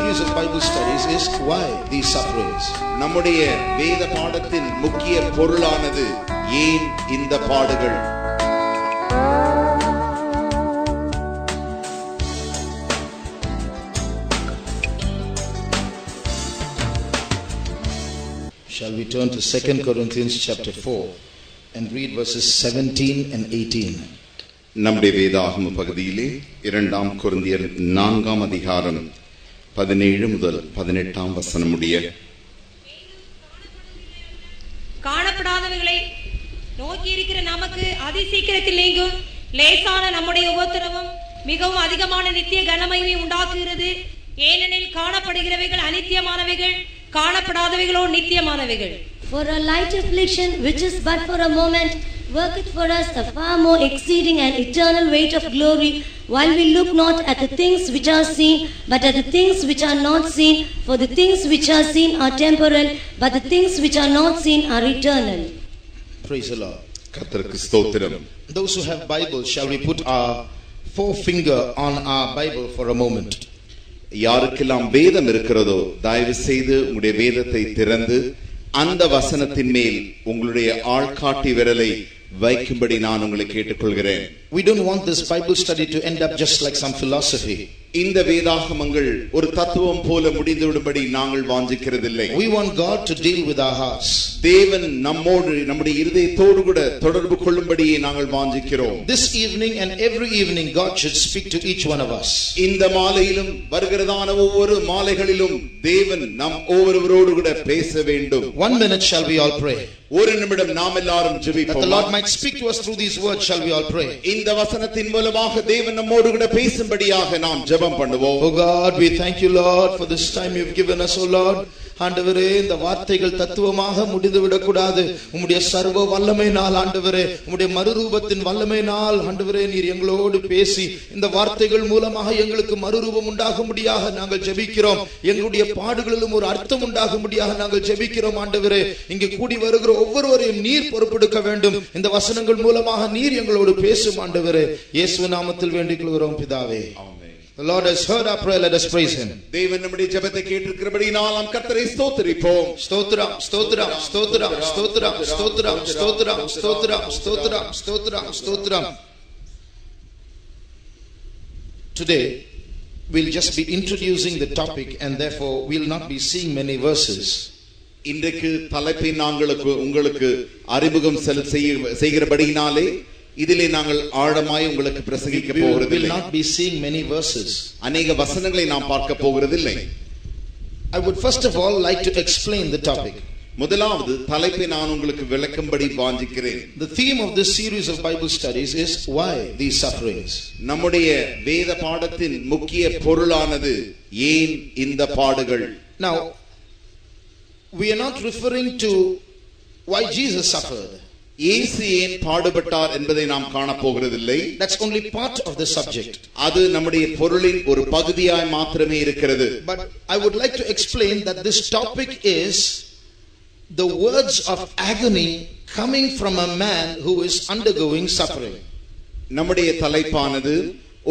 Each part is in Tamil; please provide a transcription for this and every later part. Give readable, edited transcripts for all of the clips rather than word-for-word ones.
series of Bible studies is why these sufferings. நம்முடைய வேத பாடத்தின் முக்கிய பொருளானது ஏன் இந்த பாடுகள். Shall we turn to 2 Corinthians chapter 4 and read verses 17 and 18. நம்முடைய வேதாகம பகுதியிலே 2 கொரிந்தியர் 4 அதிகாரம் 17 முதல் 18 வசனம் முடிய. காணப்படாதவைகளை நோக்கி இருக்கிற நமக்கு அதிசீக்கிரத்தில் நீங்கும் லேசான நம்முடைய உபத்திரவம் மிகவும் அதிகமான நித்திய கனமகிமை உண்டாக்குகிறது. ஏனெனில் காணப்படுகிறவைகள் அநித்தியமானவைகள், காணப்படாதவைகளோ நித்தியமானவைகள். For a light affliction which is but for a moment worketh for us a far more exceeding and eternal weight of glory, while we look not at the things which are seen, but at the things which are not seen. For the things which are seen are temporal, but the things which are not seen are eternal. Praise the Lord. கர்த்தருக்கு ஸ்தோத்திரம். Those who have Bible, shall we put our forefinger on our Bible for a moment? யாருக்கெல்லாம் வேதம் இருக்கிறதோ தயவு செய்து உங்களுடைய வேதத்தை திறந்து அந்த வசனத்தின் மேல் உங்களுடைய ஆள்காட்டி விரலை வைக்கும்படி நான் உங்களை கேட்டுக்கொள்கிறேன். We don't want this Bible study to end up just like some philosophy. இந்த வேதாகமங்கள் ஒரு தத்துவம் போல முடிந்துவிடும்படி நாங்கள் வாஞ்சிக்கிறதில்லை. We want God to deal with our hearts. தேவன் நம்மோடு நம்முடைய இருதயத்தோடு கூட தொடர்பு கொள்ளும்படியே நாங்கள் வாஞ்சிக்கிறோம். This evening and every evening God should speak to each one of us. இந்த மாலையிலும் வருகிறதான ஒவ்வொரு மாலைகளிலும் தேவன் நம் ஒவ்வொருவரோடு கூட பேச வேண்டும். 1 minute shall we all pray. ஒரு நிமிடம் நாம் எல்லாரும் ஜெபிப்போம். That the Lord might speak to us through these words, shall we all pray. இந்த வசனத்தின் மூலமாக தேவன் நம்மோடு கூட பேசும்படியாக நாம் ஜெபம் பண்ணுவோம். Oh God, we thank you Lord for this time you've given us, oh Lord. ஆண்டவரே, இந்த வார்த்தைகள் தத்துவமாக முடிந்து விடக்கூடாது. உம்முடைய சர்வ வல்லமையினால் ஆண்டவரே, உம்முடைய மறுரூபத்தின் வல்லமையினால் ஆண்டவரே நீர் எங்களோடு பேசி இந்த வார்த்தைகள் மூலமாக எங்களுக்கு மறுரூபம் உண்டாகும்படியாக நாங்கள் ஜெபிக்கிறோம். எங்களுடைய பாடுகளிலும் ஒரு அர்த்தம் உண்டாகும்படியாக நாங்கள் ஜெபிக்கிறோம். ஆண்டவரே, இங்கே கூடி வருகிற ஒவ்வொருவரையும் நீர் பொறுப்பெடுக்க வேண்டும். இந்த வசனங்கள் மூலமாக நீர் எங்களோடு பேசும் ஆண்டவரே. இயேசு நாமத்தில் வேண்டிக் கொள்கிறோம் பிதாவே. The Lord has heard our prayer, let us praise him. தேவன் நம்முடைய ஜெபத்தை கேட்டிருக்கிறபடியால் நாம் கர்த்தரை ஸ்தோத்திரிப்போம். ஸ்தோத்திரம் ஸ்தோத்திரம் ஸ்தோத்திரம் ஸ்தோத்திரம் ஸ்தோத்திரம் ஸ்தோத்திரம் ஸ்தோத்திரம் ஸ்தோத்திரம் ஸ்தோத்திரம் ஸ்தோத்திரம். Today we'll just be introducing the topic and therefore we'll not be seeing many verses. இன்றைக்கு தலைப்பை உங்களுக்கு அறிமுகம் செய்கிறபடியினாலே இதிலே நாங்கள் ஆழமாய் உங்களுக்கு பிரசங்கிக்க போகிறதில்லை. We will not be seeing many verses. அநேக வசனங்களை நாம் பார்க்க போகிறதில்லை. I would first of all like to explain the topic. முதலாவது தலைப்பை நான் உங்களுக்கு விளக்கும்படி வாஞ்சிக்கிறேன். The theme of this series of Bible studies is why these sufferings. நம்முடைய வேத பாடத்தின் முக்கிய பொருளானது ஏன் இந்த பாடுகள். Now we are not referring to why Jesus suffered. இயேசு ஏன் பாடுபட்டார் என்பதை நாம் காண போகிறதில்லை. That's only part of the subject. அது நம்முடைய பொருளின் ஒரு பகுதியாய் மாத்திரமே இருக்கிறது. But I would like to explain that this topic is the words of agony coming from a man who is undergoing suffering. நம்முடைய தலைப்பானது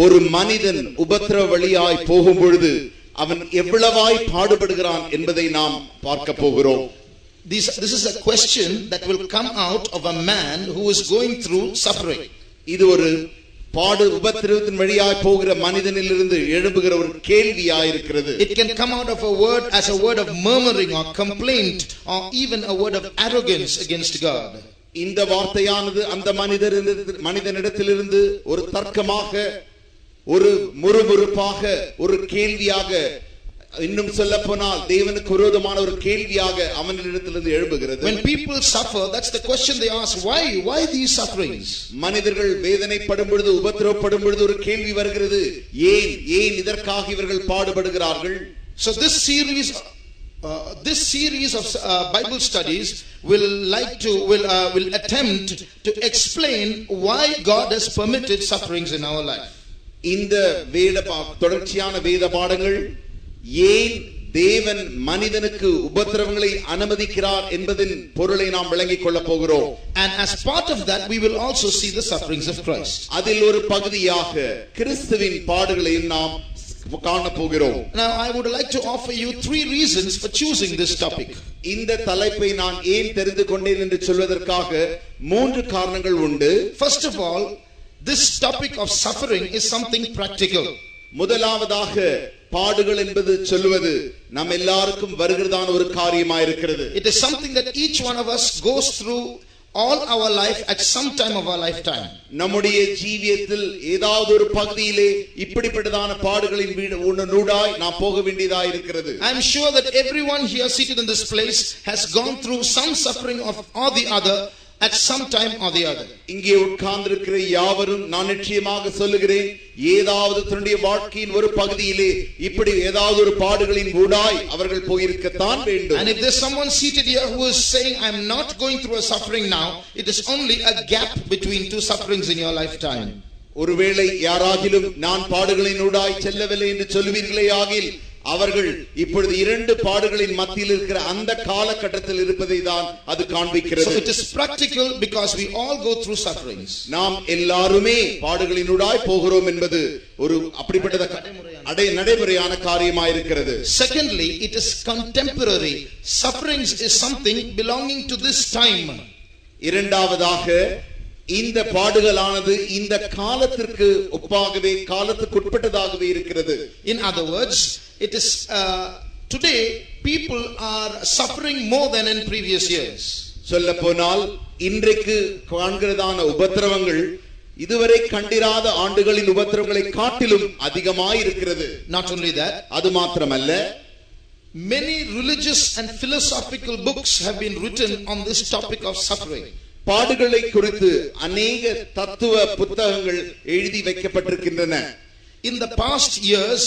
ஒரு மனிதன் உபத்திரவ வழியாய் போகும் பொழுது அவன் எவ்வளவாய் பாடுபடுகிறான் என்பதை நாம் பார்க்க போகிறோம். This is a question that will come out of a man who is going through suffering. இது ஒரு உபத்திரவத்தின் வழியாய் போகிற மனிதனிலிருந்து எழும்புகிற ஒரு கேள்வியாய் இருக்கிறது. It can come out of a word as a word of murmuring or complaint or even a word of arrogance against God. இந்த வார்த்தையானது அந்த மனிதனிடத்திலிருந்து ஒரு தர்க்கமாக, ஒரு முறுமுறுப்பாக, ஒரு கேள்வியாக, இன்னும் சொல்ல போனால் தேவனுக்கு விரோதமான ஒரு கேள்வியாக அவனிடத்திலிருந்து எழும்புகிறது. When people suffer, that's the question they ask. Why these sufferings? மனிதர்கள் வேதனைப்படும் பொழுது, உபத்திரவப்படும் பொழுது ஒரு கேள்வி வருகிறது. ஏன் இதற்காக இவர்கள் பாடுபடுகிறார்கள்? So this series of Bible studies will attempt to explain why God has permitted sufferings in our life. இந்த தொடர்ச்சியான வேத பாடங்கள் ஏன் தேவன் மனிதனுக்கு உபத்திரவங்களை அனுமதிக்கிறார் என்பதின் பொருளை நாம் விளங்கிக் கொள்ள போகிறோம். And as part of that we will also see the sufferings of Christ. அதில் ஒரு பகுதியாக கிறிஸ்துவின் பாடுகளையும் நாம் காண போகிறோம். Now I would like to offer you 3 reasons for choosing this topic. இந்த தலைப்பை நான் ஏன் தெரிந்து கொண்டேன் என்று சொல்வதற்காக 3 காரணங்கள் உண்டு. First of all, this topic of suffering is something practical. முதலாவதாக பாடுகள் என்பது சொல்வது நம் எல்லாருக்கும் வருகிறதான ஒரு காரியமாக இருக்கிறது. It is something that each one of us goes through all our life at some time of our lifetime. நம்முடைய ஜீவியத்தில் ஏதாவது ஒரு பகுதியிலே இப்படிப்பட்டதான பாடுகளின் நூடாய் நாம் போக வேண்டியதாக இருக்கிறது. I am sure that everyone here seated in this place has gone through some suffering of or the other at some time or the other. இங்கே உட்கார்ந்திருக்கிற யாவரும் நான் நிச்சயமாக சொல்லுகிறேன், ஏதாவது தன்னுடைய வாழ்க்கையின் ஒரு பகுதியிலே இப்படி ஏதாவது ஒரு பாடுகளின் ஊடாய் அவர்கள் போயிருக்கத்தான் வேண்டும். And if there's someone seated here who is saying I'm not going through a suffering now, it is only a gap between 2 sufferings in your lifetime. ஒருவேளை யாராகிலும் நான் பாடுகளின் ஊடாய் செல்லவில்லை என்று சொல்லுவீர்களே ஆகில் அவர்கள் இப்பொழுது 2 பாடுகளின் மத்தியில் இருக்கிற அந்த காலகட்டத்தில் இருப்பதை தான் அது காண்பிக்கிறது. So it is practical because we all go through sufferings. நாம் எல்லாருமே பாடுகளினூடாய் போகிறோம் என்பது ஒரு அப்படிப்பட்ட நடைமுறையான காரியமாக இருக்கிறது. Secondly, it is contemporary. Sufferings is something belonging to this time. இரண்டாவதாக இந்த பாடுகளானது இந்த காலத்திற்கு ஒப்பாகவே காலத்துக்கு உட்பட்டதாகவே இருக்கிறது. In other words, it is today people are suffering more than in previous years. சொல்லப்போனால் இன்றைக்கு காண்கிறதான உபத்திரவங்கள் இதுவரை கண்டிராத ஆண்டுகளின் உபத்திரவங்களை காட்டிலும் அதிகமாய் இருக்கிறது. Not only that, அது மாத்திரமல்ல, many religious and philosophical books have been written on this topic of suffering. பாடுகளை குறித்து அநேக தத்துவ புத்தகங்கள் எழுதி வைக்கப்பட்டிருக்கின்றன. In the past years,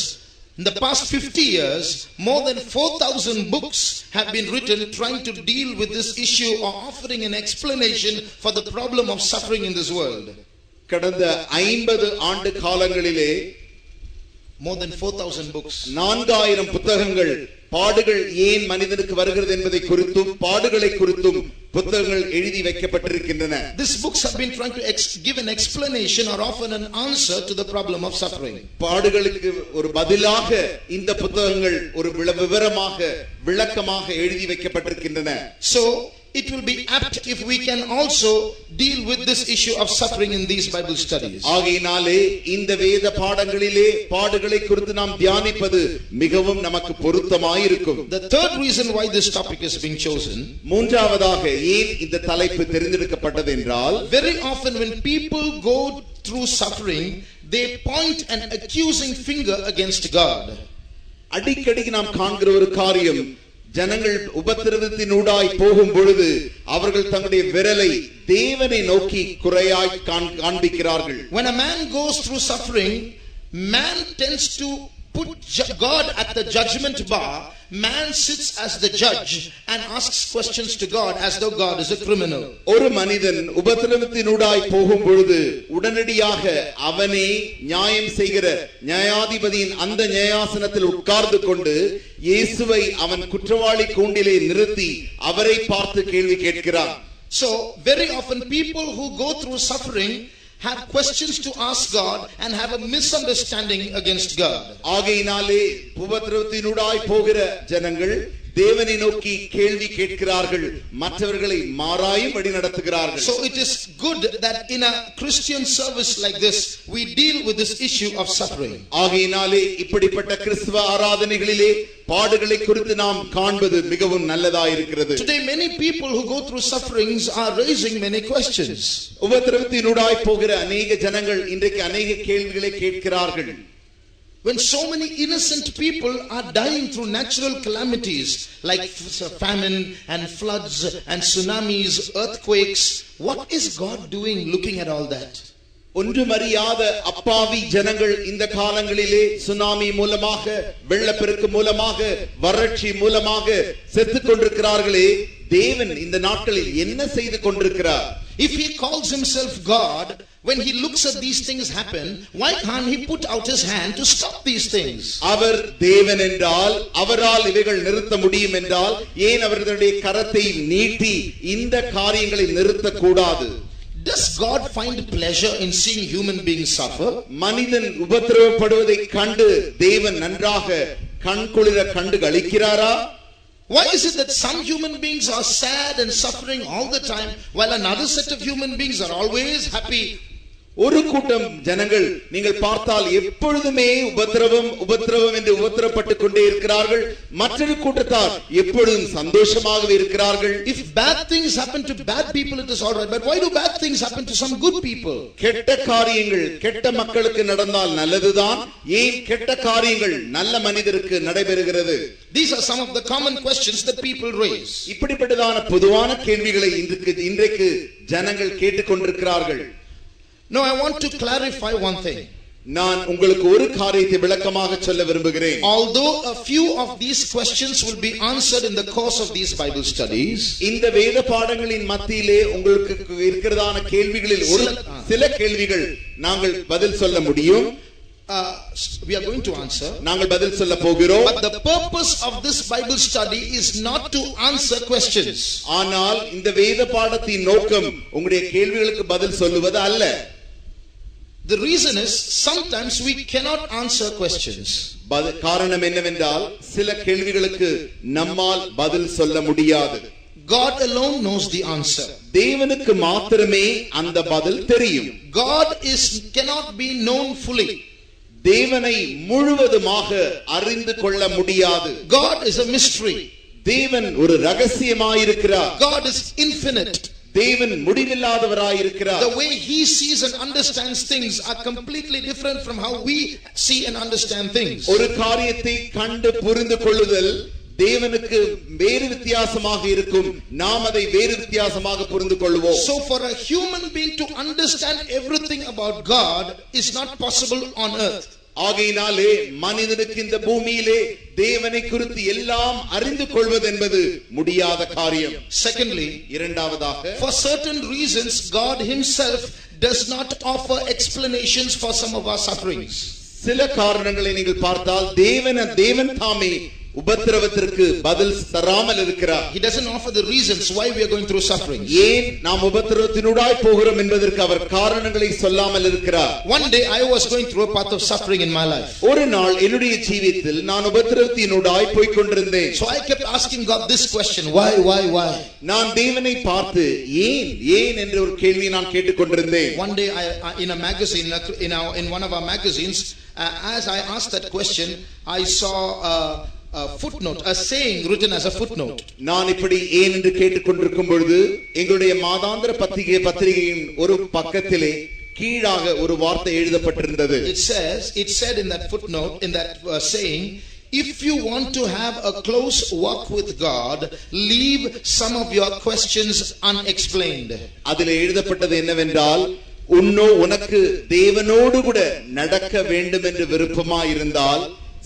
in the past 50 years, more than 4,000 books have been written trying to deal with this issue or offering an explanation for the problem of suffering in this world. கடந்த 50 ஆண்டு காலங்களிலே more than 4,000 books, 4000 புத்தகங்கள் பாடுகள் ஏன் மனிதனுக்கு வருகிறது என்பதை குறித்தும் பாடுகளை குறித்தும் புத்தகங்கள் எழுதி வைக்கப்பட்டிருக்கின்றன. These books have been trying to give an explanation or offer an answer to the problem of suffering. பாடுகளுக்கு ஒரு பதிலாக இந்த புத்தகங்கள் ஒரு விவரமாக விளக்கமாக எழுதி வைக்கப்பட்டிருக்கின்றன. So it will be apt if we can also deal with this issue of suffering in these Bible studies. ஆகையினாலே இந்த வேத பாடங்களிலே பாடுகளை குறித்து நாம் தியானிப்பது மிகவும் நமக்கு பொருத்தமாய் இருக்கும். The third reason why this topic is being chosen, மூன்றாவதாக ஏன் இந்த தலைப்பு தெரிந்தெடுக்கப்பட்டது என்றால், very often when people go through suffering, they point an accusing finger against God. அடிக்கடி நாம் காண்கிற ஒரு காரியம், ஜனங்கள் உபத்திரவத்தினூடாய் போகும் பொழுது அவர்கள் தங்களுடைய விரலை தேவனை நோக்கி குறையாய் காண்பிக்கிறார்கள். When a man goes through suffering, man tends to put God at the judgment bar. Man sits as the judge and asks questions to God as though God is a criminal. ஒரு மனிதன் உபத்திரவத்தினூடாய் போகும் பொழுது உடனடியாக அவனே நியாயம் செய்கிற நியாயாதிபதியின் அந்த நியாயாசனத்தில் உட்கார்ந்து கொண்டு இயேசுவை அவன் குற்றவாளி கூண்டிலே நிறுத்தி அவரை பார்த்து கேள்வி கேட்கிறான். So very often people who go through suffering have questions to ask God and have a misunderstanding against God. ஆகையினாலே உபத்திரவத்தினூடாய் போகிற ஜனங்கள் தேவனை நோக்கி கேள்வி கேட்கிறார்கள், மற்றவர்களை மாறாயும் வழி நடத்துகிறார்கள். So it is good that in a Christian service like this we deal with this issue of suffering. ஆகையினாலே இப்படிப்பட்ட கிறிஸ்துவ ஆராதனைகளிலே பாடுகளை குறித்து நாம் காண்பது மிகவும் நல்லதாக இருக்கிறது. Today many people who go through sufferings are raising many questions. உபத்திரவத்தினூடாய் போகிற அநேக ஜனங்கள் இன்றைக்கு அநேக கேள்விகளை கேட்கிறார்கள். When so many innocent people are dying through natural calamities like famine and floods and tsunamis, earthquakes, what is God doing looking at all that? ஒன்றுமறியாத அப்பாவி ஜனங்கள் இந்த காலங்களிலே சுனாமி மூலமாக, வெள்ளப்பெருக்கு மூலமாக, வறட்சி மூலமாக செத்துக் கொண்டிருக்கிறார்களே, தேவன் இந்த நாட்களில் என்ன செய்து கொண்டிருக்கிறார்? If he calls himself God, when he looks at these things happen, why can't he put out his hand to stop these things? அவர் தேவன் என்றால், அவரால் இவைகள் நிறுத்த முடியும் என்றால், ஏன் அவர்களுடைய கரத்தை நீட்டி இந்த காரியங்களை நிறுத்த கூடாது? Does God find pleasure in seeing human beings suffer? மனிதன் உபத்திரவப்படுவதை கண்டு தேவன் நன்றாக கண்குளிர கண்டு களிக்கிறாரா? Why is it that some human beings are sad and suffering all the time while another set of human beings are always happy? ஒரு கூட்டம் ஜனங்கள் நீங்கள் பார்த்தால் எப்பொழுதுமே உபத்திரவம் என்று உபத்திரப்பட்டுக் கொண்டே இருக்கிறார்கள். மற்றொரு கூட்டத்தார் எப்பொழுதும் சந்தோஷமாகவே இருக்கிறார்கள். If bad things happen to bad people, it is all right, but why do bad things happen to some good people? கெட்ட காரியங்கள் கெட்ட மக்களுக்கு நடந்தால் நல்லதுதான், ஏன் கெட்ட காரியங்கள் நல்ல மனிதருக்கு நடைபெறுகிறது? These are some of the common questions that people raise. இப்படிப்பட்டதான பொதுவான கேள்விகளை இன்றைக்கு ஜனங்கள் கேட்டுக்கொண்டிருக்கிறார்கள். Now I want to clarify one thing. நான் உங்களுக்கு ஒரு காரியத்தை விளக்கமாக சொல்ல விரும்புகிறேன். Although a few of these questions will be answered in the course of these Bible studies, இந்த வேத பாடங்களின் மத்தியிலே உங்களுக்கு இருக்கிறதான கேள்விகளில் ஒரு சில கேள்விகள் நாங்கள் பதில் சொல்ல முடியும். we are going to answer. நாங்கள் பதில் சொல்ல போகிறோம். But the purpose of this Bible study is not to answer questions. ஆனால் இந்த வேத பாடத்தின் நோக்கம் உங்களுடைய கேள்விகளுக்கு பதில் சொல்லுவது அல்ல. The reason is sometimes we cannot answer questions. காரணம் என்னவென்றால் சில கேள்விகளுக்கு நம்மால் பதில் சொல்ல முடியாது. God alone knows the answer. தேவனுக்கு மாத்திரமே அந்த பதில் தெரியும். God cannot be known fully. தேவனை முழுவதுமாக அறிந்து கொள்ள முடியாது. God is a mystery. தேவன் ஒரு ரகசியமாயிருக்கிறார். God is infinite. தேவன் முடிவில்லாதவராயிருக்கிறார். The way he sees and understands things are completely different from how we see and understand things. ஒரு காரியத்தை கண்டு புரிந்து கொள்ளுதல் தேவனுக்கு வேறு வித்தியாசமாக இருக்கும், நாம் அதை வேறு வித்தியாசமாக புரிந்து கொள்வோம். So for a human being to understand everything about God is not possible on earth. ஆகையினாலே மனிதனுக்கு இந்த பூமியிலே தேவனை குறித்து எல்லாம் அறிந்து கொள்வது என்பது முடியாத காரியம். Secondly, இரண்டாவதாக, for certain reasons God himself does not offer explanations for some of our sufferings. சில காரணங்களை நீங்கள் பார்த்தால் தேவன் தாமே உபத்திரவத்திற்கு பதில் தராமல் இருக்கிறார். He doesn't offer the reasons why we are going through suffering. ஏன் நாம் உபத்திரவத்தினூடாய் போகிறோம் என்பதற்கு அவர் காரணங்களை சொல்லாமல் இருக்கிறார். One day I was going through a path of suffering in my life. ஒரு நாள் என்னுடைய ஜீவிதத்தில் நான் உபத்திரவத்தினூடாய் போய் கொண்டிருந்தேன். So I kept asking God this question, why? நான் தேவனை பார்த்து ஏன் என்ற ஒரு கேள்வியை நான் கேட்டுக்கொண்டிருந்தேன். One day I in a magazine, in one of our magazines, as I asked that question, I saw a footnote, a saying written as a footnote. நான் இப்படி ஏன் என்று கேட்டுக்கொண்டிருக்கும் பொழுது எங்களுடைய மாதாந்திர பத்திரிகையின் ஒரு பக்கத்திலே கீழாக ஒரு வார்த்தை எழுதப்பட்டிருந்தது. It said in that footnote, in that saying, if you want to have a close walk with God, leave some of your questions unexplained. அதிலே எழுதப்பட்டது என்னவென்றால், உனக்கு தேவனோடு கூட நடக்க வேண்டும் என்று விருப்பமாயிருந்தால்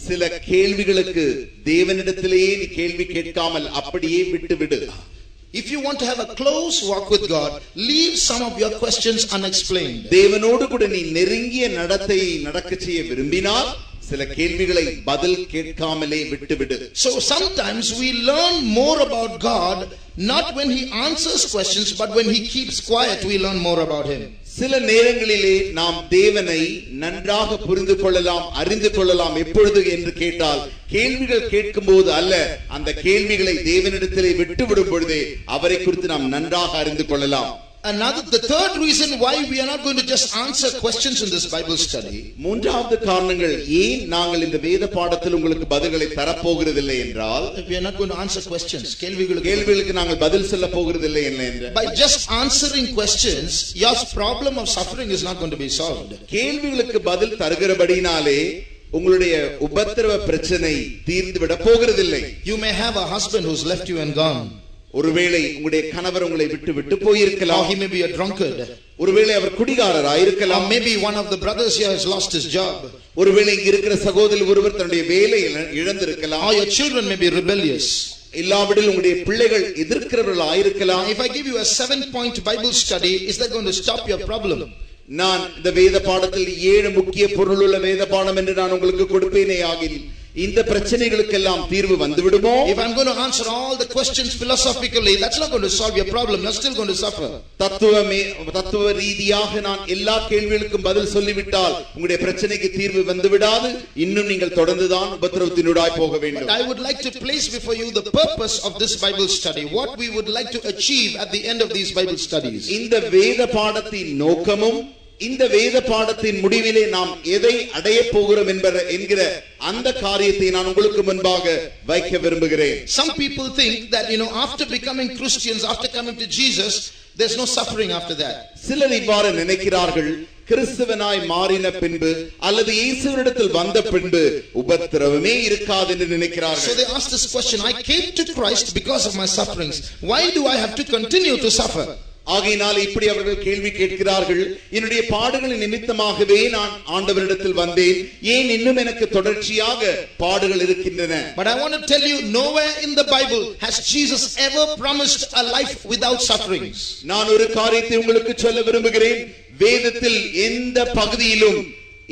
சில கேள்விகளுக்கு தேவனிடத்திலேயே நீ கேள்வி கேட்காமல் அப்படியே விட்டுவிடு. If you want to have a close walk with God, leave some of your questions unexplained. தேவனோடு கூட நீ நெருங்கிய நடத்தையை நடக்க செய்ய விரும்பினால் சில கேள்விகளை பதில் கேட்காமலே விட்டுவிடு. So sometimes we learn more about God not when he answers questions, but when he keeps quiet we learn more about him. சில நேரங்களிலே நாம் தேவனை நன்றாக புரிந்து கொள்ளலாம், அறிந்து கொள்ளலாம். எப்பொழுது என்று கேட்டால், கேள்விகள் கேட்கும் போது அல்ல, அந்த கேள்விகளை தேவனிடத்திலே விட்டுவிடும் பொழுதே அவரை குறித்து நாம் நன்றாக அறிந்து கொள்ளலாம். The third reason why we are not going to just answer questions in this Bible study, மூன்றாவது காரணங்கள் ஏன் நாங்கள் இந்த வேத பாடத்தில் உங்களுக்கு பதில்களை தரப்போகிறதில்லை என்றால், we are not going to answer questions, கேள்விகளுக்கு நாங்கள் பதில் சொல்ல போகிறதில்லை என்று, by just answering questions your problem of suffering is not going to be solved. கேள்விகளுக்கு பதில் தருகிறபடினாலே உங்களுடைய உபத்திரவ பிரச்சனை தீர்ந்து விட போகிறதில்லை. You may have a husband who's left you and gone. ஒருவேளை உங்களுடைய கணவர் உங்களை விட்டு போயிருக்கலாம். He may be a drunkard. ஒருவேளை அவர் குடிகாரராய் இருக்கலாம். Maybe one of the brothers here has lost his job. ஒருவேளை இங்க இருக்கிற சகோதரர் ஒருவர் தன்னுடைய வேலையை இழந்திருக்கலாம். Or your children may be rebellious. இல்லாவிடில் உங்களுடைய பிள்ளைகள் எதிர்க்கிறவர்களாய் இருக்கலாம். If I give you a 7-point Bible study, is that going to stop your problem? நான் இந்த வேத பாடத்தில் 7 முக்கிய பொருளுள்ள வேத பாடம் என்று நான் உங்களுக்கு கொடுப்பேனே ஆகில் இந்த பிரச்சனைகளுக்கெல்லாம் தீர்வு வந்துவிடுமோ? If I'm going to answer all the questions philosophically, that's not going to solve your problem. You're still going to suffer. தத்துவ ரீதியாக நான் எல்லா கேள்விகளுக்கும் பதில் சொல்லிவிட்டால் உங்களுடைய பிரச்சனைக்கு தீர்வு வந்துவிடாது. இன்னும் நீங்கள் தொடர்ந்துதான் உபத்திரவத்தினூடாய் போக வேண்டும். I would like to place before you the purpose of this Bible study. What we would like to achieve at the end of these Bible studies. இந்த வேத பாடத்தின் நோக்கமும் இந்த வேத பாடத்தின் முடிவிலே நாம் எதை அடைய போகிறோம் என்கிற அந்த காரியத்தை நான் உங்களுக்கு முன்பாக வைக்க விரும்புகிறேன். Some people think that after becoming Christians, after coming to Jesus, there's no suffering after that. சிலர் இவ்வாறு நினைக்கிறார்கள், கிறிஸ்துவனாய் மாறின பின்பு அல்லது இயேசுவினிடத்தில் வந்த பின்பு உபத்திரவமே இருக்காது என்று நினைக்கிறார்கள். So they ask this question, I came to Christ because of my sufferings. Why do I have to continue to suffer? ஆகையினால் இப்படி அவர்கள் கேள்வி கேட்கிறார்கள், என்னுடைய பாடுகளின் நிமித்தமாகவே நான் ஆண்டவரிடத்தில் வந்தேன், ஏன் இன்னும் எனக்கு தொடர்ச்சியாக பாடுகள் இருக்கின்றன? But I want to tell you, nowhere in the Bible has Jesus ever promised a life without sufferings. நான் ஒரு காரியத்தை உங்களுக்கு சொல்ல விரும்புகிறேன். வேதத்தில் எந்த பகுதியிலும்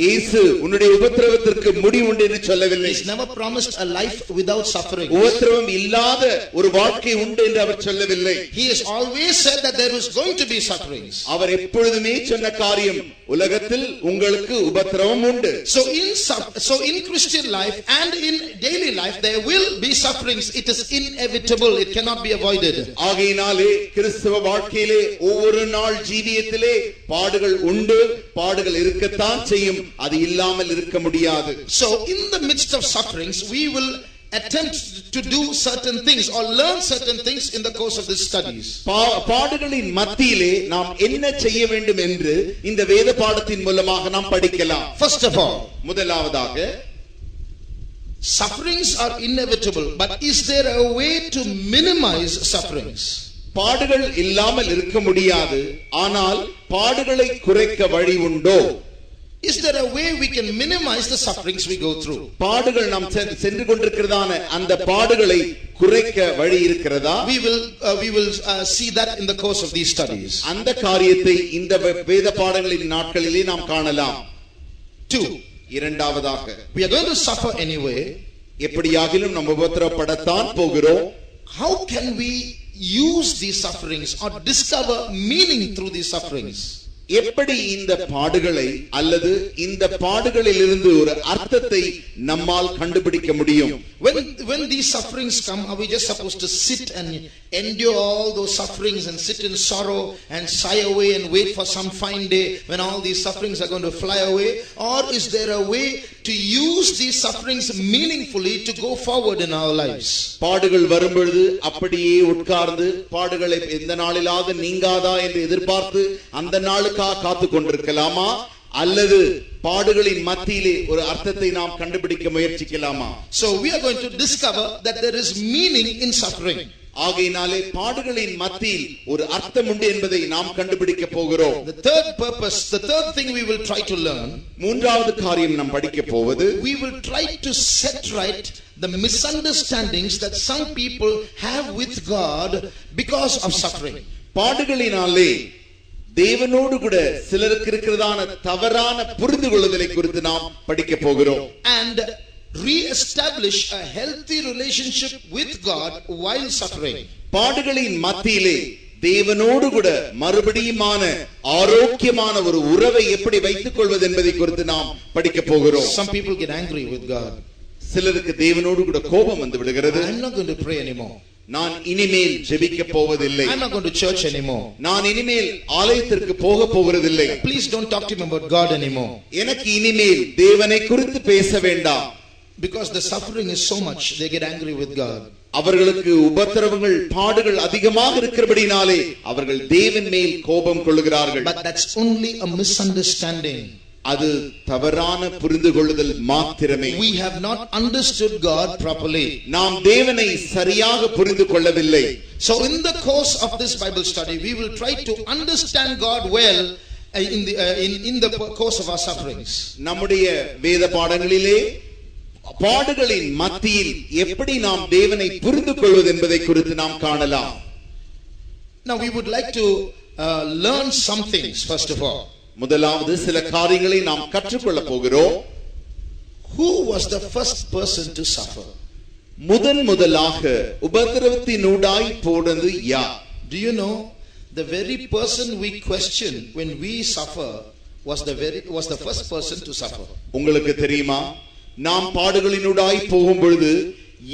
இயேசு உன்னுடைய உபத்திரவத்திற்கு முடிவு உண்டு என்று சொல்லவில்லை. He never promised a life without suffering. உபத்திரவம் இல்லாத ஒரு வாழ்க்கை உண்டு என்று அவர் சொல்லவில்லை. He has always said that there is going to be sufferings. அவர் எப்பொழுதுமே சொன்ன காரியம், உலகத்தில் உங்களுக்கு உபத்திரவம் உண்டு. So in Christian life and in daily life there will be sufferings. It is inevitable. It cannot be avoided. ஆகையினாலே கிறிஸ்தவ வாழ்க்கையிலே ஒவ்வொரு நாள் ஜீவியத்திலே பாடுகள் உண்டு, பாடுகள் இருக்கத்தான் செய்யும், அது இல்லாமல் இருக்க முடியாது. So in the midst of sufferings we will attempt to do certain things or learn certain things in the course of this studies. பாடுகளின் மத்தியிலே நாம் என்ன செய்ய வேண்டும் என்று இந்த வேத பாடத்தின் மூலமாக நாம் படிக்கலாம். First of all, முதலாவதாக, sufferings are inevitable, but is there a way to minimize sufferings? பாடுகள் இல்லாமல் இருக்க முடியாது, ஆனால் பாடுகளை குறைக்க வழி உண்டோ? Is there a way we can minimize the sufferings we go through? பாடுகள் நாம் சென்று கொண்டிருக்கிறதான அந்த பாடுகளை குறைக்க வழி இருக்கிறதா? We will see that in the course of these studies. அந்த காரியத்தை இந்த வேத பாடங்களின் நாட்களிலே நாம் காணலாம். 2. இரண்டாவதாக, we are going to suffer anyway. எப்படியாகிலும் நாம் உபத்திரவப்படத்தான் போகிறோம். How can we use these sufferings or discover meaning through these sufferings? எப்படி இந்த பாடுகளை அல்லது இந்த பாடுகளில் இருந்து ஒரு அர்த்தத்தை நம்மால் கண்டுபிடிக்க முடியும்? When these sufferings come, are we just supposed to sit and endure all those sufferings and sit in sorrow and sigh away and wait for some fine day when all these sufferings are going to fly away? Or is there a way to use these sufferings meaningfully to go forward in our lives? பாடுகள் வரும்பொழுது அப்படியே உட்கார்ந்து பாடுகளை எந்த நாளிலாவது நீங்காதா என்று எதிர்பார்த்து அந்த நாளுக்காக காத்து கொண்டிருக்கலாமா, அல்லது பாடுகளின் மத்தியிலே ஒரு அர்த்தத்தை நாம் கண்டுபிடிக்க முயற்சிக்கலாமா? So we are going to discover that there is meaning in suffering. ஆகையினாலே பாடுகளின் மத்தியில் ஒரு அர்த்தம் உண்டு என்பதை நாம் கண்டுபிடிக்க போகிறோம். The third thing we will try to learn, மூன்றாவது காரியம் நாம் படிக்க போவது, we will try to set right the misunderstandings that some people have with God because of suffering. பாடுகளினாலே தேவனோடு கூட சிலருக்கு இருக்கிறதான தவறான புரிந்து கொள்ளுதலை குறித்து நாம் படிக்க போகிறோம். And re-establish a healthy relationship with God while suffering. பாடுகளின் மத்தியிலே தேவனோடு கூட மறுபடியுமான ஆரோக்கியமான ஒரு உறவை எப்படி வைத்துக் கொள்வது என்பதை குறித்து நாம் படிக்க போகிறோம். Some people get angry with God. சிலருக்கு தேவனோடு கூட கோபம் வந்து விடுகிறது. I'm not going to pray anymore. நான் இனிமேல் ஜெபிக்க போவதில்லை. I'm not going to church anymore. நான் இனிமேல் ஆலயத்திற்கு போக போகிறதில்லை. Please don't talk to me about God anymore. எனக்கு இனிமேல் தேவனை குறித்து பேச வேண்டாம். Because the suffering is so much, they get angry with God. அவர்களுக்கு உபத்திரவங்கள் பாடுகள் அதிகமாக இருக்கிறபடினாலே அவர்கள் தேவன் மேல் கோபம் கொள்கிறார்கள். But that's only a misunderstanding. அது தவறான புரிந்து கொள்ளுதல் மாத்திரமே. We have not understood God properly. நாம் தேவனை சரியாக புரிந்து கொள்ளவில்லை. So in the course of this Bible study we will try to understand God well in the course of our sufferings. நம்முடைய வேத பாடங்களிலே பாடுகளின் மத்தியில் எப்படி நாம் தேவனை புரிந்து கொள்வது என்பதை குறித்து நாம் காணலாம். Now we would like to learn some things. First of all, முதலாவது சில காரியங்களை நாம் கற்றுக்கொள்ள போகிறோம். Who was the first person to suffer? முதலாக உபத்திரவத்தினூடாய் போனது யார்? Do you know the very person we question when we suffer was the first person to suffer? உங்களுக்கு தெரியுமா, நாம் பாடுகளினூடாய் போகும் பொழுது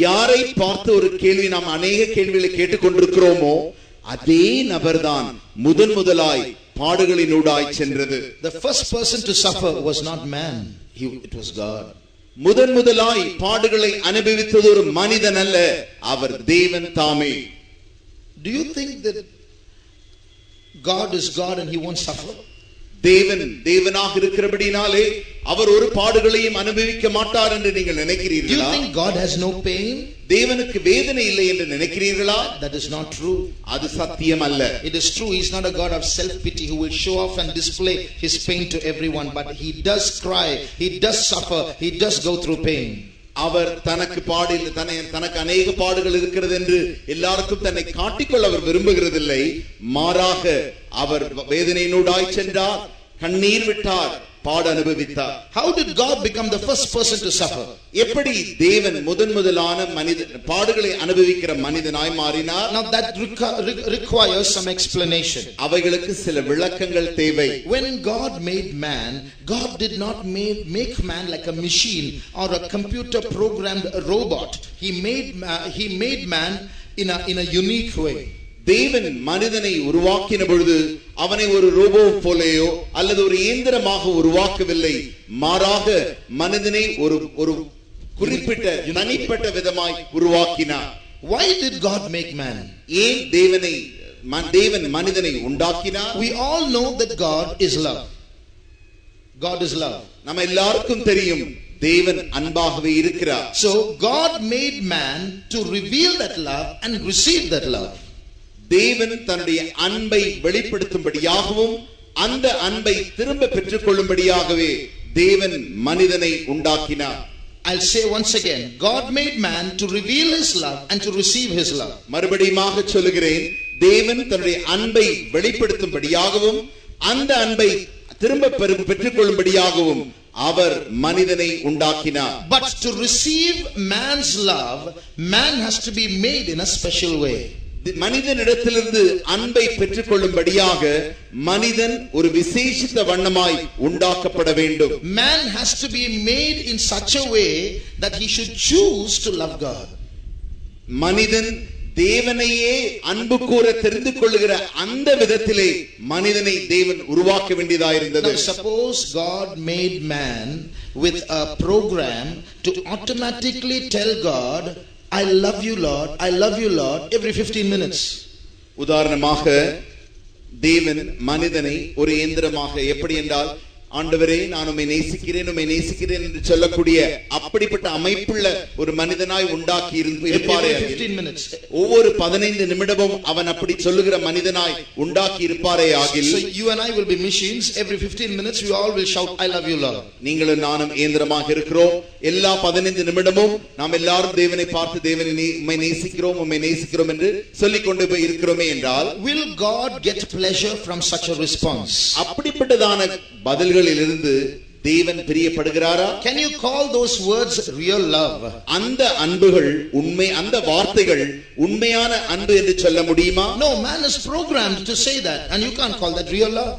யாரை பார்த்து ஒரு கேள்வி நாம் அநேக கேள்விகளை கேட்டுக்கொண்டிருக்கிறோமோ அதே நபர்தான் முதலாய் பாடுகளினூடாய் சென்றது. The first person to suffer was not man, it was God. முதலாய் பாடுகளை அனுபவித்தது ஒரு மனிதன் அல்ல, அவர் தேவன் தாமே. Do you think that God is God and he won't suffer? தேவனாக இருக்கிறபடினாலே அவர் ஒரு பாடுகளையும் அனுபவிக்க மாட்டார் என்று நீங்கள் நினைக்கிறீர்களா? Do you think God has no pain? தேவனுக்கு வேதனை இல்லை என்று நினைக்கிறீர்களா? That is not true. அது சத்தியம் அல்ல. It is true, he is not a God of self pity who will show off and display his pain to everyone, but he does cry, he does suffer, he does go through pain. அவர் தனக்கு அநேக பாடுகள் இருக்கிறது என்று எல்லாருக்கும் தன்னை காட்டிக்கொள்ள அவர் விரும்புகிறதில்லை. மாறாக அவர் வேதனையினூடாய் சென்றார், கண்ணீர் விட்டார், பாடு அனுபவித்தார். How did God become the first person to suffer? எப்படி தேவன் முதலான மனிதன் பாடுகளை அனுபவிக்கிற மனிதனாய் மாறினார்? Now that requires some explanation. அவைகளுக்கு சில விளக்கங்கள் தேவை. When God made man, God did not make man like a machine or a computer programmed robot. He made man in a unique way. தேவன் மனிதனை உருவாக்கின பொழுது அவனை ஒரு ரோபோ போலேயோ அல்லது ஒரு இயந்திரமாக உருவாக்கவில்லை. மாறாக மனிதனை ஒரு குறிப்பிட்ட தனிப்பட்ட விதமாய் உருவாக்கினார். Why did God make man? ஏன் தேவன் மனிதனை உண்டாக்கினார்? We all know that God is love. God is love. நம்ம எல்லாருக்கும் தெரியும் தேவன் அன்பாகவே இருக்கிறார். So God made man to reveal that love and receive that love. தேவன் தன்னுடைய அன்பை வெளிப்படுத்தும்படியாகவும் அந்த அன்பை திரும்ப பெற்றுக் கொள்ளும்படியாகவே தேவன் மனிதனை உண்டாக்கினார். I'll say once again, God made man to reveal his love and to receive his love. மறுபடியுமாக சொல்லுகிறேன், தேவன் தன்னுடைய அன்பை வெளிப்படுத்தும்படியாகவும் அந்த அன்பை திரும்ப பெற்றுக் கொள்ளும்படியாகவும் அவர் மனிதனை உண்டாக்கினார். But to receive man's love, man has to be made in a special way. மனிதனிடத்திலிருந்து அன்பை பெற்றுக் கொள்ளும்படியாக மனிதன் ஒரு விசேஷித்த வண்ணமாய் உண்டாக்கப்பட வேண்டும். Man has to be made in such a way that he should choose to love God. மனிதன் தேவனையே அன்பு கூற தெரிந்து கொள்ளுகிற அந்த விதத்திலே மனிதனை தேவன் உருவாக்க வேண்டியதாயிருந்தது. Now suppose God made man with a program to automatically tell God, I love you Lord, I love you Lord every 15 minutes. உதாரணமாக தேவன் மனிதனை ஒரு இயந்திரமாக, எப்படி என்றால், ஆண்டவரே நான் உம்மை நேசிக்கிறேன் என்று சொல்லக்கூடிய அப்படிப்பட்ட அமைப்புள்ள ஒரு மனிதனாய் உண்டாக்கி இருப்பாரே. ஒவ்வொரு 15 நிமிடமும் அவன் அப்படி சொல்லுகிற மனிதனாய் உண்டாக்கி இருப்பாரே ஆகில், so you and I will be machines. Every 15 minutes we all will shout, I love you Lord. நீங்களும் நானும் இயந்திரமாக இருக்கிறோம். எல்லா 15 நிமிடமும் நாம் எல்லாரும் தேவனை பார்த்து தேவனை உம்மை நேசிக்கிறோம் என்று சொல்லிக் கொண்டு போய் இருக்கிறோமே என்றால், will God get pleasure from such a response? அப்படிப்பட்டதான பதில்களிலிருந்து தேவன் பிரியப்படுகிறாரா? Can you call those words real love? அந்த அன்புகள் உண்மை, அந்த வார்த்தைகள் உண்மையான அன்பு என்று சொல்ல முடியுமா? No, man is programmed to say that and you can't call that real love.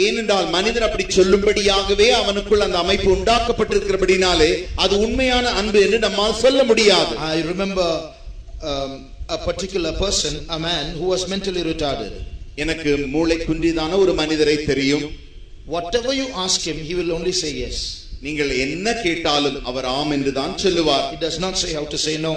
ஏனென்றால் மனிதன் அப்படி சொல்லும்படியாகவே அவனுக்குள் அந்த அமைப்பு உண்டாக்கப்பட்டிருக்கிறபடினாலே அது உண்மையான அன்பு என்று நம்மால் சொல்ல முடியாது. I remember a particular person, a man who was mentally retarded. எனக்கு மூளை குன்றியதான ஒரு மனிதரை தெரியும். Whatever you ask him, he will only say yes. நீங்கள் என்ன கேட்டாலும் அவர் ஆம் என்று தான் சொல்லுவார். He does not say how to say no.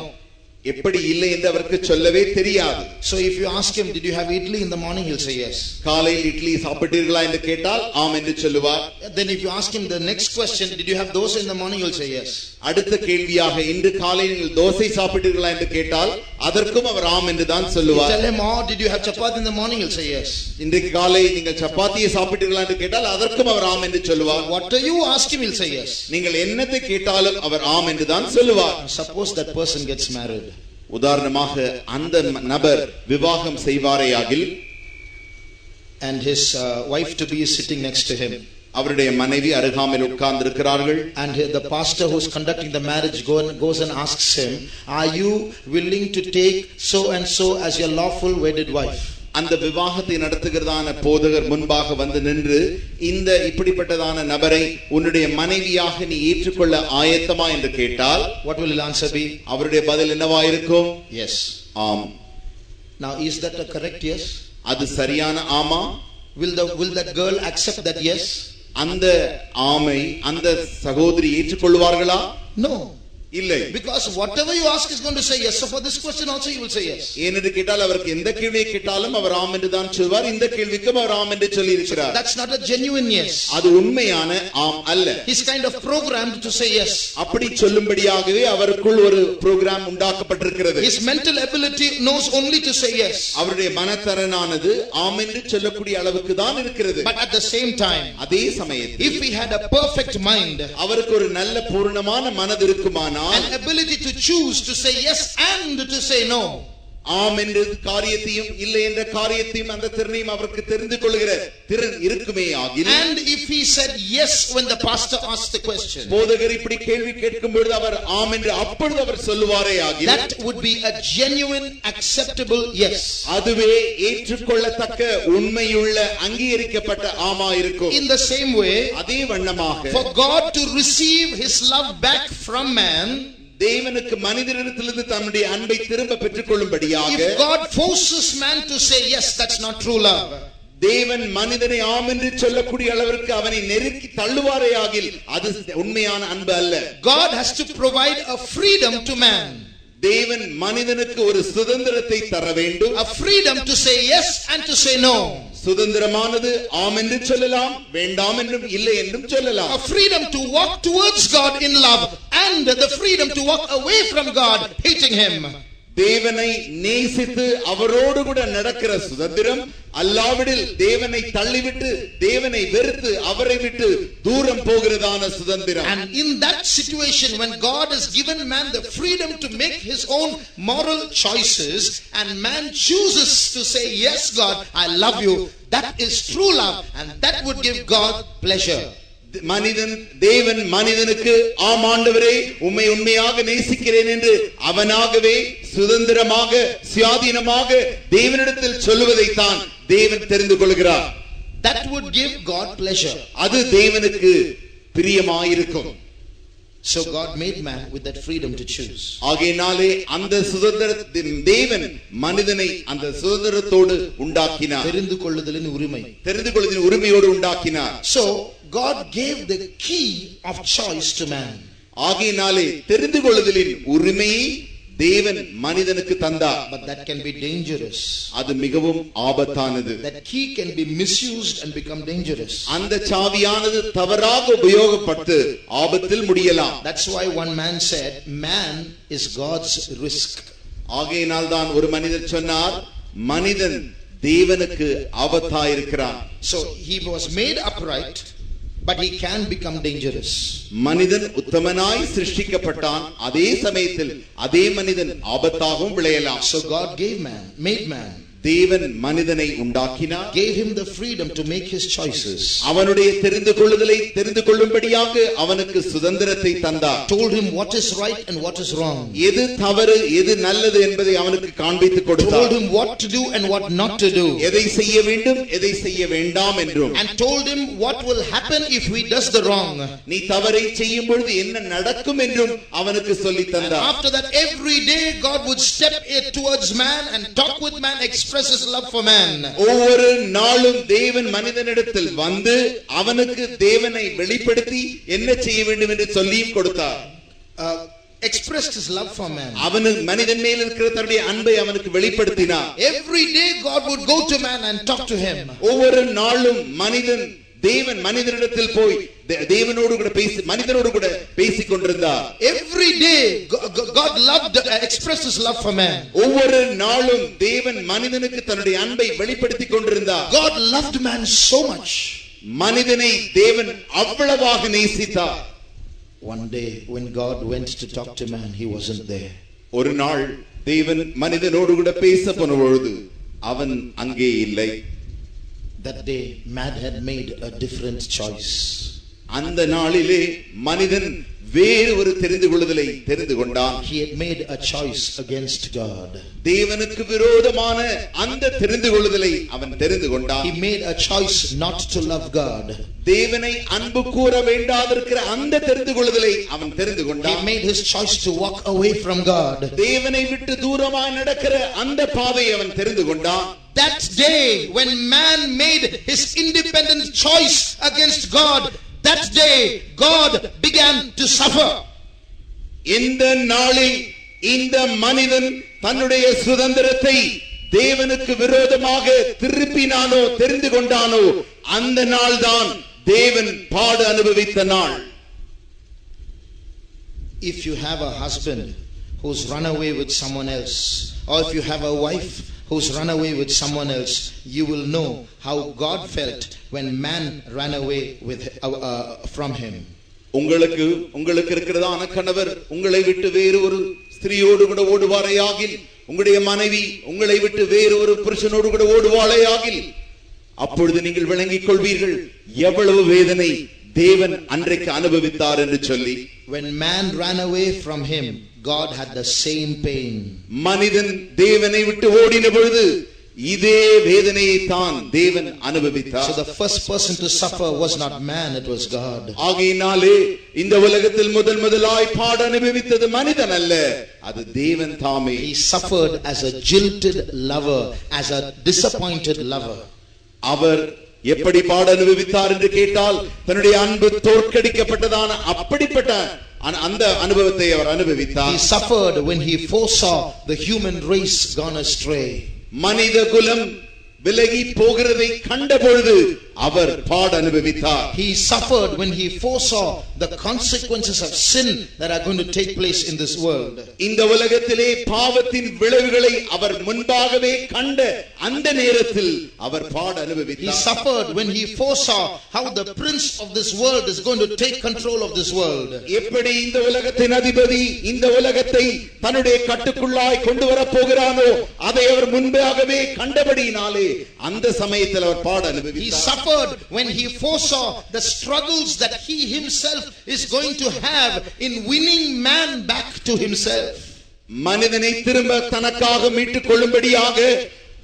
எப்படி இல்லை என்று அவருக்கு சொல்லவே தெரியாது. So if you ask him, did you have idli in the morning, he'll say yes. காலையில் இட்லி சாப்பிட்டீர்களா என்று கேட்டால் ஆம் என்று சொல்லுவார். Then if you ask him the next question, did you have dosa in the morning, he'll say yes. அடுத்த கேள்வியாக, இன்று காலையில் நீங்கள் தோசை சாப்பிட்டீர்களா என்று கேட்டால் அதற்கும் அவர் ஆம் என்று தான் சொல்லுவார். Tell him, oh, did you have chapati in the morning, he'll say yes. இன்றைக்கு காலை நீங்கள் சப்பாத்தியை சாப்பிட்டீர்களா என்று கேட்டால் அதற்கும் அவர் ஆம் என்று சொல்லுவார். What you ask him, he'll say yes. நீங்கள் என்னத்தை கேட்டாலும் அவர் ஆம் என்று தான் சொல்லுவார். Suppose that person gets married. உதாரணமாக அந்த நபர் விவாகம் செய்வாரேயாகில், and his wife to be is sitting next to him. அவருடைய மனைவி அருகாமையில் உட்கார்ந்திருக்கிறார்கள். And the pastor who's conducting the marriage goes and asks him, are you willing to take so and so as your lawful wedded wife? அந்த விவாகத்தை நடத்துகிறதான போதகர் முன்பாக வந்து நின்று இந்த இப்படிப்பட்டதான நபரை உன்னுடைய மனைவியாக நீ ஏற்றுக்கொள்ள ஆயத்தமா என்று கேட்டால் what will his answer be? அவருடைய பதில் என்னவாயிருக்கும்? Yes. ஆம். Now is that a correct yes? அது சரியான ஆமா? Will that girl accept that yes? அந்த ஆமை அந்த சகோதரி ஏற்றுக்கொள்வார்களா? No. இல்லை. Because whatever you ask is going to say yes. So for this question also he will say yes. ஏனென்று கேட்டால் அவருக்கு எந்த கேள்வியை கேட்டாலும் அவர் ஆம் என்று தான் சொல்வார். இந்த கேள்விக்கும் அவர் ஆம் என்று சொல்லி இருக்கிறார். That's not a genuine yes. அது உண்மையான ஆம் அல்ல. He's kind of programmed to say yes. அப்படி சொல்லும்படியாகவே அவருக்குள் ஒரு program உண்டாக்கப்பட்டிருக்கிறது. His mental ability knows only to say yes. அவருடைய மனத்திறனானது ஆம் என்று சொல்லக்கூடிய அளவுக்கு தான் இருக்கிறது. But at the same time, அதே சமயத்தில் if he had a perfect mind, அவருக்கு ஒரு நல்ல பூரணமான மனது இருக்குமானால் an ability to choose to say yes and to say no, ஆம் என்ற காரியத்தையும் இல்லை என்ற காரியத்தையும் அந்த திறனையும் அவருக்கு தெரிந்து கொள்கிற திறன் இருக்குமே ஆகில், and if he said yes when the pastor asked the question, போதகர் இப்படி கேள்வி கேட்கும் பொழுது அவர் ஆம் என்று அப்பொழுது அவர் சொல்லுவாரே ஆகில், that would be a genuine acceptable yes. அதுவே ஏற்றுக்கொள்ளத்தக்க உண்மையுள்ள அங்கீகரிக்கப்பட்ட ஆமா இருக்கும். In the same way, அதே வண்ணமாக for God to receive his love back from man, தேவனுக்கு மனிதனிடத்திலிருந்து தன்னுடைய அன்பை திரும்ப பெற்றுக் கொள்ளும்படியாக, if God forces man to say yes, that's not true love. தேவன் மனிதனை ஆம் என்று சொல்லக்கூடிய அளவிற்கு அவனை நெருக்கி தள்ளுவாரே ஆகில் அது உண்மையான அன்பு அல்ல. God has to provide a freedom to man. தேவன் மனிதனுக்கு ஒரு சுதந்திரத்தை தர வேண்டும். A freedom to say yes and to say no. சுதந்திரமானது ஆம் என்று சொல்லலாம், வேண்டாம் என்றும் இல்லை என்றும் சொல்லலாம். A freedom to walk towards God in love and the freedom to walk away from God hating him. தேவனை நேசித்து அவரோடு கூட நடக்கிற சுதந்திரம், அல்லாவிடில் தேவனை தள்ளிவிட்டு தேவனை வெறுத்து அவரை விட்டு தூரம் போகிறதான சுதந்திரம். And in that situation, when God has given man the freedom to make his own moral choices and man chooses to say yes God, I love you, that is true love and that would give God pleasure. தேவன் மனிதனுக்கு ஆம் ஆண்டவரே உம்மை உண்மையாக நேசிக்கிறேன் என்று அவனாகவே சுதந்திரமாக சுயாதீனமாக தேவனிடத்தில் சொல்லுவதை தான் தேவன் தெரிந்து கொள்கிறார். That would give God pleasure. அது தேவனுக்கு பிரியமாயிருக்கும். So God made man with that freedom to choose. ஆகையினாலே அந்த சுதந்திரத்தை தேவன் மனிதனை அந்த சுதந்திரத்தோடு உண்டாக்கினார். தெரிந்து கொள்ளுதலின் உரிமை, தெரிந்து கொள்ளுதலின் உரிமையோடு உண்டாக்கினார். So God gave the key of choice to man. ஆகையினாலே தெரிந்து கொள்ளுதலின் உரிமையை தேவன் மனிதனுக்கு தந்தார். But that can be dangerous. அது மிகவும் ஆபத்தானது. That key can be misused and become dangerous. அந்த சாவியானது தவறாக உபயோகப்பட்டு ஆபத்தில் முடியலாம். That's why one man said, man is God's risk. ஆகையினால் தான் ஒரு மனிதர் சொன்னார், மனிதன் தேவனுக்கு ஆபத்தாயிருக்கிறான். So he was made upright, but he can become dangerous. மனிதன் உத்தமனாய் சிருஷ்டிக்கப்பட்டான், அதே சமயத்தில் அதே மனிதன் ஆபத்தாகவும் விளையலாம். So God made man. தேவன் மனிதனை உண்டாக்கினார், gave him the freedom to make his choices. அவனுடைய தெரிந்து கொள்ளுதலை தெரிந்து கொள்ளும்படியாக அவனுக்கு சுதந்திரத்தை தந்தார். Told him what is right and what is wrong. எது தவறு எது நல்லது என்பதை அவனுக்கு காண்பித்து கொடுத்தார். Told him what to do and what not to do. எதை செய்ய வேண்டும் எதை செய்ய வேண்டாம் என்றும். And told him what will happen if he does the wrong. நீ தவறை செய்யும் பொழுது என்ன நடக்கும் என்றும் அவனுக்கு சொல்லி தந்தார். After that, every day God would step towards man and talk with man, express his love for man. ஒவ்வொரு நாளும் தேவன் மனிதனிடத்தில் வந்து அவனுக்கு தேவனை வெளிப்படுத்தி என்ன செய்ய வேண்டும் என்று சொல்லியும் கொடுத்தார். Expressed his love for man. அவன் மனிதன் மேல் இருக்கிற தன்னுடைய அன்பை அவனுக்கு வெளிப்படுத்தினார். Every day God would go to man and talk to him. ஒவ்வொரு நாளும் தேவன் மனிதனிடத்தில் போய் தேவனோடு கூட பேசி மனிதனோடு கூட பேசிக் கொண்டிருந்தார். Every day God expressed his love for man. ஒவ்வொரு நாளும் தேவன் மனிதனுக்கு தன்னுடைய அன்பை வெளிப்படுத்திக் கொண்டிருந்தார். God loved man so much. மனிதனை தேவன் அவ்வளவாக நேசித்தார். One day when God went to talk to man, he wasn't there. ஒரு நாள் தேவன் மனிதனோடு கூட பேச போன பொழுது அவன் அங்கே இல்லை. That day man had made a different choice. அந்த நாளிலே மனிதன் வேறு ஒரு தெரிந்து கொள்ளுதலை தெரிந்து கொண்டான். He had made a choice against God. தேவனுக்கு விரோதமான அந்த தெரிந்து கொள்ளுதலை அவன் தெரிந்து கொண்டான். He made a choice not to love God. தேவனை அன்பு கூற வேண்டாதிருக்கிற அந்த தெரிந்து கொள்ளுதலை அவன் தெரிந்து கொண்டான். He made his choice to walk away from God. தேவனை விட்டு தூரமாய் நடக்கிற அந்த பாதையை அவன் தெரிந்து கொண்டான். That day when man made his independent choice against God, that day God began to suffer. இந்த நாளில் இந்த மனிதன் தன்னுடைய சுதந்திரத்தை தேவனுக்கு விரோதமாக திருப்பினானோ தெரிந்து கொண்டானோ அந்த நாள்தான் தேவன் பாடு அனுபவித்த நாள். If you have a husband who's run away with someone else, or if you have a wife who's run away with someone else, you will know how God felt when man ran away from him. உங்களுக்கு இருக்கிறதான கணவர் உங்களை விட்டு வேறு ஒரு ஸ்திரீயோடு கூட ஓடுவாரையாகில், உங்களுடைய மனைவி உங்களை விட்டு வேறு ஒரு புருஷனோடு கூட ஓடுவாளையாகில், அப்பொழுது நீங்கள் விளங்கிக் கொள்வீர்கள் எவ்வளவு வேதனை தேவன் அன்றைக்கு அனுபவித்தார் என்று சொல்லி. When man ran away from him, God had the same pain. மனிதன் தேவனை விட்டு ஓடின பொழுது இதே வேதனையை தான் தேவன் அனுபவித்தார். So the first person to suffer was not man, it was God. ஆகையினாலே இந்த உலகத்தில் முதலாய் பாட அனுபவித்தது மனிதன் அல்ல, அது தேவன் தாமே. He suffered as a jilted lover, as a disappointed lover. அவர் எப்படி பாட அனுபவித்தார் என்று கேட்டால் தன்னுடைய அன்பு தோற்கடிக்கப்பட்டதான அப்படிப்பட்ட அந்த அனுபவத்தை அவர் அனுபவித்தார். He suffered when he foresaw the human race gone astray. மனித குலம் விலகி போகிறதை கண்டபொழுது அவர் பாட அனுபவித்தார். He suffered when he foresaw the consequences of sin that are going to take place in this world. இந்த உலகத்திலே பாவத்தின் விளைவுகளை அவர் முன்பாகவே கண்ட அந்த நேரத்தில் அவர் பாட அனுபவித்தார். He suffered when he foresaw how the prince of this world is going to take control of this world. எப்படி இந்த உலகத்தின் அதிபதி இந்த உலகத்தை தன்னுடைய கட்டுக்குள்ளாய் கொண்டு வர போகிறானோ அதை அவர் முன்பாகவே கண்டபடியினாலே அந்த சமயத்தில் அவர் பாட அனுபவித்தார். He suffered when he foresaw the struggles that he himself is going to have in winning man back to himself. மனிதனை திரும்ப தனக்காக மீட்டுக் கொள்ளும்படியாக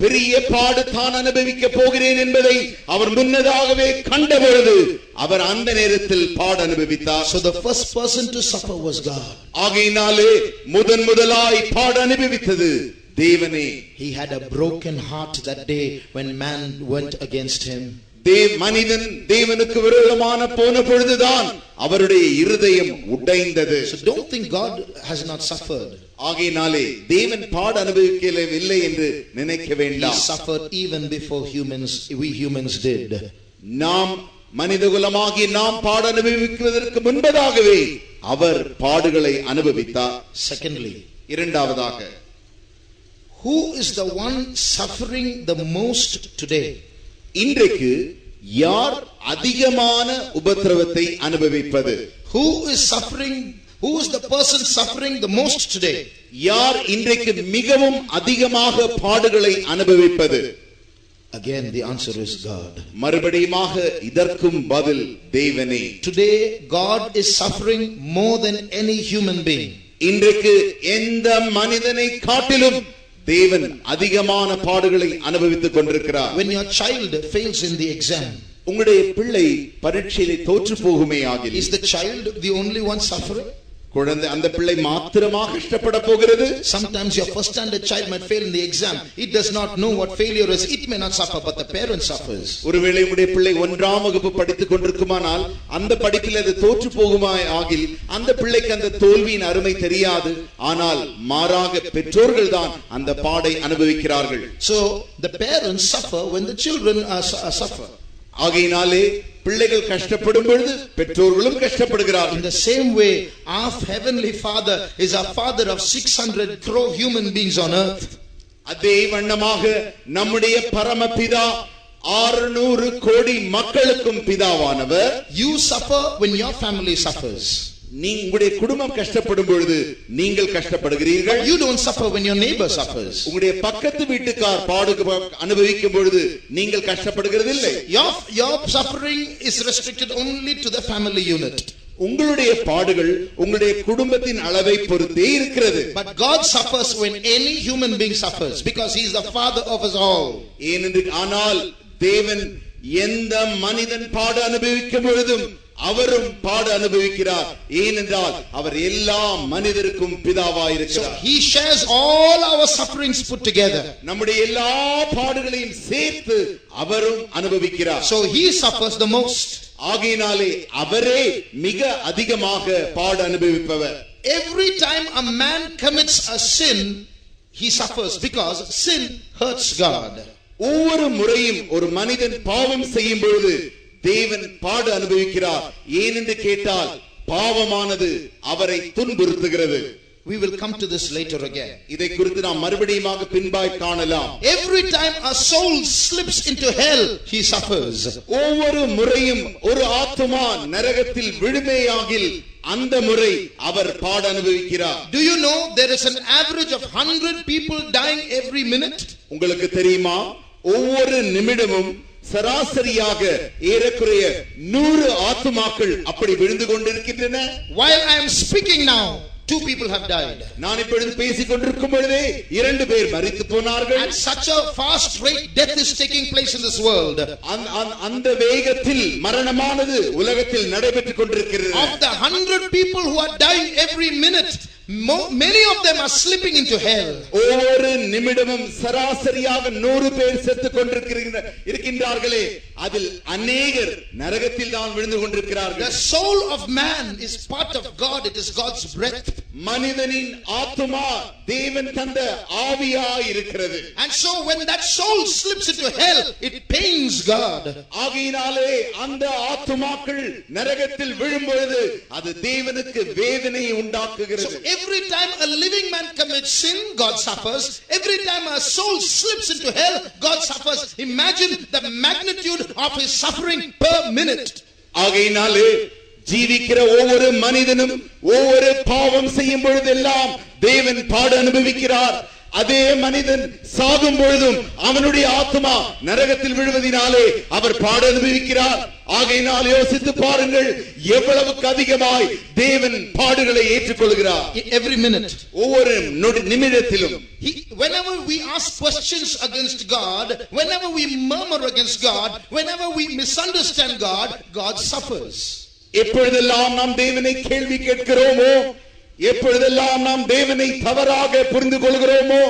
பெரிய பாடு தான் அனுபவிக்க போகிறேன் என்பதை அவர் முன்னதாகவே கண்டபொழுது அவர் அந்த நேரத்தில் பாட அனுபவித்தார். So the first person to suffer was God. ஆகையினாலே முதலாய் பாட அனுபவித்தது தேவனே. He had a broken heart that day when man went against him. மனிதன் தேவனுக்கு விரோதமான போன பொழுதுதான் அவருடைய இருதயம் உடைந்தது. So don't think God has not suffered. ஆகையினாலே தேவன் பாட அனுபவிக்கவில்லை என்று நினைக்க வேண்டாம். He suffered even before we humans did. நாம் மனிதகுலமாகி நாம் பாட அனுபவிக்குவதற்கு முன்பதாகவே அவர் பாடுகளை அனுபவித்தார். Secondly, இரண்டாவதாக, who is the one suffering the most today? இன்றைக்கு யார் அதிகமான உபத்திரவத்தை அனுபவிப்பது? Who is the person suffering the most today? யார் இன்றைக்கு மிகவும் அதிகமாக பாடுகளை அனுபவிப்பது? Again the answer is God. மறுபடியுமாக இதற்கும் பதில் தேவனே. Today God is suffering more than any human being. இன்றைக்கு எந்த மனிதனை காட்டிலும் தேவன் அதிகமான பாடுகளை அனுபவித்துக் கொண்டிருக்கிறார். When your child fails in the exam, உங்களுடைய பிள்ளை பரீட்சையிலே தோற்று போகுமே ஆகில், is the child the only one suffering? குழந்தை அந்த பிள்ளை மாத்திரமாக கஷ்டப்பட போகிறது? Sometimes your first standard child might fail in the exam. It does not know what failure is. It may not suffer, but the parent suffers. ஒருவேளை உங்களுடைய பிள்ளை 1ஆம் வகுப்பு படித்துக் கொண்டிருக்குமானால் அந்த படிப்பில் அது தோற்று போகுமா ஆகில் அந்த பிள்ளைக்கு அந்த தோல்வியின் அருமை தெரியாது. ஆனால் மாறாக பெற்றோர்கள் தான் அந்த பாடை அனுபவிக்கிறார்கள். So the parents suffer when the children suffer. ஆகையினாலே பிள்ளைகள் கஷ்டப்படும் பொழுது பெற்றோர்களும் கஷ்டப்படுகிறார்கள். In the same way, our heavenly Father is a father of 600 crore human beings on earth. அதே வண்ணமாக நம்முடைய பரமபிதா 600 கோடி மக்களுக்கும் பிதாவானவர். You suffer when your family suffers. உங்களுடைய குடும்பம் கஷ்டப்படும் பொழுது நீங்கள் கஷ்டப்படுகிறீர்கள். You don't suffer when your neighbor suffers. உங்களுடைய பக்கத்து வீட்டுக்கார் பாடு அனுபவிக்கும் பொழுது நீங்கள் கஷ்டப்படுகிறது இல்லை. Your suffering is restricted only to the family unit. உங்களுடைய பாடுகள் உங்களுடைய குடும்பத்தின் அளவை பொறுத்தே இருக்கிறது. But God suffers when any human being suffers because he is the father of us all. ஆனால் தேவன் எந்த மனிதன் பாடு அனுபவிக்கும் பொழுதும் அவரும் பாடு அனுபவிக்கிறார். ஏனென்றால் அவர் எல்லா மனிதருக்கும் பிதாவாய் இருக்கிறார். So he shares all our sufferings put together. நம்முடைய எல்லா பாடுகளையும் சேர்த்து அவரும் அனுபவிக்கிறார். So he suffers the most. ஆகையினாலே அவரே மிக அதிகமாக பாடு அனுபவிப்பவர். Every time a man commits a sin, he suffers because sin hurts God. ஒவ்வொரு முறையும் ஒரு மனிதன் பாவம் செய்யும் பொழுது தேவன் பாடு அனுபவிக்கிறார். ஏனென்று கேட்டால் பாவமானது அவரை துன்புறுத்துகிறது. We will come to this later again. இதை குறித்து நாம் மறுபடியும் பின்பாய் காணலாம். Every time a soul slips into hell, he suffers. ஒவ்வொரு முறையும் ஒரு ஆத்துமா நரகத்தில் விழுமேயாகில் அந்த முறை அவர் பாடு அனுபவிக்கிறார். Do you know there is an average of 100 people dying every minute? உங்களுக்கு தெரியுமா ஒவ்வொரு நிமிடமும் சராசரியாக ஏறக்குறைய 100 ஆத்துமாக்கள் அப்படி விழுந்து கொண்டிருக்கின்றன. While I am speaking now, 2 people have died. நான் இப்பொழுது பேசிக் கொண்டிருக்கும் பொழுதே 2 பேர் மரித்து போனார்கள். At such a fast rate death is taking place in this world. அந்த வேகத்தில் மரணமானது உலகத்தில் நடைபெற்றுக் கொண்டிருக்கிறது. Of the 100 people who are dying every minute, many of them are slipping into hell. ஒவ்வொரு நிமிடமும் சராசரியாக 100 பேர் செத்துக் கொண்டிருக்கிறார்களே அதில் அநேகர் நரகத்தில் தான் விழுந்து கொண்டிருக்கிறார்கள். The soul of man is part of God. It is God's breath. மனிதனின் ஆத்துமா தேவன் தந்த ஆவியாய் இருக்கிறது. And so when that soul slips into hell, it pains God. ஆகையினாலே அந்த ஆத்துமாக்கள் நரகத்தில் விழும்பொழுது அது தேவனுக்கு வேதனையை உண்டாக்குகிறது. Every time a living man commits sin, God suffers. Every time a soul slips into hell, God suffers. Imagine the magnitude of his suffering per minute. ஆகையினாலே ஜீவிக்கிற ஒவ்வொரு மனிதனும் ஒவ்வொரு பாவம் செய்யும் பொழுதெல்லாம் தேவன் பாடு அனுபவிக்கிறார். அதே மனிதன் சாகும் பொழுதும் அவனுடைய ஆத்மா நரகத்தில் விழுவதினாலே அவர் பாடு அனுபவிக்கிறார். ஆகையினால் யோசித்து பாருங்கள் எவ்வளவுக்கு அதிகமாய் தேவன் பாடுகளை ஏற்றுக்கொள்கிறார். Every minute, ஒவ்வொரு நிமிடத்திலும். Whenever we ask questions against God, whenever we murmur against God, whenever we misunderstand God, God suffers. எப்பொழுதெல்லாம் நாம் தேவனை கேள்வி கேட்கிறோமோ, எப்பொழுதெல்லாம் நாம் தேவனை தவறாக புரிந்து கொள்கிறோமோ,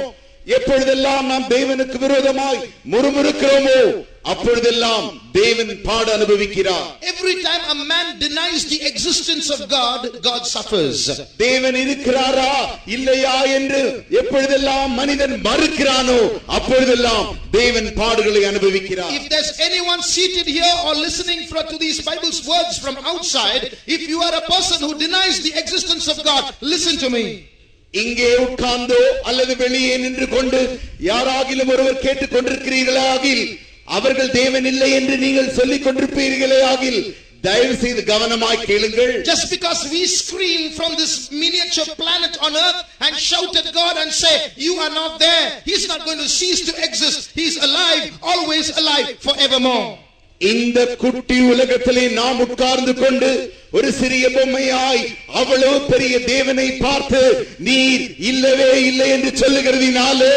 எப்பொழுதெல்லாம் நாம் தேவனுக்கு விரோதமாய் முறுமுறுக்கிறோமோ அப்பொழுதெல்லாம் தேவன் பாடு அனுபவிக்கிறார். Every time a man denies the existence of God, God suffers. தேவன் இருக்கிறாரா இல்லையா என்று எப்பொழுதெல்லாம் மனிதன் மறுக்கிறானோ அப்பொழுதெல்லாம் தேவன் பாடுகளை அனுபவிக்கிறார். If there's anyone seated here or listening to these Bible's words from outside, if you are a person who denies the existence of God, listen to me. இங்கே உட்கார்ந்தோ அல்லது வெளியே நின்று கொண்டு யாராகிலும் ஒருவர் கேட்டுக் கொண்டிருக்கிறீர்களே ஆகில் அவர்கள் தேவன் இல்லை என்று நீங்கள் சொல்லிக் கொண்டிருப்பீர்களே ஆகில் தயவு செய்து கவனமாய் கேளுங்கள். Just because we scream from this miniature planet on earth and shout at God and say you are not there, he's not going to cease to exist. He's alive, always alive, forevermore. இந்த குட்டி உலகத்திலே நாம் உட்கார்ந்து கொண்டு ஒரு சிறிய பொம்மையாய் அவ்வளவு பெரிய தேவனை பார்த்து நீர் இல்லவே இல்லை என்று சொல்லுகிறதினாலே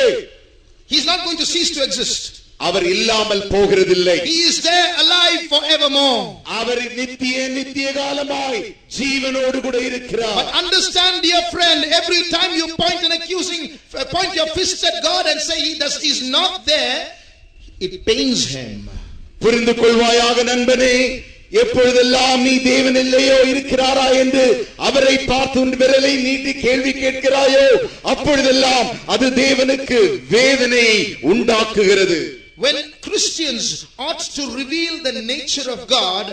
he's not going to cease to exist. அவர் இல்லாமல் போகிறதில்லை. He is there alive forevermore. அவர் நித்திய காலமாய் ஜீவனோடு கூட இருக்கிறார். But understand, dear friend, every time you point your fist at God and say he's not there, it pains him. புரிந்து கொள்வாயாக நண்பனே, எப்பொழுதெல்லாம் நீ தேவன் இல்லையோ இருக்கிறாரா என்று அவரை பார்த்து உன் விரலை நீட்டி கேள்வி கேட்கிறாயோ அப்பொழுதெல்லாம் அது தேவனுக்கு வேதனையை உண்டாக்குகிறது. When Christians ought to reveal the nature of God,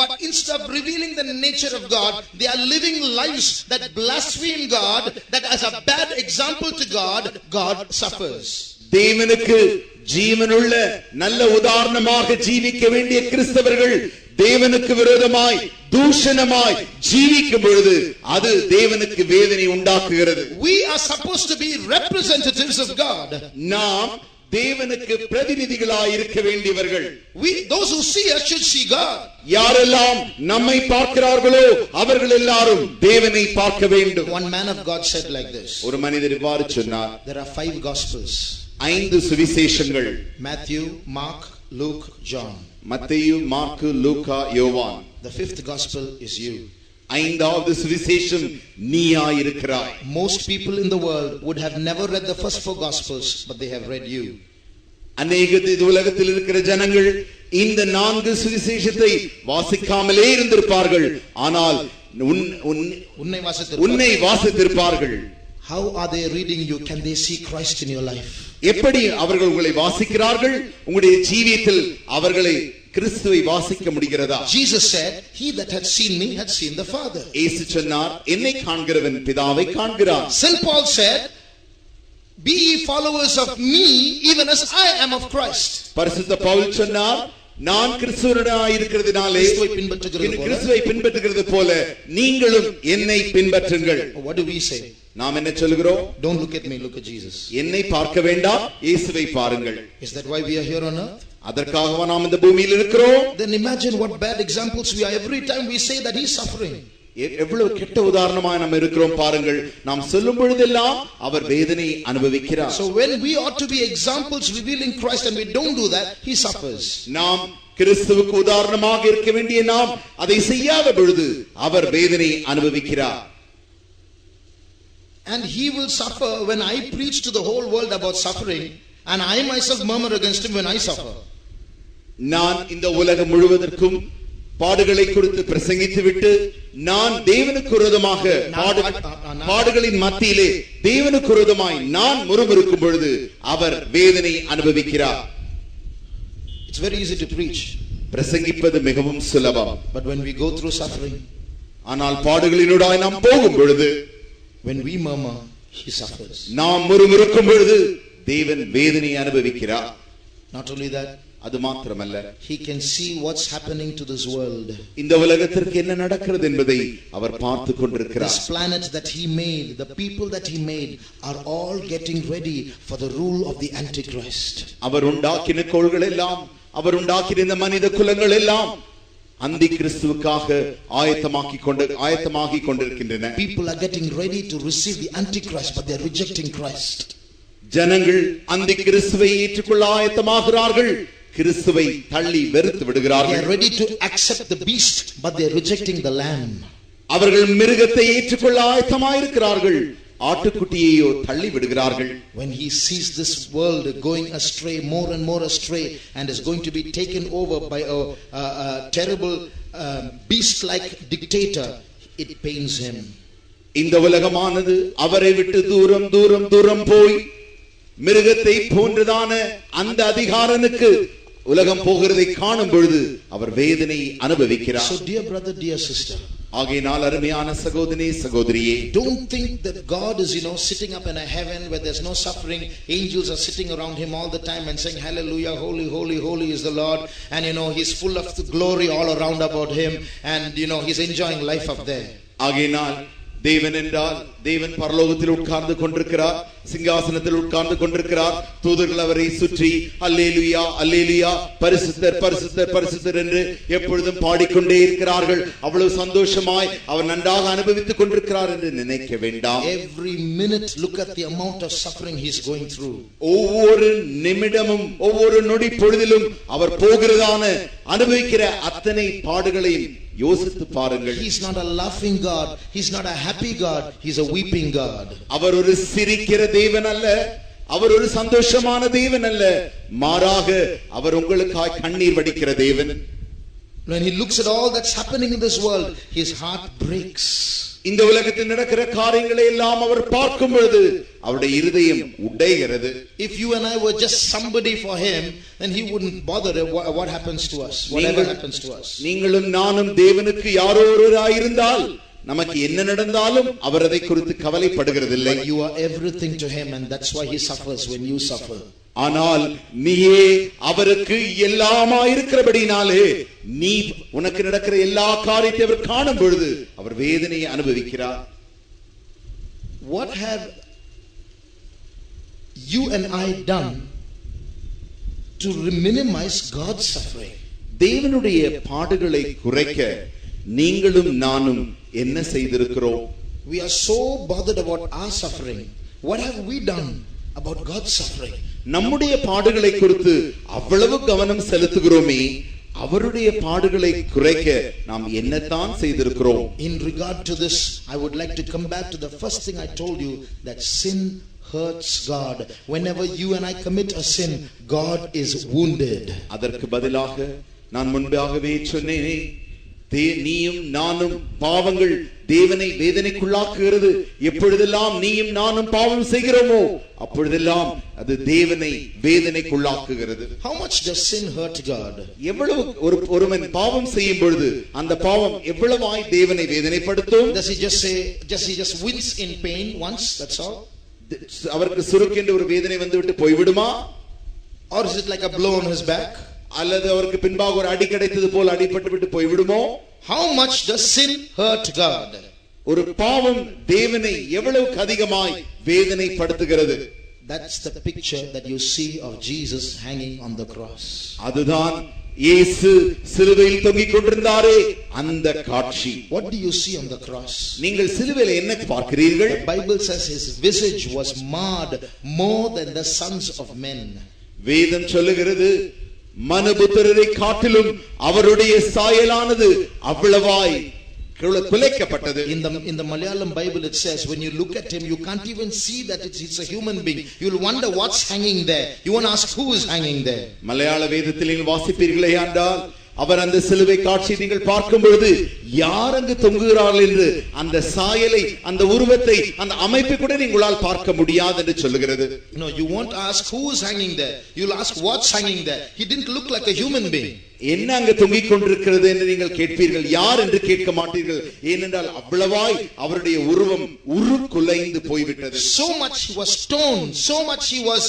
but instead of revealing the nature of God, they are living lives that blaspheme God, that as a bad example to God, God suffers. தேவனுக்கு ஜீவனுள்ள நல்ல உதாரணமாக ஜீவிக்க வேண்டிய கிறிஸ்தவர்கள் தேவனுக்கு விரோதமாய் தூஷணமாய் ஜீவிக்கும் பொழுது அது தேவனுக்கு வேதனை உண்டாக்குகிறது. We are supposed to be representatives of God. நாம் தேவனுக்கு பிரதிநிதிகளாய் இருக்க வேண்டியவர்கள். Those who see us should see God. யாரெல்லாம் நம்மை பார்க்கிறார்களோ அவர்கள் எல்லாரும் தேவனை பார்க்க வேண்டும். One man of God said like this. ஒரு மனிதர் இவ்வாறு சொன்னார். There are 5 gospels. 5 Suvisheshangal. Matthew, Mark, Luke, John. மத்தேயு, மார்க்கு, லூக்கா, யோவான். The 5th gospel is you. 5வது சுவிசேஷம் நீயாய் இருக்கிறாய். Most people in the world would have never read the first 4 gospels, but they have read you. அநேக உலகத்தில் இருக்கிற ஜனங்கள் இந்த 4 சுவிசேஷத்தை வாசிக்காமலே இருந்திருப்பார்கள். ஆனால் உன்னை வாசித்திருப்பார்கள். How are they reading you? Can they see Christ in your life? எப்படி அவர்கள் உங்களை வாசிக்கிறார்கள்? உங்களுடைய ஜீவியத்தில் அவர்களை கிறிஸ்துவை வாசிக்க முடிகிறதா? Jesus said, he that had seen me had seen the Father. இயேசு சொன்னார், என்னை காண்கிறவன் பிதாவை காண்கிறான். St. Paul said, be ye followers of me even as I am of Christ. பரிசுத்த பவுல் சொன்னார், நான் கிறிஸ்துவனாய் இருக்கிறதினாலே கிறிஸ்துவை பின்பற்றுகிறது போல நீங்களும் என்னை பின்பற்றுங்கள். What do we say? நாம் என்ன சொல்கிறோம்? Don't look at me, look at Jesus. என்னை பார்க்க வேண்டாம், இயேசுவை பாருங்கள். Is that why we are here on earth? அதற்காகவா நாம் இந்த பூமியில் இருக்கிறோம்? Then imagine what bad examples we are every time we say that he is suffering. எவ்வளவு கெட்ட உதாரணமாய் நாம் இருக்கிறோம் பாருங்கள். நாம் சொல்லும் பொழுதெல்லாம் அவர் வேதனை அனுபவிக்கிறார். So when we ought to be examples revealing Christ and we don't do that, he suffers. நாம் கிறிஸ்துவுக்கு உதாரணமாக இருக்க வேண்டிய நாம் அதை செய்யாத பொழுது அவர் வேதனை அனுபவிக்கிறார். And he will suffer when I preach to the whole world about suffering, and I myself murmur against him when I suffer. நான் இந்த உலகம் முழுவதற்கும் பாடுகளை குறித்து பிரசங்கித்து விட்டு நான் தேவனுக்கு விரோதமாக பாடுகளின் மத்தியிலே தேவனுக்கு விரோதமாய் நான் முறுமுறுக்கும் பொழுது அவர் வேதனை அனுபவிக்கிறார். It's very easy to preach. பிரசங்கிப்பது மிகவும் சுலபம். But when we go through suffering, ஆனால் பாடுகளினூடாய் நாம் போகும் பொழுது, when we murmur, he suffers. நாம் முறுமுறுக்கும் பொழுது தேவன் வேதனை அனுபவிக்கிறார். Not only that, அது மாத்திரமல்ல, he can see what's happening to this world. இந்த உலகத்திற்கு என்ன நடக்கிறது என்பதை அவர் பார்த்து கொண்டிருக்கிறார். This planet that he made, the people that he made are all getting ready for the rule of the Antichrist. அவர் உண்டாக்கின கோள்கள் எல்லாம், அவர் உண்டாக்கின இந்த மனித குலங்கள் எல்லாம் அந்தி கிறிஸ்துவுக்காக ஆயத்தமாகி கொண்டிருக்கின்றன. People are getting ready to receive the Antichrist, but they are rejecting Christ. ஜனங்கள் அந்தி கிறிஸ்துவை ஏற்றுக்கொள்ள ஆயத்தமாகிறார்கள், கிறிஸ்துவை தள்ளி வெறுத்து விடுகிறார்கள். They are ready to accept the beast, but they are rejecting the lamb. அவர்கள் மிருகத்தை ஏற்றுக்கொள்ள ஆயத்தமாயிருக்கிறார்கள், ஆட்டுக்குட்டியையோ தள்ளி விடுகிறார்கள். When he sees this world going astray, more and more astray, and is going to be taken over by a terrible beast like dictator, it pains him. இந்த உலகமானது அவரை விட்டு தூரம் தூரம் தூரம் போய் மிருகத்தை போன்றதான அந்த அதிகாரனுக்கு உலகம் போகிறதை காணும் பொழுது அவர் வேதனை அனுபவிக்கிறார். So dear brother, dear sister, ஆகையினால் அருமையான சகோதரனே சகோதரியே, don't think that God is sitting up in a heaven where there's no suffering. Angels are sitting around him all the time and saying hallelujah, holy holy holy is the Lord, and he's full of the glory all around about him, and he's enjoying life up there. ஆகையினால் தேவன் என்றால் தேவன் பரலோகத்தில் உட்கார்ந்து கொண்டிருக்கிறார், சிங்காசனத்தில் உட்கார்ந்து கொண்டிருக்கிறார். தூதர்கள் அவரை சுற்றி அல்லேலூயா அல்லேலூயா பரிசுத்தர் பரிசுத்தர் பரிசுத்தர் என்று எப்பொழுதும் பாடிக்கொண்டே இருக்கிறார்கள். அவ்வளவு சந்தோஷமாய் அவர் நன்றாக அனுபவித்துக் கொண்டிருக்கிறார் என்று நினைக்க வேண்டாம். Every minute look at the amount of suffering he is going through. ஒவ்வொரு நிமிடமும் ஒவ்வொரு நொடி பொழுதிலும் அவர் போகிறதான அனுபவிக்கிற அத்தனை பாடுகளையும் யோசித்து பாருங்கள். He is not a laughing God, he is not a happy God, he is a weeping God. அவர் ஒரு சிரிக்கிற தேவன் அல்ல, அவர் ஒரு சந்தோஷமான தேவன் அல்ல, மாறாக அவர் உங்களுக்காய் கண்ணீர் வடிக்கிற தேவன். When he looks at all that's happening in this world, his heart breaks. இந்த உலகத்தில் நடக்கிற காரியங்களை எல்லாம் அவர் பார்க்கும் பொழுது அவருடைய இருதயம் உடைகிறது. If you and I were just somebody for him, then he wouldn't bother what happens to us, whatever happens to us. நீங்களும் நானும் தேவனுக்கு யாரோ ஒருவராய் இருந்தால் நமக்கு என்ன நடந்தாலும் அவர் அதை குறித்து கவலைப்படுகிறதில்லை. You are everything to him, and that's why he suffers when you suffer. ஆனால் நீயே அவருக்கு எல்லாமா இருக்கிறபடினாலே நீ உனக்கு நடக்கிற எல்லா காரியத்தை அவர் காணும் பொழுது அவர் வேதனையை அனுபவிக்கிறார். What have you and I done to minimize God's suffering? தேவனுடைய பாடுகளை குறைக்க நீங்களும் நானும் என்ன செய்திருக்கிறோம்? We are so bothered about our suffering. What have we done about God's suffering? நம்முடைய பாடுகளை குறித்து அவ்வளவு கவனம் செலுத்துகிறோமே, அவருடைய பாடுகளை குறைக்க நாம் என்னத்தான் செய்திருக்கிறோம்? In regard to this, I would like to come back to the first thing I told you, that sin hurts God. Whenever you and I commit a sin, God is wounded. அதற்கு பதிலாக நான் முன்பாகவே சொன்னேனே, நீயும் நானும் பாவங்கள் தேவனை வேதனைக்குள்ளாக்குகிறது. எப்பொழுதெல்லாம் நீயும் நானும் பாவம் செய்கிறோமோ அப்பொழுதெல்லாம் அது தேவனை வேதனைக்குள்ளாக்குகிறது. How much does sin hurt God? எவ்வளவு ஒருவன் பாவம் செய்யும் பொழுது அந்த பாவம் எவ்வளவாய் தேவனை வேதனைப்படுத்தும்? Does he just wince in pain once, that's all? அவருக்கு சுருக்கென்று ஒரு வேதனை வந்துவிட்டு போய்விடுமா? Or is it like a blow on his back? அல்லது அவருக்கு பின்பாக ஒரு அடி கிடைத்தது போல் அடிபட்டு விட்டு போய்விடுமோ? How much does sin hurt God? ஒரு பாவம் தேவனை எவ்வளவுக்கு அதிகமாய் வேதனைப்படுத்துகிறது? That's the picture that you see of Jesus hanging on the cross. அதுதான் இயேசு சிலுவையில் தொங்கிக் கொண்டிருந்தாரே அந்த காட்சி. What do you see on the cross? நீங்கள் சிலுவையில் என்ன பார்க்கிறீர்கள்? The Bible says his visage was marred more than the sons of men. வேதம் சொல்லுகிறது, மனுபுத்திரரை காட்டிலும் அவருடைய சாயலானது அவ்வளவாய் குலைக்கப்பட்டது. In the Malayalam Bible it says, when you look at him, you can't even see that it's a human being. You'll wonder what's hanging there. You won't ask who is hanging there. மலையாள வேதத்தில் நீங்கள் வாசிப்பீர்களே என்றால், அவர் அந்த சிலுவை காட்சியை நீங்கள் பார்க்கும் பொழுது யார் அங்கு தொங்குகிறார்கள் என்று அந்த சாயலை, அந்த உருவத்தை, அந்த அமைப்பை கூட நீங்களால் பார்க்க முடியாது என்று சொல்லுகிறது. No, you won't ask who is hanging there. You'll ask what's hanging there. He didn't look like a human being. என்ன அங்கு தொங்கிக் கொண்டிருக்கிறது என்று நீங்கள் கேட்பீர்கள், யார் என்று கேட்க மாட்டீர்கள். ஏனென்றால் அவ்வளவாய் அவருடைய உருவம் உருக்குலைந்து போய்விட்டது. So much he was stoned, so much he was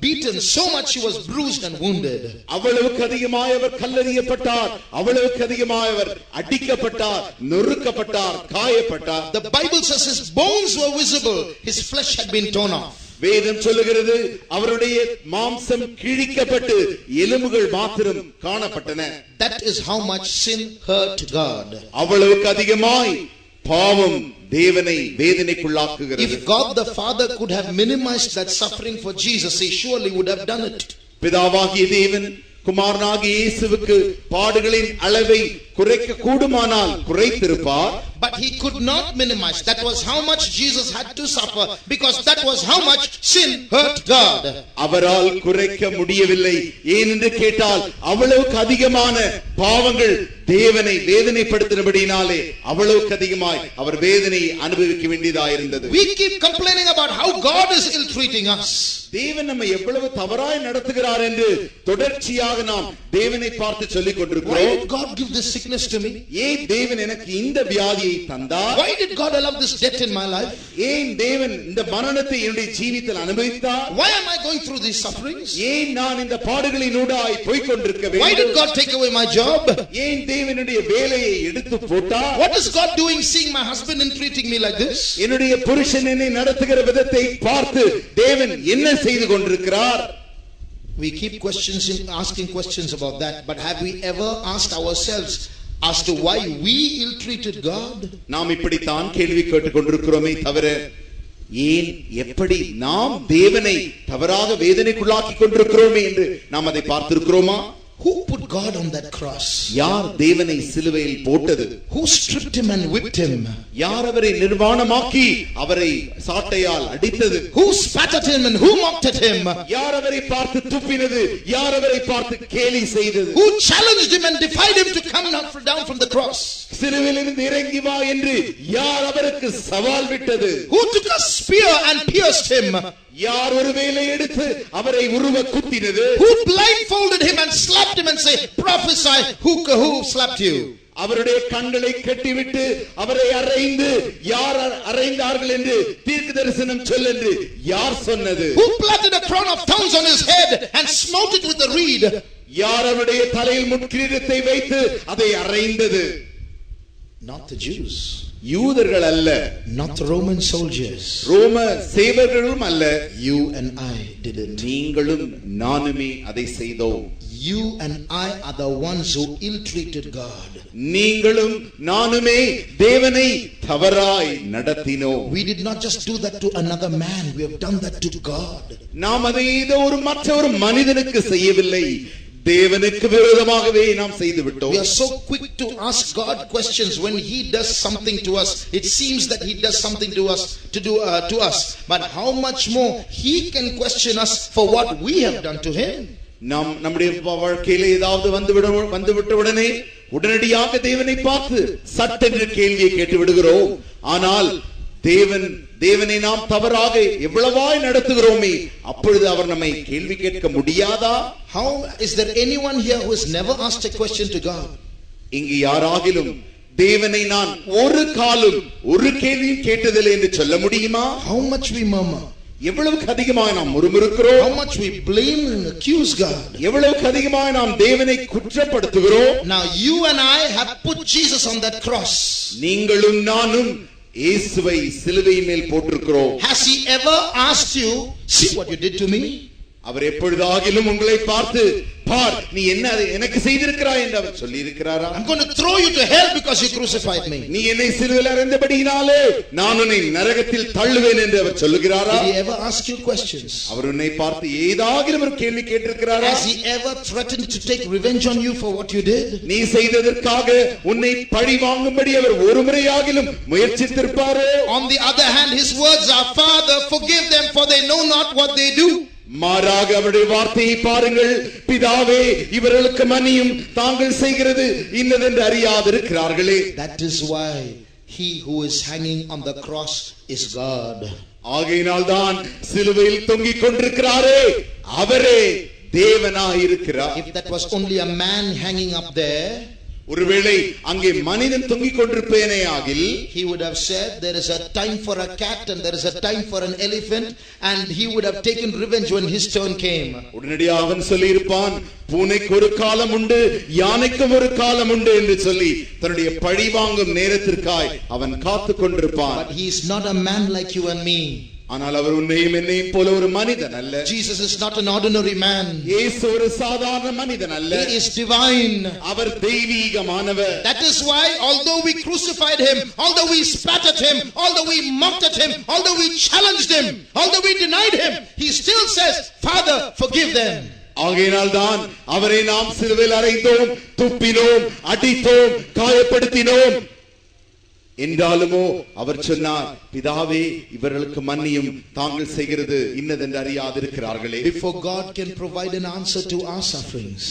beaten, so much he was bruised and wounded. அவ்வளவுக்கு அதிகமாய் அவர் கல்லெறியப்பட்டார், அவ்வளவுக்கு அதிகமாய் அவர் அடிக்கப்பட்டார், நொறுக்கப்பட்டார், காயப்பட்டார். The Bible says his bones were visible, his flesh had been torn off. வேதம் சொல்லுகிறது, அவருடைய மாம்சம் கிழிக்கப்பட்டு எலும்புகள் மாத்திரம் காணப்பட்டன. That is how much sin hurt God. அவ்வளவுக்கு அதிகமாய் பாவம் தேவனை வேதனைக்குள்ளாக்குகிறது. If God the Father could have minimized that suffering for Jesus, he surely would have done it. பிதாவாகிய தேவன் குமாரனாகிய இயேசுவுக்கு பாடுகளின் அளவை குறைக்க கூடுமானால் குறைத்திருப்பார். But he could not minimize. That was how much Jesus had to suffer, because that was how much sin hurt God. அவரால் குறைக்க முடியவில்லை. ஏனென்று கேட்டால் அவ்வளவுக்கு அதிகமான பாவங்கள் தேவனை வேதனைப்படுத்தினபடினாலே அவ்வளவுக்கு அதிகமாய் அவர் வேதனையை அனுபவிக்க வேண்டியதாயிருந்தது. We keep complaining about how God is ill treating us. தேவன் நம்மை எவ்வளவு தவறாய் நடத்துகிறார் என்று தொடர்ச்சியாக நாம் தேவனை பார்த்து சொல்லிக் கொண்டிருக்கிறோம். Why did God give this sickness to me? ஏன் தேவன் எனக்கு இந்த வியாதியை தந்தார்? Why did God allow this death in my life? ஏன் தேவன் இந்த மரணத்தை என்னுடைய ஜீவிதத்தில் அனுபவித்தார்? Why am I going through these sufferings? ஏன் நான் இந்த பாடுகளினூடாய் போய்க் கொண்டிருக்க வேண்டும்? Why did God take away my job? ஏன் தேவனுடைய வேலையை எடுத்து போட்டார்? What is God doing seeing my husband and treating me like this? என்னுடைய புருஷன் என்னை நடத்துகிற விதத்தை பார்த்து தேவன் என்ன செய்து கொண்டிருக்கிறார்? We keep asking questions about that, but have we ever asked ourselves as to why we ill-treated God? நாம் இப்படித்தான் கேள்வி கேட்டுக் கொண்டிருக்கிறோமே தவிர, ஏன் எப்படி நாம் தேவனை தவறாக வேதனைக்குள்ளாக்கி கொண்டிருக்கிறோமே என்று நாம் அதை பார்த்திருக்கிறோமா? Who put God on that cross? யார் தேவனை சிலுவையில் போட்டது? Who stripped him and whipped him? யார் அவரை நிர்வாணமாக்கி அவரை சாட்டையால் அடித்தது? Who spat at him and who mocked at him? யார் அவரை பார்த்து துப்பினது? யார் அவரை பார்த்து கேலி செய்தது? Who challenged him and defied him to come down from the cross? சிலுவையிலிருந்து இறங்கி வா என்று யார் அவருக்கு சவால் விட்டது? Who took a spear and pierced him? யார் ஒரு வேலை எடுத்து அவரை உருவ குத்தினது? Who blindfolded him and slapped him and say, prophesy, who slapped you? அவருடைய கண்களை கட்டிவிட்டு அவரை அறைந்து யார் அறைந்தார்கள் என்று தீர்க்க தரிசனம் சொல் என்று யார் சொன்னது? Who planted a crown of thorns on his head and smote it with a reed? யார் அவருடைய தலையில் முட்கிரீடத்தை வைத்து அதை அறைந்தது? Not the Jews. யூதர்கள் அல்ல. Not the Roman soldiers. ரோம சேவகர்களும் அல்ல. You and I did it. நீங்களும் நானுமே அதை செய்தோம். You and I are the ones who ill-treated God. நீங்களும் நானுமே தேவனை தவறாய் நடத்தினோம். We did not just do that to another man, we have done that to God. நாம் அதை மற்ற ஒரு மனிதனுக்கு செய்யவில்லை, தேவனுக்கு விரோதமாகவே நாம் செய்து விட்டோம். We are so quick to ask God questions when he does something to us. It seems that he does something to us to us, but how much more he can question us for what we have done to him. நாம் நம்முடைய வாழ்க்கையிலே ஏதாவது வந்துவிட்ட உடனே உடனடியாக தேவனை பார்த்து சட்டென்று கேள்வியை கேட்டு விடுகிறோம். ஆனால் தேவனை நாம் தவறாக எவ்வளவாய் நடத்துகிறோமே, அப்பொழுது அவர் நம்மை கேள்வி கேட்க முடியாதா? How is there anyone here who has never asked a question to God? இங்கு யாராகிலும் தேவனை நான் ஒரு காலும் ஒரு கேள்வியும் கேட்டதில்லை என்று சொல்ல முடியுமா? How much we murmur, எவ்வளவுக்கு அதிகமாக நாம் முறுமுறுக்கிறோம். how much we blame and accuse God, எவ்வளவுக்கு அதிகமாக நாம் தேவனை குற்றப்படுத்துகிறோம். Now you and I have put Jesus on that cross. நீங்களும் நானும் இயேசுவை சிலுவையின் மேல் போட்டிருக்கிறோம். Has he ever asked you, see what you did to me? அவர் எப்பொழுதாகிலும் உங்களை பார்த்து, பார் நீ என்ன எனக்கு செய்திருக்கிறாய் என்று அவர் சொல்லி இருக்கிறாரா? I'm going to throw you to hell because you crucified me. நீ என்னை சிலுவையில் அறைந்தபடியினாலே நான் உன்னை நரகத்தில் தள்ளுவேன் என்று அவர் சொல்லுகிறாரா? Did he ever ask you questions? அவர் உன்னை பார்த்து ஏதாகிலும் ஒரு கேள்வி கேட்டிருக்கிறாரா? Has he ever threatened to take revenge on you for what you did? நீ செய்ததற்காக உன்னை பழி வாங்கும்படி அவர் ஒரு முறையாகிலும் முயற்சித்திருப்பாரே? On the other hand, his words are, Father, forgive them for they know not what they do. மாறாக அவருடைய வார்த்தையை பாருங்கள், பிதாவே இவர்களுக்கு மன்னியும், தாங்கள் செய்கிறது இன்னதென்று அறியாதிருக்கிறார்களே. That is why he who is hanging on the cross is God. ஆகையினால் தான் சிலுவையில் தொங்கிக் கொண்டிருக்கிறாரே அவரே தேவனாய் இருக்கிறார். If that was only a man hanging up there, ஒருவேளை அங்கே மனிதன் தொங்கிக் கொண்டிருப்பேனே ஆகில், he would have said there is a time for a cat and there is a time for an elephant, and he would have taken revenge when his turn came. உடனடியாக அவன் சொல்லி இருப்பான், பூனைக்கு ஒரு காலம் உண்டு, யானைக்கும் ஒரு காலம் உண்டு என்று சொல்லி தன்னுடைய பழி வாங்கும் நேரத்திற்காய் அவன் காத்துக் கொண்டிருப்பான். But he is not a man like you and me. ஆனால் அவர் உன்னையும் என்னையும் போல ஒரு மனிதன் அல்ல. Jesus is not an ordinary man. இயேசு ஒரு சாதாரண மனிதன் அல்ல. He is divine. Our தெய்வீகமானவர். That is why although we crucified him, although we spat at him, although we mocked at him, although we challenged him, although we denied him, he still says, Father, forgive them. ஆகையினால் தான் அவரை நாம் சிலுவையில் அறைந்தோம், துப்பினோம், அடித்தோம், காயப்படுத்தினோம் என்றாலுமோ அவர் சொன்னார், பிதாவே இவர்களுக்கு மன்னியும், தாங்கள் செய்கிறது இன்னதென்று அறியாதிருக்கிறார்களே. Before God can provide an answer to our sufferings,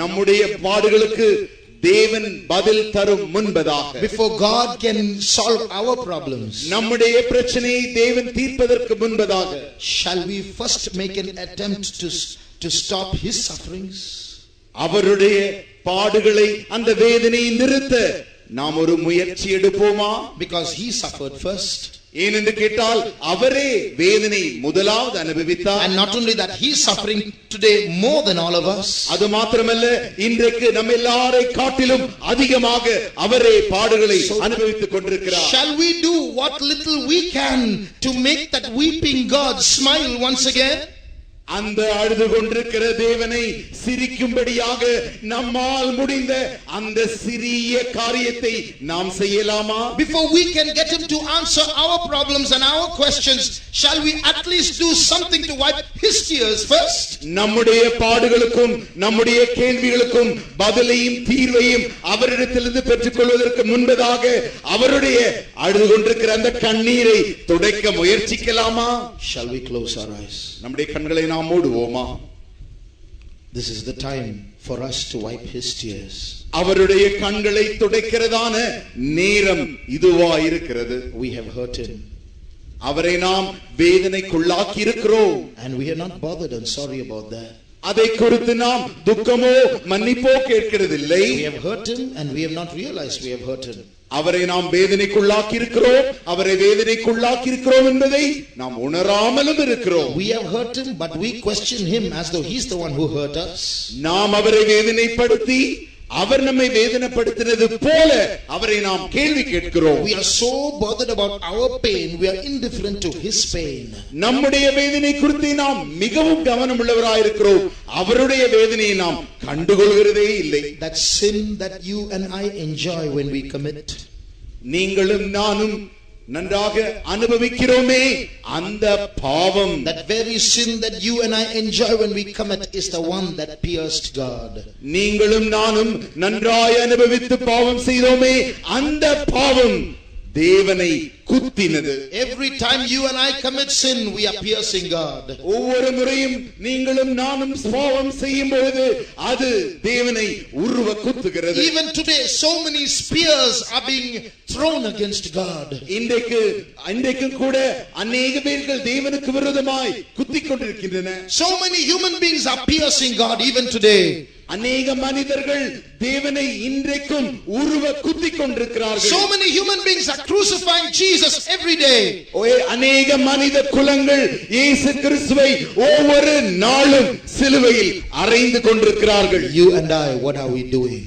நம்முடைய பாடுகளுக்கு தேவன் பதில் தரும் முன்பதாக, before God can solve our problems, நம்முடைய பிரச்சனையை தேவன் தீர்ப்பதற்கு முன்பதாக, shall we first make an attempt to stop his sufferings? அவருடைய பாடுகளை, அந்த வேதனையை நிறுத்த நாம் ஒரு முயற்சி எடுப்போமா? Because he suffered first. ஏனென்று கேட்டால் அவரே வேதனை முதலாவது அனுபவித்தார். And not only that, he is suffering today more than all of us. அது மாத்திரமல்ல, இன்றைக்கு நம்ம எல்லாரை காட்டிலும் அதிகமாக அவரே பாடுகளை அனுபவித்துக் கொண்டிருக்கிறார். Shall we do what little we can to make that weeping God smile once again? அந்த அழுது கொண்டிருக்கிற தேவனை சிரிக்கும்படியாக நம்மால் முடிந்த அந்த சிறிய காரியத்தை நாம் செய்யலாமா? Before we can get him to answer our problems and our questions, shall we at least do something to wipe his tears first? நம்முடைய பாடுகளுக்கும் நம்முடைய கேள்விகளுக்கும் பதிலையும் தீர்வையும் அவரிடத்திலிருந்து பெற்றுக்கொள்வதற்கு முன்பதாக அவருடைய அழுது கொண்டிருக்கிற அந்த கண்ணீரை துடைக்க முயற்சிக்கலாமா? Shall we close our eyes? நம்முடைய கண்களை நாம் மூடுவோமா? This is the time for us to wipe his tears. அவருடைய கண்களை துடைக்கிறதான நேரம் இதுவா இருக்கிறது. We have hurt him. அவரை நாம் வேதனைக்குள்ளாக்கி இருக்கிறோம். And we are not bothered and sorry about that. அதை குறித்து நாம் துக்கமோ மன்னிப்போ கேட்கிறதில்லை. We have hurt him and we have not realized we have hurt him. அவரை நாம் வேதனைக்குள்ளாக்கி இருக்கிறோம், அவரை வேதனைக்குள்ளாக்கி இருக்கிறோம் என்பதை நாம் உணராமலும் இருக்கிறோம். We have hurt him, but we question him as though he's the one who hurt us. நாம் அவரை வேதனைப்படுத்தி அவர் நம்மை வேதனைப்படுத்தினது போல அவரை நாம் கேள்வி கேட்கிறோம். We are so bothered about our pain, we are indifferent to his pain. நம்முடைய வேதனை குறித்து நாம் மிகவும் கவனமுள்ளவராய் இருக்கிறோம், அவருடைய வேதனையை நாம் கண்டுகொள்கிறதே இல்லை. That sin that you and I enjoy when we commit, நீங்களும் நானும் நன்றாக அனுபவிக்கிறோமே அந்த பாவம், that very sin that you and I enjoy when we commit is the one that pierced God. நீங்களும் நானும் நன்றாய் அனுபவித்து பாவம் செய்தோமே அந்த பாவம் தேவனை குத்தினது. Every time you and I commit sin, we are piercing God. ஒவ்வொரு முறையும் நீங்களும் நானும் பாவம் செய்யும் பொழுது அது தேவனை உருவ குத்துகிறது. Even today so many spears are being thrown against God. இன்றைக்கு கூட अनेक பேர்கள் தேவனுக்கு விரோதமாய் குத்திக் கொண்டிருக்கின்றன. So many human beings are piercing God even today. அநேக மனிதர்கள் தேவனை இன்றைக்கும் உருவ குத்திக் கொண்டிருக்கிறார்கள். So many human beings are crucifying Jesus every day. அநேக மனித குலங்கள் இயேசு கிறிஸ்துவை ஒவ்வொரு நாளும் சிலுவையில் அறைந்து கொண்டிருக்கிறார்கள். You and I, what are we doing?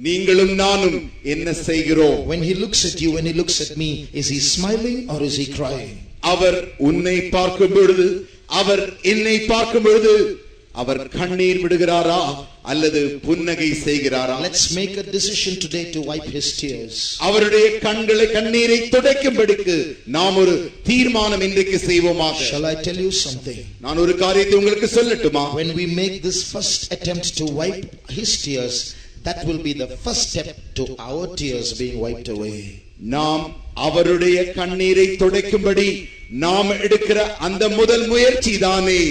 நீங்களும் நானும் என்ன செய்கிறோம்? When he looks at you, when he looks at me, is he smiling or is he crying? அவர் உன்னை பார்க்கும் பொழுது, அவர் என்னை பார்க்கும் பொழுது அவர் கண்ணீர் விடுகிறாரா அல்லது புன்னகை செய்கிறாரா? Let's make a decision today to wipe his tears. அவருடைய கண்ணீரை துடைக்கும்படிக்கு நாம் ஒரு தீர்மானம் இன்றைக்கு செய்வோமாக. Shall I tell you something? நான் ஒரு காரியத்தை உங்களுக்கு சொல்லட்டுமா? When we make this first attempt to wipe his tears, that will be the first step to our tears being wiped away. நாம் அவருடைய கண்ணீரை துடைக்கும்படி நாம் எடுக்கிற அந்த முதல் முயற்சி தானே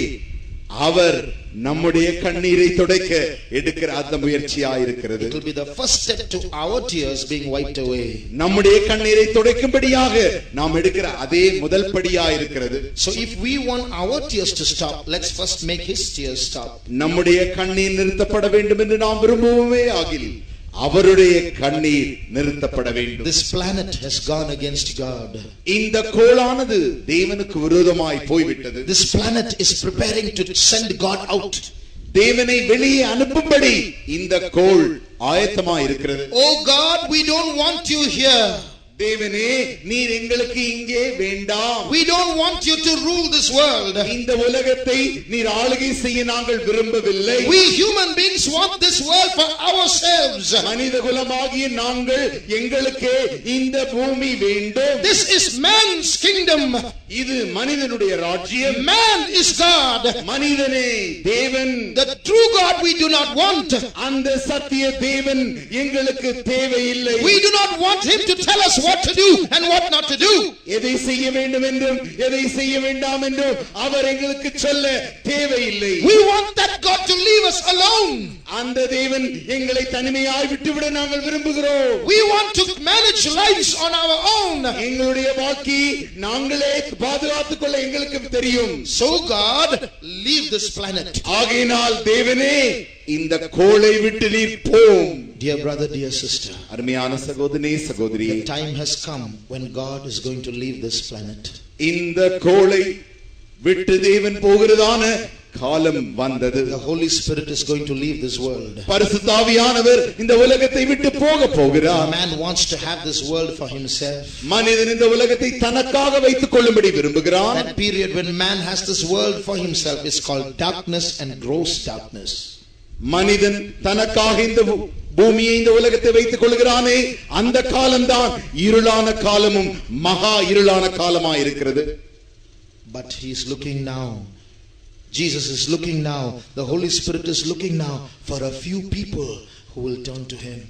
அவர் நம்முடைய கண்ணீரை துடைக்க எடுக்கிற அந்த முயற்சியாக இருக்கிறது. It will be the first step to our tears being wiped away. நம்முடைய கண்ணீரை துடைக்கும்படியாக நாம் எடுக்கிற அதே முதல் படியாக இருக்கிறது. So if we want our tears to stop, let's first make his tears stop. நம்முடைய கண்ணீர் நிறுத்தப்பட வேண்டும் என்று நாம் விரும்புவோமே ஆகில் அவருடைய கண்ணீர் நிறுத்தப்பட வேண்டும். This planet has gone against God. இந்த கோளானது தேவனுக்கு விரோதமாய் போய்விட்டது. This planet is preparing to send God out. தேவனை வெளியே அனுப்பும்படி இந்த கோள் ஆயத்தமாய் இருக்கிறது. Oh God, we don't want you here. தேவனே, நீர் எங்களுக்கு இங்கே வேண்டாம். We don't want you to rule this world. இந்த உலகத்தை நீர் ஆளுகை செய்ய நாங்கள் விரும்பவில்லை. We human beings want this world for ourselves. மனிதகுலமாகிய நாங்கள் எங்களுக்கே இந்த பூமி வேண்டும். This is man's kingdom. இது மனிதனுடைய ராஜ்யம். Man is God. மனிதனே தேவன். The true God we do not want. அந்த சத்திய தேவன் எங்களுக்கு தேவையில்லை. We do not want him to tell us what to do and what not to do. எதை செய்ய வேண்டும் என்றும் எதை செய்ய வேண்டாம் என்றும் அவர் எங்களுக்கு சொல்ல தேவையில்லை. We want that God to leave us alone. அந்த தேவன் எங்களை தனிமையாய் விட்டுவிட நாங்கள் விரும்புகிறோம். We want to manage lives on our own. எங்களுடைய வாழ்க்கையை நாங்களே பாதுகாத்துக் கொள்ள எங்களுக்கு தெரியும். So God, leave this planet. ஆகையினால் தேவனே இந்த கோளை விட்டு நீர் போம். Dear brother, dear sister, அருமையான சகோதரனே சகோதரியே, the time has come when God is going to leave this planet. இந்த கோளை விட்டு தேவன் போகிறதான காலம் வந்தது. The Holy Spirit is going to leave this world. பரிசுத்த ஆவியானவர் இந்த உலகத்தை விட்டு போகிறார். Man wants to have this world for himself. மனிதன் இந்த உலகத்தை தனக்காக வைத்துக் கொள்ளும்படி விரும்புகிறான். That period when man has this world for himself is called darkness and gross darkness. மனிதன் தனக்காக இந்த பூமியை இந்த உலகத்தை வைத்துக் கொள்கிறானே அந்த காலம்தான் இருளான காலமும் மகா இருளான காலமாய் இருக்கிறது. But he is looking now. Jesus is looking now. The Holy Spirit is looking now for a few people who will turn to him.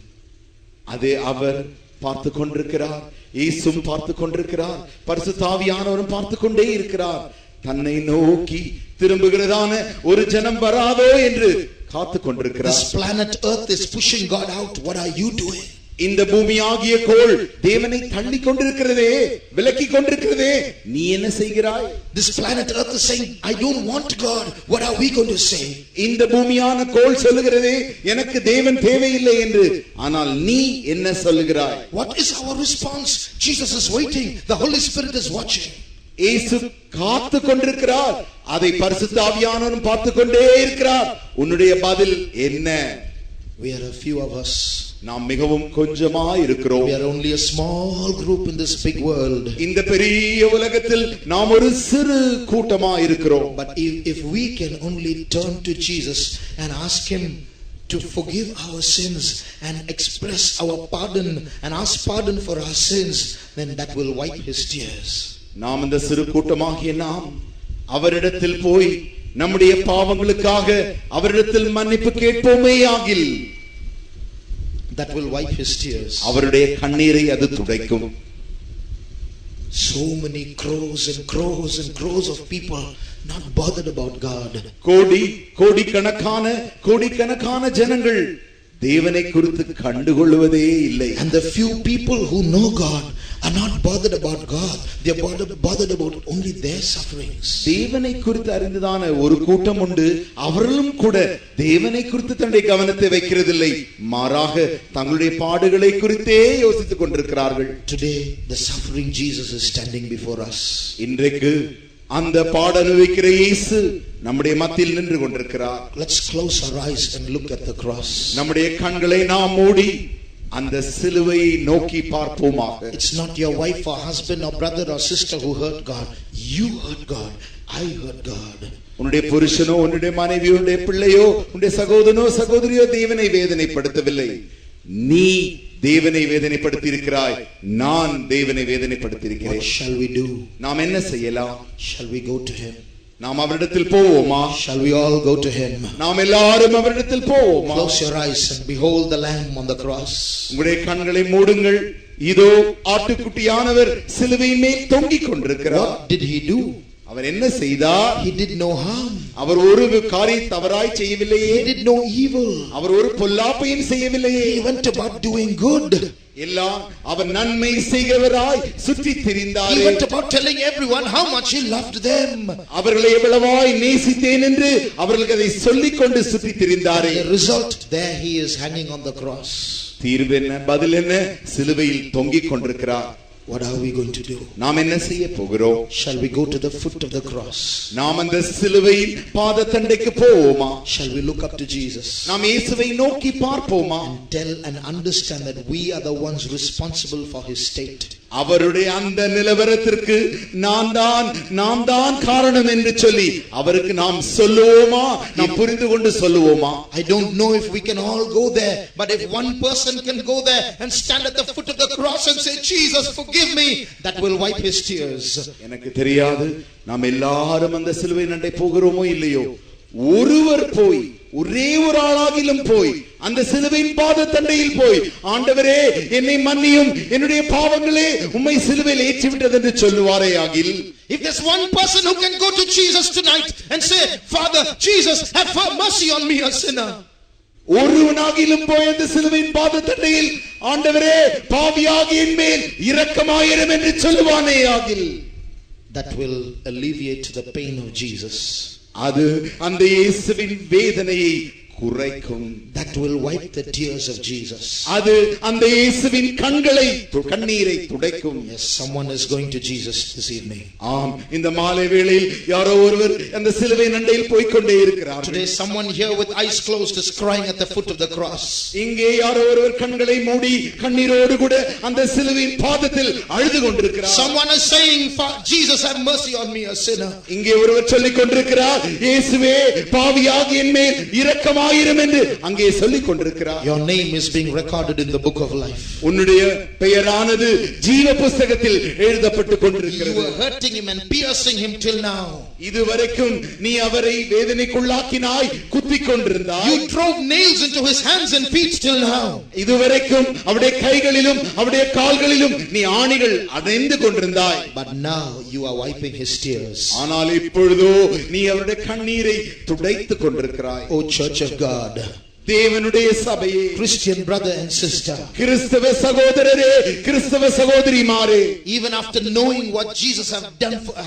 அதே அவர் பார்த்து கொண்டிருக்கிறார். இயேசுவும் பார்த்து கொண்டிருக்கிறார். பரிசுத்த ஆவியானவரும் பார்த்து கொண்டே இருக்கிறார். தன்னை நோக்கி திரும்புகிறதான ஒரு ஜனம் வராதோ என்று காத்து கொண்டிருக்கிறார். This planet Earth is pushing God out. What are you doing? இந்த பூமியாகிய கோள் தேவனை தள்ளி கொண்டிருக்கிறதே, விலக்கி கொண்டிருக்கிறதே, நீ என்ன செய்கிறாய்? This planet Earth is saying, I don't want God. What are we going to say? இந்த பூமியான கோள் சொல்லுகிறதே, எனக்கு தேவன் தேவையில்லை என்று. ஆனால் நீ என்ன சொல்லுகிறாய்? What is our response? Jesus is waiting. The Holy Spirit is watching. இயேசு காத்து கொண்டிருக்கிறார். அதை பரிசுத்த ஆவியானவரும் பார்த்து கொண்டே இருக்கிறார். உன்னுடைய பதில் என்ன? We are a few of us. நாம் மிகவும் கொஞ்சமா இருக்கிறோம். We are only a small group in this big world. இந்த பெரிய உலகத்தில் நாம் ஒரு சிறு கூட்டமா இருக்கிறோம். But if we can only turn to Jesus and ask him to forgive our sins and express our pardon and ask pardon for our sins, then that will wipe his tears. நாம் இந்த சிறு கூட்டமாகிய நாம் அவரிடத்தில் போய் நம்முடைய பாவங்களுக்காக அவரிடத்தில் மன்னிப்பு கேட்போமே ஆகில், that will wipe his tears. அவருடைய கண்ணீரை அது துடைக்கும். So many crores and crores and crores of people not bothered about God. கோடிக்கணக்கான ஜனங்கள் தேவனை குறித்து கண்டுகொள்வதே இல்லை. And the few people who know God are not bothered about God. They are bothered about only their sufferings. தேவனை குறித்து அறிந்ததான ஒரு கூட்டம் உண்டு. அவர்களும் கூட தேவனை குறித்து தன்னுடைய கவனத்தை வைக்கிறதில்லை. மாறாக தங்களுடைய பாடுகளை குறித்தே யோசித்துக் கொண்டிருக்கிறார்கள். Today the suffering Jesus is standing before us. இன்றைக்கு அந்த பாட அனுபவிக்கிற இயேசு நம்முடைய மத்தியில் நின்று கொண்டிருக்கிறார். Let's close our eyes and look at the cross. நம்முடைய கண்களை நாம் மூடி அந்த சிலுவையை நோக்கி பார்ப்போமாக. It's not your wife or husband or brother or sister who hurt God. You hurt God. I hurt God. உன்னுடைய புருஷனோ, உன்னுடைய மனைவியோ, உன்னுடைய பிள்ளையோ, உன்னுடைய சகோதரனோ சகோதரியோ தேவனை வேதனைப்படுத்தவில்லை. நீ தேவனை வேதனைப்படுத்தி இருக்கிறாய். நான் தேவனை வேதனைப்படுத்தி இருக்கிறேன். What shall we do? நாம் என்ன செய்யலாம்? Shall we go to him? நாம் அவரிடத்தில் போவோமா? Shall we all go to him? நாம் எல்லாரும் அவரிடத்தில் போவோமா? Close your eyes and behold the lamb on the cross. உங்களுடைய கண்களை மூடுங்கள். இதோ ஆட்டுக்குட்டியானவர் சிலுவையின் மேல் தொங்கிக் கொண்டிருக்கிறார். What did he do? அவர் என்ன செய்தார்? He did no harm. அவர் ஒரு காரியம் தவறாய் செய்யவில்லையே. He did no evil. அவர் ஒரு பொல்லாப்பையும் செய்யவில்லையே. He went about doing good. எல்லாம் அவர் நன்மை செய்கிறவராய் சுற்றி திரிந்தார். He went about telling everyone how much he loved them. அவர்களை எவ்வளவாய் நேசித்தேன் என்று அவர்களுக்கு அதை சொல்லிக் கொண்டு சுற்றி திரிந்தார். The result, there he is hanging on the cross. தீர்வு என்ன? பதில் என்ன? சிலுவையில் தொங்கிக் கொண்டிருக்கிறார். What are we going to do? நாம் என்ன செய்ய போகிறோம்? Shall we go to the foot of the cross? நாம் அந்த சிலுவையின் பாதத்தண்டைக்கு போவோமா? Shall we look up to Jesus? நாம் இயேசுவை நோக்கி பார்ப்போமா? And tell and understand that we are the ones responsible for his state. அவருடைய அந்த நிலவரத்திற்கு நாம் தான் காரணம் என்று சொல்லி அவருக்கு நாம் சொல்லுவோமா? நாம் புரிந்து கொண்டு சொல்லுவோமா? I don't know if we can all go there, but if one person can go there and stand at the foot of the cross and say, Jesus, forgive me, that will wipe his tears. எனக்கு தெரியாது நாம் எல்லாரும் அந்த சிலுவை நண்டை போகிறோமோ இல்லையோ, ஒருவர் போய், ஒரே ஒரு ஆளாகிலும் போய் அந்த சிலுவையின் பாதத்தண்டையில் போய், ஆண்டவரே என்னை மன்னியும், என்னுடைய பாவங்களே உம்மை சிலுவையில் ஏற்றிவிட்டது என்று சொல்லுவாரே ஆகில், if there's one person who can go to Jesus tonight and say, Father, Jesus, have mercy on me, a sinner. ஒருவனாகிலும் போய் அந்த சிலுவையின் பாதத்தண்டையில், ஆண்டவரே பாவியாகிய என் மேல் இரக்கமாயிரும் என்று சொல்லுவானே ஆகில், that will alleviate the pain of Jesus. அது அந்த இயேசுவின் வேதனையை குறைக்கும். That will wipe the tears of Jesus. அது அந்த இயேசுவின் கண்ணீரை துடைக்கும். Yes, someone is going to Jesus this evening. ஆம், இந்த மாலை வேளையில் யாரோ ஒருவர் அந்த சிலுவை நண்டையில் போய் கொண்டே இருக்கிறார். Today someone here with eyes closed is crying at the foot of the cross. இங்கே யாரோ ஒருவர் கண்களை மூடி கண்ணீரோடு கூட அந்த சிலுவையின் பாதத்தில் அழுது கொண்டிருக்கிறார். Someone is saying, Jesus, have mercy on me, a sinner. இங்கே ஒருவர் சொல்லிக் கொண்டிருக்கிறார், இயேசுவே பாவியாகிய என் மேல் இரக்கமாயிரும் என்று அங்கே சொல்லிக் கொண்டிருக்கிறார். Your name is being recorded in the book of life. உன்னுடைய பெயரானது ஜீவ புத்தகத்தில் எழுதப்பட்டு கொண்டிருக்கிறது. You were hurting him and piercing him till now. இதுவரைக்கும் நீ அவரை வேதனைக்குள்ளாக்கினாய், குத்திக் கொண்டிருந்தாய். You drove nails into his hands and feet till now. இதுவரைக்கும் அவருடைய கைகளிலும் அவருடைய கால்களிலும் நீ ஆணிகள் அடைந்து கொண்டிருந்தாய். But now you are wiping his tears. ஆனால் இப்பொழுதோ நீ அவருடைய கண்ணீரை துடைத்துக் கொண்டிருக்கிறாய். O Church of God, தேவனுடைய சபையே, Christian brother and sister, கிறிஸ்தவ சகோதரரே, கிறிஸ்தவ சகோதரிமாரே, even after knowing what Jesus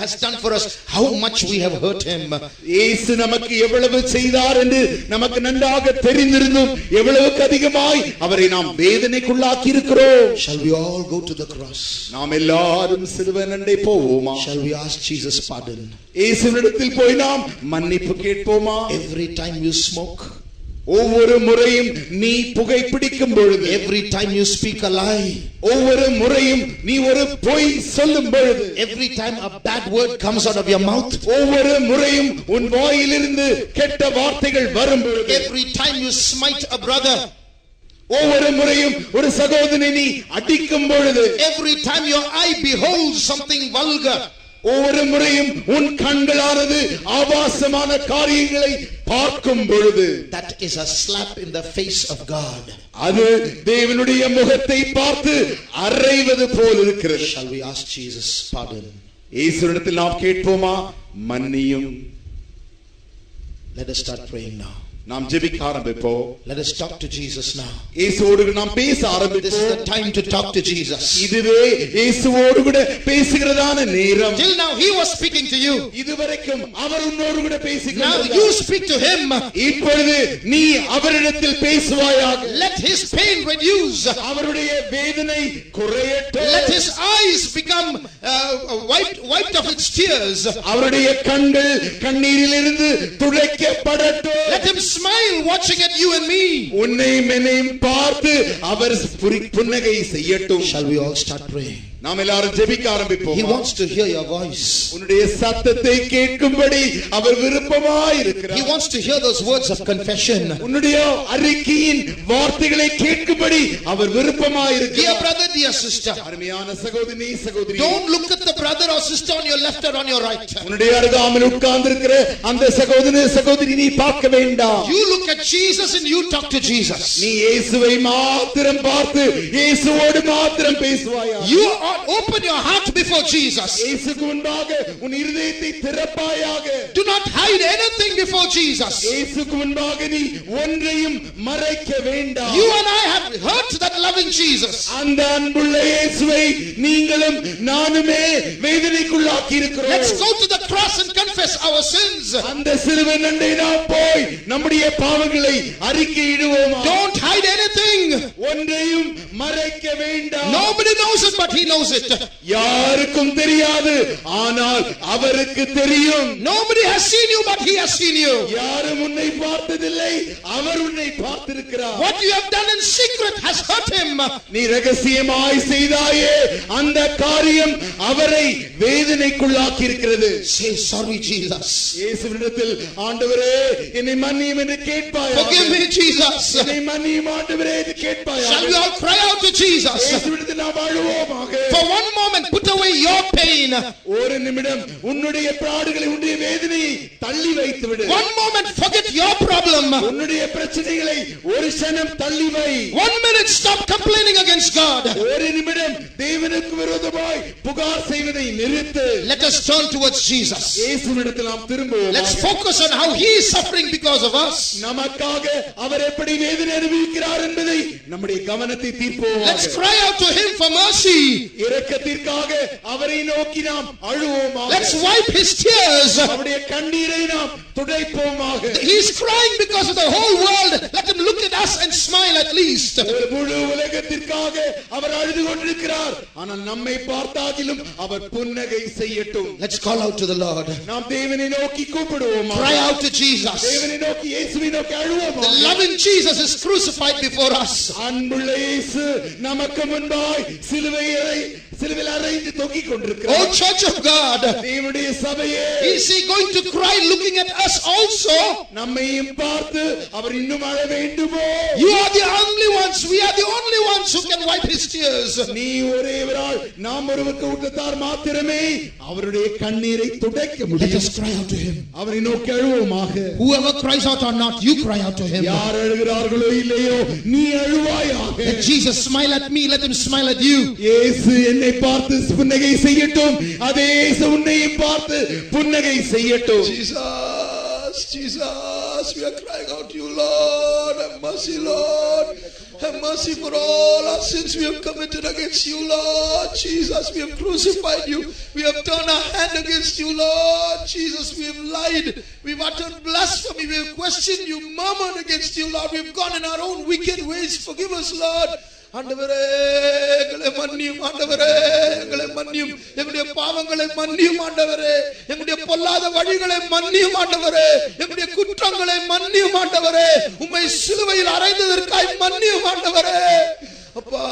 has done for us, how much we have hurt him. இயேசு நமக்கு எவ்வளவு செய்தார் என்று நமக்கு நன்றாக தெரிந்திருந்தும் எவ்வளவுக்கு அதிகமாய் அவரை நாம் வேதனைக்குள்ளாக்கி இருக்கிறோம். Shall we all go to the cross? நாம் எல்லாரும் சிலுவையண்டை போவோமா? Shall we ask Jesus pardon? இயேசுவிடத்தில் போய் நாம் மன்னிப்பு கேட்போமா? Every time you smoke, ஒவ்வொரு முறையும் நீ புகை பிடிக்கும் பொழுது, every time you speak a lie, ஒவ்வொரு முறையும் நீ ஒரு பொய் சொல்லும் பொழுது, every time a bad word comes out of your mouth, ஒவ்வொரு முறையும் உன் வாயிலிருந்து கெட்ட வார்த்தைகள் வரும் பொழுது, every time you smite a brother, ஒவ்வொரு முறையும் ஒரு சகோதரனை நீ அடிக்கும் பொழுது, every time your eye beholds something vulgar, ஒவ்வொரு முறையும் உன் கண்களானது ஆபாசமான காரியங்களை பார்க்கும் பொழுது, that is a slap in the face of God. அது தேவனுடைய முகத்தை பார்த்து அறைவது போல் இருக்கிறது. Shall we ask Jesus pardon? இயேசுவிடத்தில் நாம் கேட்போமா? மன்னியும். Let us start praying now. நாம் ஜெபிக்க ஆரம்பிப்போம். Let us talk to Jesus now. இயேசுவோடு நாம் பேச This is ஆரம்பிப்போம். the time to talk to Jesus. இதுவே இயேசுவோடு கூட பேசுகிறதான நேரம். Till now he was speaking to you. இதுவரைக்கும் அவர் உன்னோடு கூட Now பேசினார். you speak to him. இப்பொழுது நீ அவரிடத்தில் பேசுவாயாக. Let his pain reduce. அவருடைய வேதனை குறையட்டும். Let his eyes become wiped of its tears. அவருடைய கண்கள் கண்ணீரிலிருந்து துடைக்கப்படட்டும். Let him smile watching at you and me. உன்னை என்னையும் பார்த்து அவர் புன்னகை செய்யட்டும். Shall we all start praying? நாம் எல்லாரும் ஜெபிக்க ஆரம்பிப்போம். He wants to hear your voice. உன்னுடைய சத்தத்தை கேட்கும்படி அவர் விருப்பமாய் இருக்கிறார். He wants to hear those words of confession. உன்னுடைய அறிக்கையின் வார்த்தைகளை கேட்கும்படி அவர் விருப்பமாய் Dear இருக்கிறார். brother, dear sister, அருமையான சகோதரி சகோதரி, don't look at the brother or sister on your left or on your right. உன்னுடைய அருகாமையில் உட்கார்ந்திருக்கிற அந்த சகோதரனே சகோதரி நீ பார்க்க வேண்டாம். You look at Jesus and you talk to Jesus. நீ இயேசுவை மாத்திரம் பார்த்து இயேசுவோடு மாத்திரம் பேசுவாயா? You open your heart before Jesus. இயேசுக்கு முன்பாக உன் இருதயத்தை திறப்பாயாக. Do not hide anything before Jesus. இயேசுக்கு முன்பாக நீ ஒன்றையும் மறைக்க வேண்டாம். You and I have hurt that loving Jesus. அந்த அன்புள்ள இயேசுவை நீங்களும் நானுமே வேதனைக்குள்ளாக்கி இருக்கிறோம். Let's go to the cross and confess our sins. அந்த சிலுவை நண்டை நாம் போய் நம்முடைய பாவங்களை அறிக்கையிடுவோம். Don't hide anything. ஒன்றையும் மறைக்க வேண்டாம். Nobody knows it, but he knows it. யாருக்கும் தெரியாது, ஆனால் அவருக்கு தெரியும். Nobody has seen you, but he has seen you. யாரும் உன்னை பார்த்ததில்லை, அவர் உன்னை பார்த்திருக்கிறார். What you have done in secret has hurt him. நீ ரகசியமாய் செய்தாயே அந்த காரியம் அவரை வேதனைக்குள்ளாக்கி இருக்கிறது. Say sorry, Jesus. இயேசுவிடத்தில் ஆண்டவரே என்னை மன்னியும் என்று கேட்பாயா? Forgive me, Jesus. என்னை மன்னியும் ஆண்டவரே என்று கேட்பாயா? Shall we all cry out to Jesus? இயேசுவிடத்தில் நாம் அழுவோமாக. For one moment, put away your pain. ஒரு நிமிடம் உன்னுடைய பாடுகளை உன்னுடைய வேதனையை தள்ளி வைத்து விடு. One moment, forget your problem. உன்னுடைய பிரச்சனைகளை ஒரு க்ஷணம் தள்ளி வை. 1 minute, stop complaining against God. ஒரு நிமிடம் தேவனுக்கு விரோதமாய் புகார் செய்வதை நிறுத்து. Let us turn towards Jesus. இயேசுவிடத்தில் நாம் திரும்புவோம். Let's focus on how he is suffering because of us. நமக்காக அவர் எப்படி வேதனை அனுபவிக்கிறார் என்பதை நம்முடைய கவனத்தை தீர்ப்போம். Let's cry out to him for mercy. இரக்கத்திற்காக அவரை நோக்கி நாம் அழுவோமாக. Let's wipe his tears. அவருடைய கண்ணீரை நாம் துடைப்போமாக. He's crying because of the whole world. Let him look at us and smile at least. ஒரு முழு உலகத்திற்காக அவர் அழுது கொண்டிருக்கிறார். ஆனால் நம்மை பார்த்தாகிலும் அவர் புன்னகை செய்யட்டும். Let's call out to the Lord. நாம் தேவனை நோக்கி கூப்பிடுவோமாக. Cry out to Jesus. தேவனை நோக்கி இயேசுவை நோக்கி அழுவோமாக. The loving Jesus is crucified before us. அன்புள்ள இயேசு நமக்கு முன்பாய் சிலுவையில் அறைந்து தொங்கிக் கொண்டிருக்கிறார். Oh Church of God, தேவனுடைய சபையே, is he going to cry looking at us also? நம்மையும் பார்த்து அவர் இன்னும் அழ வேண்டுமோ? You are the only ones, we are the only ones who can wipe his tears. நீ ஒரேவரால் நாம் ஒருவருக்கு ஊற்றத்தார் மாத்திரமே அவருடைய கண்ணீரை துடைக்க Let முடியும். us cry out to him. அவரை நோக்கி அழுவோமாக. Whoever cries out or not, you cry out to him. யார் அழுகிறார்களோ இல்லையோ நீ அழுவாயாக. Let Jesus smile at me, let him smile at you. இயேசு என்னை பார்த்து புன்னகை செய்யட்டும், அதே இயேசு உன்னையும் பார்த்து புன்னகை செய்யட்டும். Jesus, Jesus, Jesus, we are crying out to you, Lord. Have mercy, Lord. Have mercy for all our sins we have committed against you, Lord. Jesus, we have crucified you. We have turned our hand against you, Lord. Jesus, we have lied. We have uttered blasphemy. We have questioned you, murmured against you, Lord. We have gone in our own wicked ways. Forgive us, Lord. ஆண்டவரே எங்களை மன்னியும், ஆண்டவரே எங்களை மன்னியும், எங்களுடைய பாவங்களை மன்னியும் ஆண்டவரே, எங்களுடைய பொல்லாத வழிகளை மன்னியும் ஆண்டவரே, எங்களுடைய குற்றங்களை மன்னியும் ஆண்டவரே, உம்மை சிலுவையில் அறைந்ததற்காய் மன்னியும் ஆண்டவரே. அப்பா,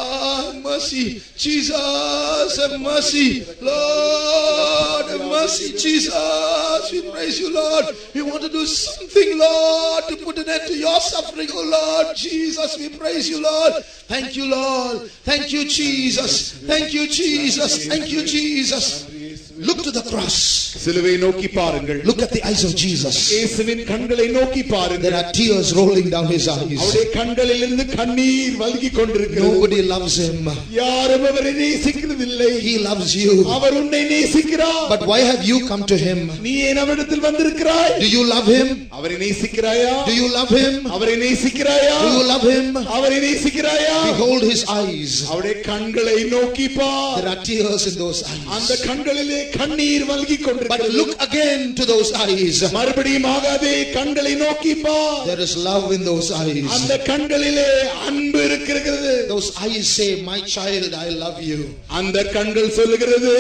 mercy, Jesus, have mercy, Lord, have mercy, Jesus. We praise you, Lord. We want to do something, Lord, to put an end to your suffering, oh Lord. Jesus, we praise you, Lord. Thank you, Lord. Thank you, Jesus. Thank you, Jesus. Thank you, Jesus. Look to the cross. சிலுவை நோக்கி பாருங்கள். Look at the eyes of Jesus. இயேசுவின் கண்களை நோக்கி பாருங்கள். There are tears rolling down his eyes. அவருடைய கண்களிலிருந்து கண்ணீர் வழிகிக் கொண்டிருக்கிறது. Nobody loves him. யாரும் அவரை நேசிக்கிறதில்லை. He loves you. அவர் உன்னை நேசிக்கிறார். But why have you come to him? நீ ஏன் அவரிடத்தில் வந்திருக்கிறாய்? Do you love him? அவரை நேசிக்கிறாயா? Do you love him? அவரை நேசிக்கிறாயா? Do you love him? அவரை நேசிக்கிறாயா? Behold his eyes. அவருடைய கண்களை நோக்கி பார். There are tears in those eyes. அந்த கண்களிலே கண்ணீர் வழிகிக் கொண்டிருக்கிறது. But look again to those eyes. மறுபடியும் ஆகாதே கண்களை நோக்கி பார். There is love in those eyes. அந்த கண்களிலே அன்பு இருக்கிறது. Those eyes say, my child, I love you. அந்த கண்கள் சொல்லுகிறது,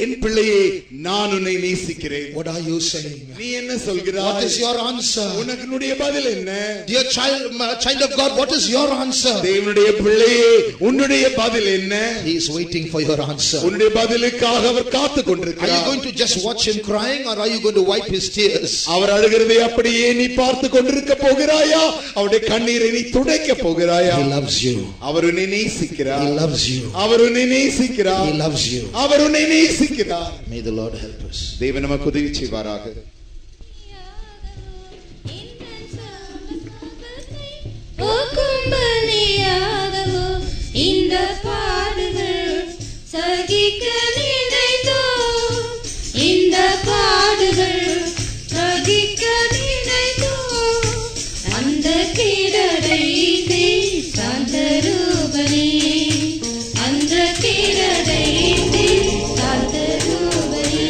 என் பிள்ளையே நான் உன்னை நேசிக்கிறேன். What are you saying? நீ என்ன சொல்கிறாய்? What is your answer? உனக்குடைய பதில் என்ன? Dear child of God, what is your answer? தேவனுடைய பிள்ளையே உன்னுடைய பதில் என்ன? He is waiting for your answer. உன்னுடைய பதிலுக்காக அவர் காத்துக் கொண்டிருக்கிறார். Are you going to just watch him crying, or are you going to wipe his tears? அவர் அழுகிறதை அப்படியே நீ பார்த்து கொண்டிருக்க போகிறாயா? அவருடைய கண்ணீரை நீ துடைக்க போகிறாயா? He loves you. அவர் உன்னை நேசிக்கிறார். He loves you. அவர் உன்னை நேசிக்கிறார். He loves you. அவர் உன்னை நேசிக்கிறார். May the Lord help us. தேவன் நமக்கு உதவி செய்வாராக. இந்த பாடுகள் சகிக்க நினைத்தோம், இந்த பாடுகள் சகிக்க நினைத்தோம், அந்த கீழடை சாந்தரூபனே, அந்த கீழடை சாந்தரூபனே,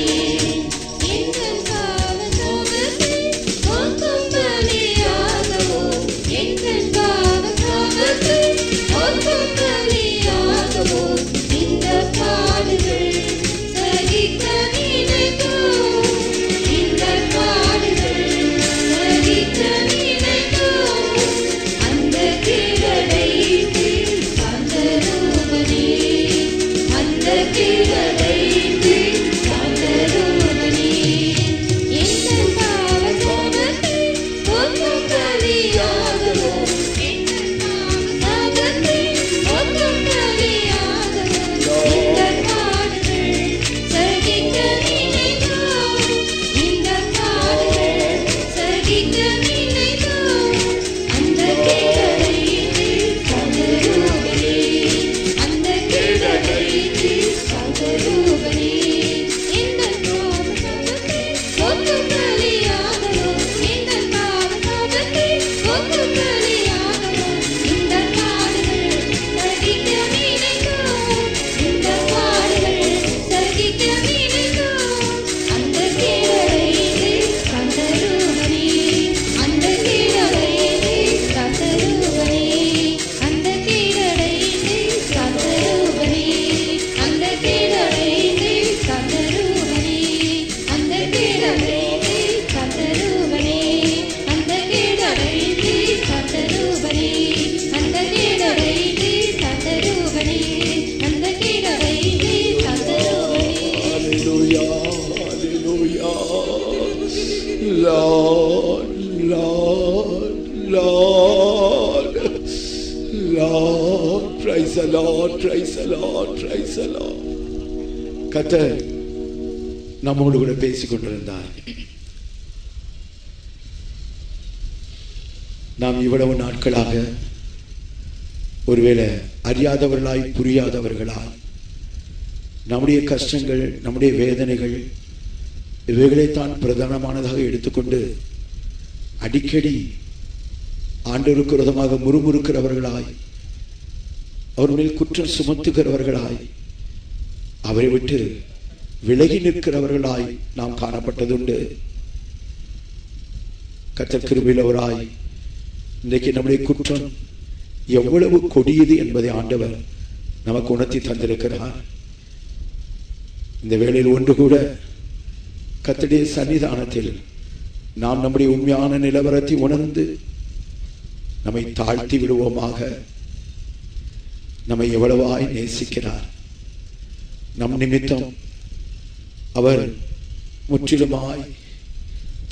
இந்த பாவசோகத்தை போக்கும் பலியாகவோ, எங்கள் பாவசோகத்தை போக்கும் பலியாகவோ, இந்த பாடுகள் சகிக்க நினைத்தோம், இந்த பாடுகள் சகிக்க நினைத்தோம், அந்த கீழடை சாந்தரூபனே, அந்த கீழடை சாந்தரூபனே, எங்கள் பாவசோகத்தை போக்கும் பலியாகவோ, எங்கள் பாவசோகத்தை போக்கும் பலியாகவோ, இந்த பாடுகள் சகிக்க நினைத்தோம், இந்த பாடுகள் சகிக்க நினைத்தோம், அந்த கீழடை சாந்தரூபனே, அந்த கீழடை சாந்தரூபனே, எங்கள் பாவசோகத்தை போக்கும் பலியாகவோ, எங்கள் பாவசோகத்தை போக்கும் பலியாகவோ, இந்த பாடுகள் சகிக்க நினைத்தோம், இந்த பாடுகள் சகிக்க நினைத்தோம், அந்த கீழடை சாந்தரூபனே, அந்த கீழடை சாந்தரூபனே, அந்த கீழடை சாந்தரூபனே, அந்த கீழடை சாந்தரூபனே, அந்த கீழடை சாந்தரூபனே, அந்த கீழடை சாந்தரூபனே, அந்த கீழடை சாந்தரூபனே, அந்த கீழடை சாந்தரூபனே. Hallelujah, hallelujah. Lord, Lord, Lord, Lord, praise the Lord, praise the Lord, praise the Lord. கர்த்தர் நம்மோடு கூட பேசிக் கொண்டிருந்தார். நாம் இவ்வளவு நாட்களாக ஒருவேளை அறியாதவர்களாய் புரியாதவர்களாய் நம்முடைய கஷ்டங்கள், நம்முடைய வேதனைகள் இவைகளைத்தான் பிரதானமானதாக எடுத்துக்கொண்டு அடிக்கடி ஆண்டவருக்கு விரோதமாக முறுமுறுக்கிறவர்களாய், அவர் மேல் குற்றம் சுமத்துகிறவர்களாய், அவரை விட்டு விலகி நிற்கிறவர்களாய் நாம் காணப்பட்டதுண்டு. கர்த்தர் கிருபையுள்ளவராய் இன்றைக்கு நம்முடைய குற்றம் எவ்வளவு கொடியது என்பதை ஆண்டவர் நமக்கு உணர்த்தி தந்திருக்கிறார். இந்த வேளையில் ஒன்று கூட கர்த்தருடைய சன்னிதானத்தில் நாம் நம்முடைய உண்மையான நிலவரத்தை உணர்ந்து நம்மை தாழ்த்தி விடுவோமாக. நம்மை எவ்வளவாய் நேசிக்கிறார். நம் நிமித்தம் அவர் முற்றிலுமாய்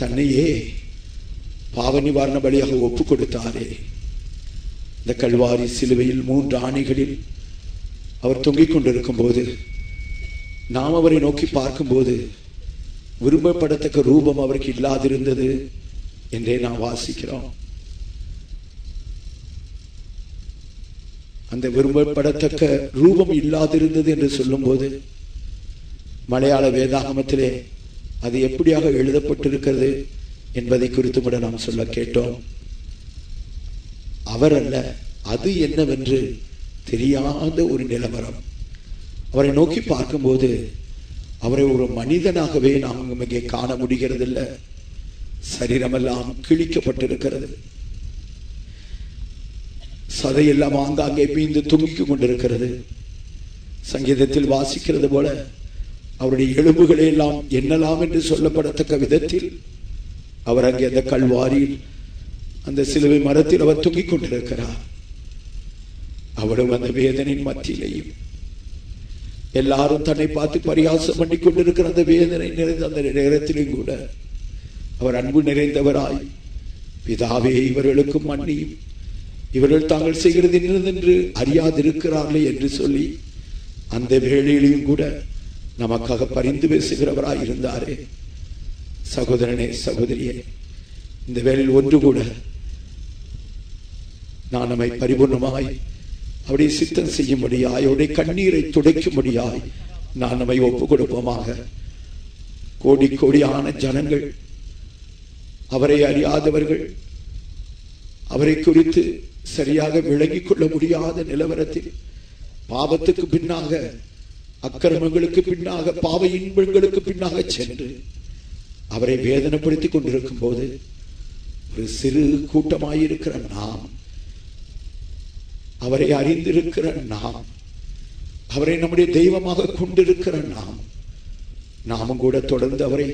தன்னையே பாவ நிவாரண பலியாக ஒப்பு கொடுத்தாரே. இந்த கல்வாரி சிலுவையில் 3 ஆணிகளில் அவர் தொங்கிக் கொண்டிருக்கும் போது, நாம் அவரை நோக்கி பார்க்கும்போது விரும்பப்படத்தக்க ரூபம் அவருக்கு இல்லாதிருந்தது என்றே நாம் வாசிக்கிறோம். அந்த விரும்பப்படத்தக்க ரூபம் இல்லாதிருந்தது என்று சொல்லும் போது மலையாள வேதாகமத்திலே அது எப்படியாக எழுதப்பட்டிருக்கிறது என்பதை குறித்து கூட நாம் சொல்ல கேட்டோம். அவர் அல்ல, அது என்னவென்று தெரியாத ஒரு நிலவரம். அவரை நோக்கி பார்க்கும்போது அவரை ஒரு மனிதனாகவே நாம் இங்கே காண முடிகிறதில்லை. சரீரமெல்லாம் கிழிக்கப்பட்டிருக்கிறது. சதையெல்லாம் ஆங்காங்கே மீந்து தொங்கிக் கொண்டிருக்கிறது. சங்கீதத்தில் வாசிக்கிறது போல அவருடைய எலும்புகளை எல்லாம் எண்ணலாம் என்று சொல்லப்படத்தக்க விதத்தில் அவர் அங்கே அந்த கல்வாரியில் அந்த சிலுவை மரத்தில் அவர் தொங்கிக் கொண்டிருக்கிறார். அவ்வளவு அந்த வேதனையின் மத்தியிலேயும் எல்லாரும் தன்னை பார்த்து பரிகாசம் பண்ணி கொண்டிருக்கிற அந்த வேதனை நிறைந்த அந்த நேரத்திலும் கூட அவர் அன்பு நிறைந்தவராய், பிதாவே இவர்களுக்கும் மன்னியும், இவர்கள் தாங்கள் செய்கிறது என்னதென்று அறியாதிருக்கிறார்களே என்று சொல்லி அந்த வேளையிலையும் கூட நமக்காக பரிந்து பேசுகிறவராய் இருந்தாரே. சகோதரனே, சகோதரியே, இந்த வேளையில் ஒன்று கூட நான் நம்மை பரிபூர்ணமாய் அவருடைய சித்தம் செய்யும்படியாய், அவருடைய கண்ணீரை துடைக்கும்படியாய் நான் நம்மை ஒப்புக் கொடுப்போமாக. கோடி கோடியான ஜனங்கள், அவரை அறியாதவர்கள், அவரை குறித்து சரியாக விளங்கிக் கொள்ள முடியாத நிலவரத்தில் பாவத்துக்கு பின்னாக, அக்கிரமங்களுக்கு பின்னாக, பாவ இன்பங்களுக்கு பின்னாக சென்று அவரை வேதனைப்படுத்திக் கொண்டிருக்கும் போது ஒரு சிறு கூட்டமாயிருக்கிற நாம், அவரை அறிந்திருக்கிற நாம், அவரை நம்முடைய தெய்வமாக கொண்டிருக்கிற நாமும் கூட தொடர்ந்து அவரை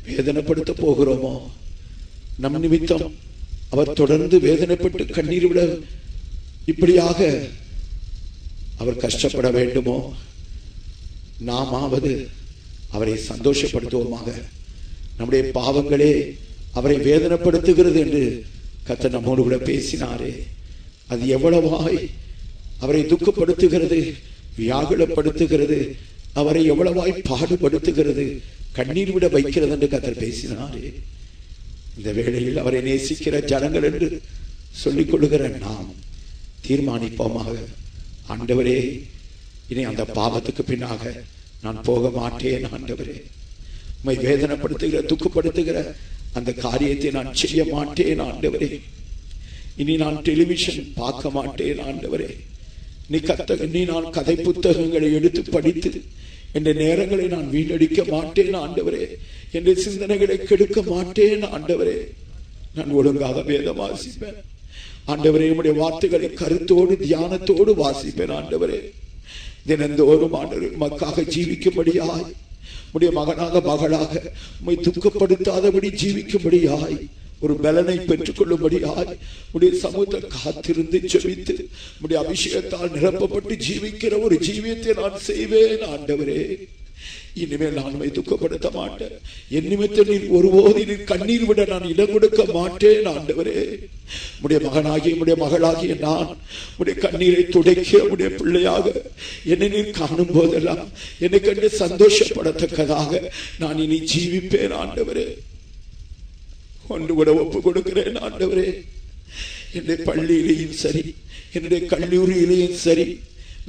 வேதனைப்படுத்த போகிறோமோ? நம் நிமித்தம் அவர் தொடர்ந்து வேதனைப்பட்டு கண்ணீர் விட இப்படியாக அவர் கஷ்டப்பட வேண்டுமோ? நாமாவது அவரை சந்தோஷப்படுத்துவோமாக. நம்முடைய பாவங்களே அவரை வேதனைப்படுத்துகிறது என்று கர்த்தர் நம்மோடு கூட பேசினாரே. அது எவ்வளவாய் அவரை துக்கப்படுத்துகிறது, வியாகுலப்படுத்துகிறது, அவரை எவ்வளவாய் பாடுபடுத்துகிறது, கண்ணீர் விட வைக்கிறது என்று கர்த்தர் பேசினாரே. இந்த வேளையில் அவரை நேசிக்கிற ஜனங்கள் என்று சொல்லிக் கொள்ளுகிற நாம் தீர்மானிப்போமாக, ஆண்டவரே, இனி அந்த பாவத்துக்கு பின்னாக நான் போக மாட்டேன். ஆண்டவரே, உம்மை வேதனைப்படுத்துகிற, துக்கப்படுத்துகிற அந்த காரியத்தை நான் செய்ய மாட்டேன். ஆண்டவரே, இனி நான் டெலிவிஷன் பார்க்க மாட்டேன். ஆண்டவரே, நீ நான் கதை புத்தகங்களை எடுத்து படித்து என்ற நேரங்களை நான் வீணடிக்க மாட்டேன். ஆண்டவரே, என்ற சிந்தனைகளை கெடுக்க மாட்டேன். ஆண்டவரே, நான் ஒழுங்காக வேதம் வாசிப்பேன். ஆண்டவரே, உம்முடைய வார்த்தைகளை கருத்தோடு தியானத்தோடு வாசிப்பேன். ஆண்டவரே, தினந்தோறும் ஆண்டவரே உமக்காக ஜீவிக்கும்படியாய், உம்முடைய மகனாக மகளாக உம்மை துக்கப்படுத்தாதபடி ஜீவிக்கும்படியாய், ஒரு பலனை பெற்றுக் கொள்ளும்படியாய் உடைய சமூகத்தை காத்திருந்து ஜெபித்து உடைய அபிஷேகத்தால் நிரப்பப்பட்டு ஜீவிக்கிற ஒரு ஜீவியத்தை நான் செய்வேன். ஆண்டவரே, இனிமேல் நான் உம்மை துக்கப்படுத்த மாட்டேன். என் நிமித்தம் நீர் ஒருபோது நீர் கண்ணீர் விட நான் இடம் கொடுக்க மாட்டேன். ஆண்டவரே, உடைய மகனாகிய உடைய மகளாகிய நான் உடைய கண்ணீரை துடைக்க உடைய பிள்ளையாக என்னை நீர் காணும் போதெல்லாம் என்னை கண்டு சந்தோஷப்படத்தக்கதாக நான் இனி ஜீவிப்பேன். ஆண்டவரே, ஒன்று கூட ஒப்பு கொடுக்கிறேன். ஆண்டவரே, என்னுடைய பள்ளியிலேயும் சரி, என்னுடைய கல்லூரியிலேயும் சரி,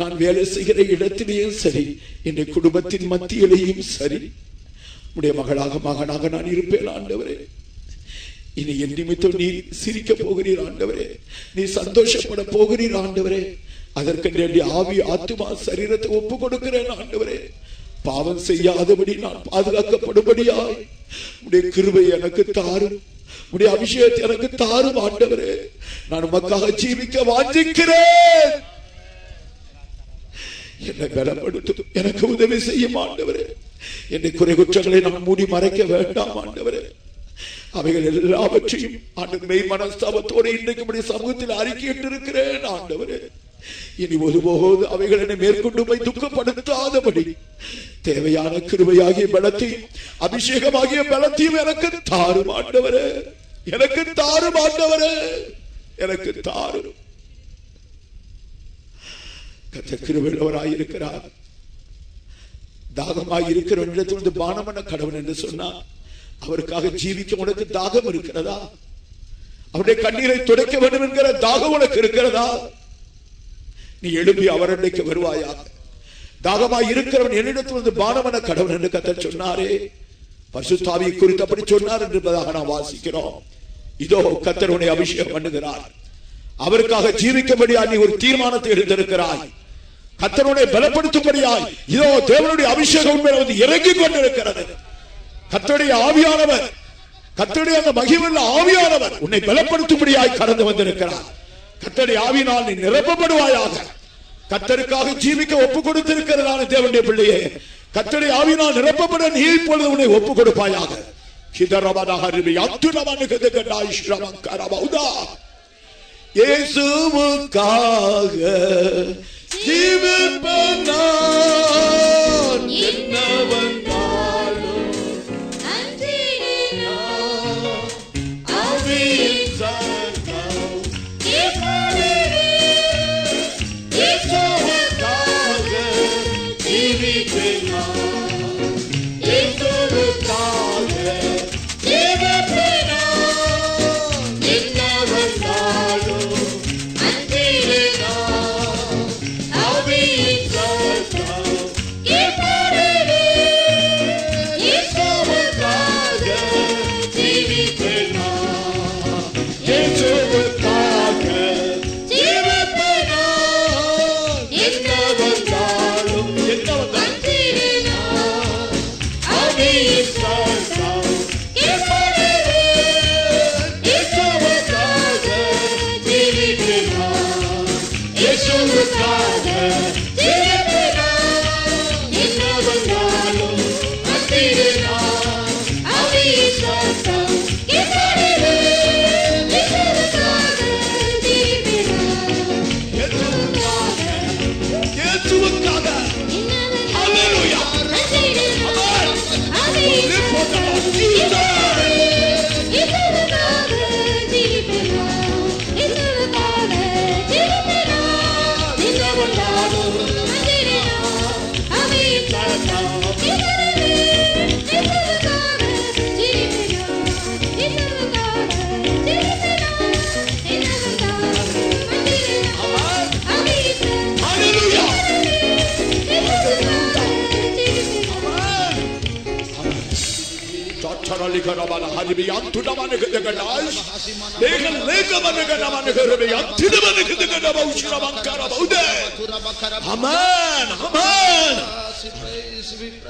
நான் வேலை செய்கிற இடத்திலேயும் சரி, என்னுடைய குடும்பத்தின் மத்தியிலேயும் சரி, உடைய மகளாக மகனாக நான் இருப்பேன். ஆண்டவரே, இனி என் நிமித்தம் நீ சிரிக்க போகிறீர் ஆண்டவரே, நீ சந்தோஷப்பட போகிறீர் ஆண்டவரே. அதற்கு வேண்டிய ஆவி ஆத்துமா சரீரத்தை ஒப்பு கொடுக்கிறேன் ஆண்டவரே. பாவம் செய்யாதபடி நான் பாதுகாக்கப்படும்படியாய் உடைய கிருபை எனக்கு தாரும், உடைய அபிஷேகத்தை எனக்கு தாரும் ஆண்டவரே. நான் உமக்காக ஜீவிக்க வாஞ்சிக்கிறேன். என்னை பலப்படுத்தும், எனக்கு உதவி செய்யும் ஆண்டவரே. என்னை குறை குற்றங்களை நான் மூடி மறைக்க வேண்டாம் ஆண்டவரே. அவைகள் எல்லாவற்றையும் ஆண்டு மெய் மனஸ்தாபத்தோடு இன்றைக்கு உடைய சமூகத்தில் அறிக்கையிட்டு இருக்கிறேன் ஆண்டவரே. இனி ஒருபோது அவைகள் என்னை மேற்கொண்டு போய் துக்கப்படுத்தாதபடி தேவையான கிருபையாகிய பலத்தையும் அபிஷேகமாகிய பலத்தையும் எனக்கு தாரும் ஆண்டவரே, எனக்கு தாரும் ஆண்டவரே, எனக்கு தாரும். கர்த்தர் கிருபையுள்ளவராயிருக்கிறார். தாகமாயிருக்கிற இடத்திலிருந்து பானமன கடவுள் என்று சொன்னார். அவருக்காக ஜீவிக்க உனக்கு தாகம் இருக்கிறதா? அவருடைய கண்ணீரை துடைக்க வேண்டும் என்கிற தாகம் உனக்கு இருக்கிறதா? நீ எழுப்பி அவரண்டைக்கு வருவாயாக. தாகமாய் இருக்கிறவன் என்னிடத்திலிருந்து பானமன கடவுள் என்று கர்த்தர் சொன்னாரே. பரிசுத்த ஆவியை குறித்து அப்படி சொன்னார் என்பதாக நாம் வாசிக்கிறோம். இதோ கர்த்தர் உன்னை அபிஷேகம் பண்ணுகிறார். அவருக்காக ஜீவிக்கும்படியாய் நீ ஒரு தீர்மானத்தை எடுத்திருக்கிறாய். கர்த்தருடைய பலப்படுத்தும்படியாய் இதோ தேவனுடைய அபிஷேகம் உண்மையில வந்து இறங்கி கொண்டிருக்கிறது. கர்த்தருடைய ஆவியானவர், கர்த்தருடைய அந்த மகிமையுள்ள ஆவியானவர் உன்னை பலப்படுத்தும்படியாய் கடந்து வந்திருக்கிறார். கர்த்தருடைய ஆவியினால் நீ நிரப்பப்படுவாயாக. கர்த்தருக்காக ஜீவிக்க ஒப்பு கொடுத்திருக்கிறதான தேவனுடைய பிள்ளையே, கர்த்தருடைய ஆவியினால் நிரப்பப்பட நீ இப்பொழுது உன்னை ஒப்பு கொடுப்பாயாக. இயேசுவுக்காக ஜீவிப்பேன் நான், என்ன வந்தாலும் ஆவியின் சத்தம் இயேசுவுக்காக ஜீவிப்பேன் நான், இயேசுவுக்காக ஜீவிப்பேன் நான், என்ன வந்தாலும்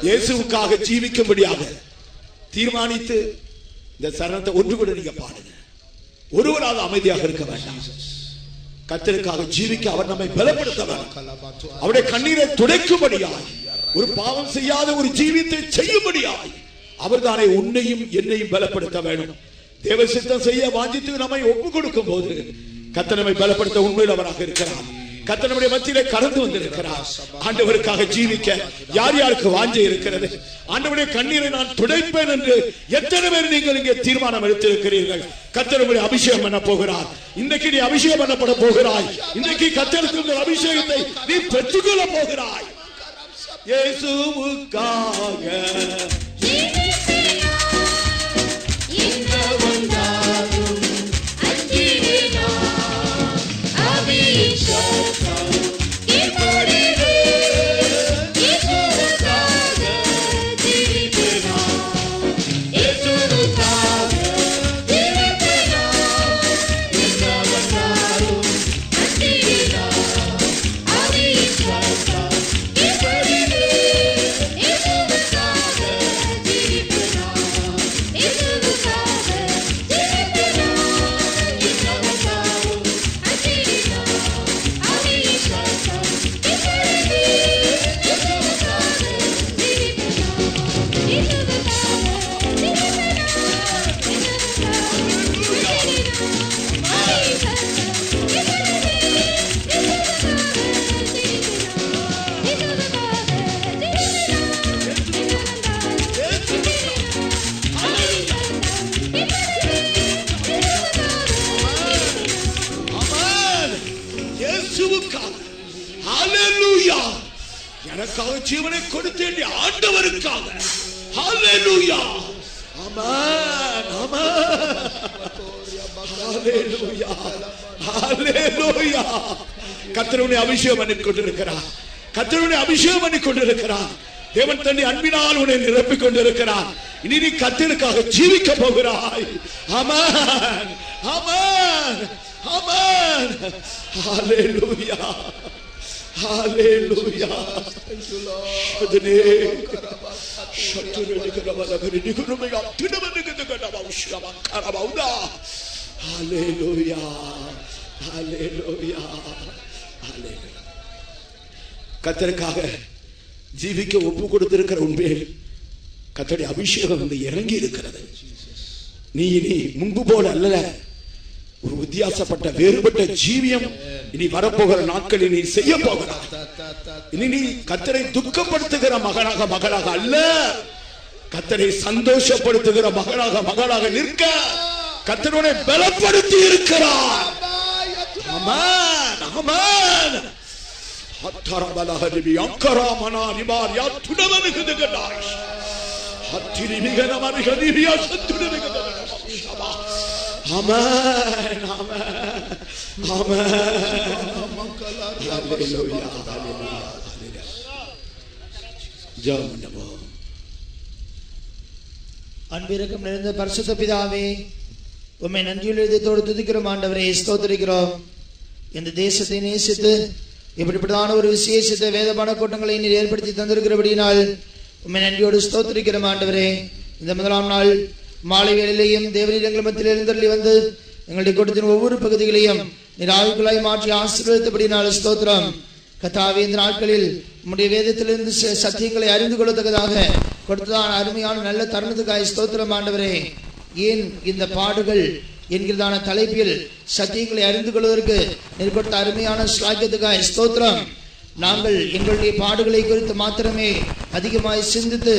இயேசுவுக்காக ஜீவிக்கும்படியாக தீர்மானித்து இந்த சரணத்தை ஒன்று கூட நீங்க பாடுங்க. ஒருவராக அமைதியாக இருக்க வேண்டாம். கர்த்தருக்காக ஜீவிக்க அவர் நம்மை பலப்படுத்த வேண்டும். அவருடைய கண்ணீரை துடைக்கும்படியாய், ஒரு பாவம் செய்யாத ஒரு ஜீவித்தை செய்யும்படியாய் அவர்தானே உன்னையும் என்னையும் பலப்படுத்த வேண்டும். தேவ சித்தம் செய்ய வாஞ்சித்து நம்மை ஒப்பு கொடுக்கும் போது கர்த்தர் நம்மை பலப்படுத்த உண்மையில் அவராக இருக்கிறார். கர்த்தர் நம்முடைய மத்தியிலே கடந்து வந்திருக்கிறார். ஆண்டவருக்காக ஜீவிக்க யார் யாருக்கு வாஞ்சை இருக்கிறது? ஆண்டவருடைய கண்ணீரை நான் துடைப்பேன் என்று எத்தனை பேர் நீங்கள் இங்கே தீர்மானம் எடுத்திருக்கிறீர்கள்? கர்த்தர் உங்களை அபிஷேகம் பண்ண போகிறார். இன்றைக்கு நீ அபிஷேகம் பண்ணப்பட போகிறாய். இன்றைக்கு கர்த்தருக்கு அபிஷேகத்தை நீ பெற்றுக்கொள்ள போகிறாய். இயேசுவுக்காக It's எனக்காக ஜீவனை கொடுத்தேன் ஆண்டவருக்காக. ஹalleluya. ஆமென் ஆமென். ஹalleluya ஹalleluya. கர்த்தருடைய அபிஷேகம் பண்ணி கொண்டிருக்கிறார். கர்த்தருடைய அபிஷேகம் பண்ணி கொண்டிருக்கிறார். தேவன் தன்னை அன்பினால் உன்னை நிரப்பிக் கொண்டிருக்கிறார். இனி நீ கர்த்தருக்காக ஜீவிக்க போகிறாய். ஆமென் ஆமென் ஆமென். ஹalleluya ஹalleluya. அதனே சத்துருடைய கரவலகரி நிகுருமையா திடவனுக்கு உஷ்ணமா கரபவுதா. ஹalleluya ஹalleluya ஹalleluya. கர்த்தருக்காக ஜீவிக்க ஒப்பு கொடுத்திருக்கிற உண்மையில் கர்த்தருடைய அபிஷேகம் வந்து இறங்கி இருக்கிறது. நீ இனி முன்பு போல அல்ல, ஒரு வித்தியாசப்பட்ட வேறுபட்ட ஜீவியம் இனி வரப்போகிற நாட்களில் நீ செய்ய போகிறாய். இனி நீ கர்த்தரை துக்கப்படுத்துகிற மகனாக மகளாக அல்ல, கர்த்தரை சந்தோஷப்படுத்துகிற மகளாக நிற்க கர்த்தரோட பலப்படுத்தி இருக்கிறார். ஆமென் ஆமென். ஹத்தரபலஹரிபி அக்கராமனா நிபாரியா துடவனுகுதகடாய். ஹத்திரிபிகனமரிகதிரியா சத்துடவனுகுதகடா. ஆமென் ஆமென் ஆமென். ஹalleluya ஹalleluya ஹalleluya. ஜெபம். அன்பிற்கும் நிறைந்த பரிசுத்த பிதாவே, உம்மை நன்றியுள்ள இதயத்தோடு துதிக்கிறோம் ஆண்டவரே, ஸ்தோத்திரிக்கிறோம். இந்த தேசத்தை நேசித்து இப்படிப்பட்டதான ஒரு விசேஷத்தை வேதபான கூட்டங்களை நீர் ஏற்படுத்தி தந்திருக்கிறபடியினால் உம்மை நன்றியோடு ஸ்தோத்திரிக்கிறோம் ஆண்டவரே. இந்த முதலாம் நாள் மாலை வேளையிலேயும் தேவரீர் எங்கள் மத்தியில் எழுந்தருளி வந்து எங்களுடைய கூட்டத்தின் ஒவ்வொரு பகுதிகளையும் நீர் ஆய்வுகளாய் மாற்றி ஆசீர்வதித்தபடியினால் ஸ்தோத்திரம். கர்த்தாவே, இந்த நாட்களில் உம்முடைய வேதத்திலிருந்து சத்தியங்களை அறிந்து கொள்ளத்தக்கதாக கொடுத்ததான அருமையான நல்ல தருணத்துக்காய் ஸ்தோத்திரம் ஆண்டவரே. ஏன் இந்த பாடுகள் என்கிறதான தலைப்பில் சத்தியங்களை அறிந்து கொள்வதற்கு நீர் கொடுத்த அருமையான ஸ்லாக்கியத்துக்காய் ஸ்தோத்திரம். நாங்கள் எங்களுடைய பாடுகளை குறித்து மாத்திரமே அதிகமாய் சிந்தித்து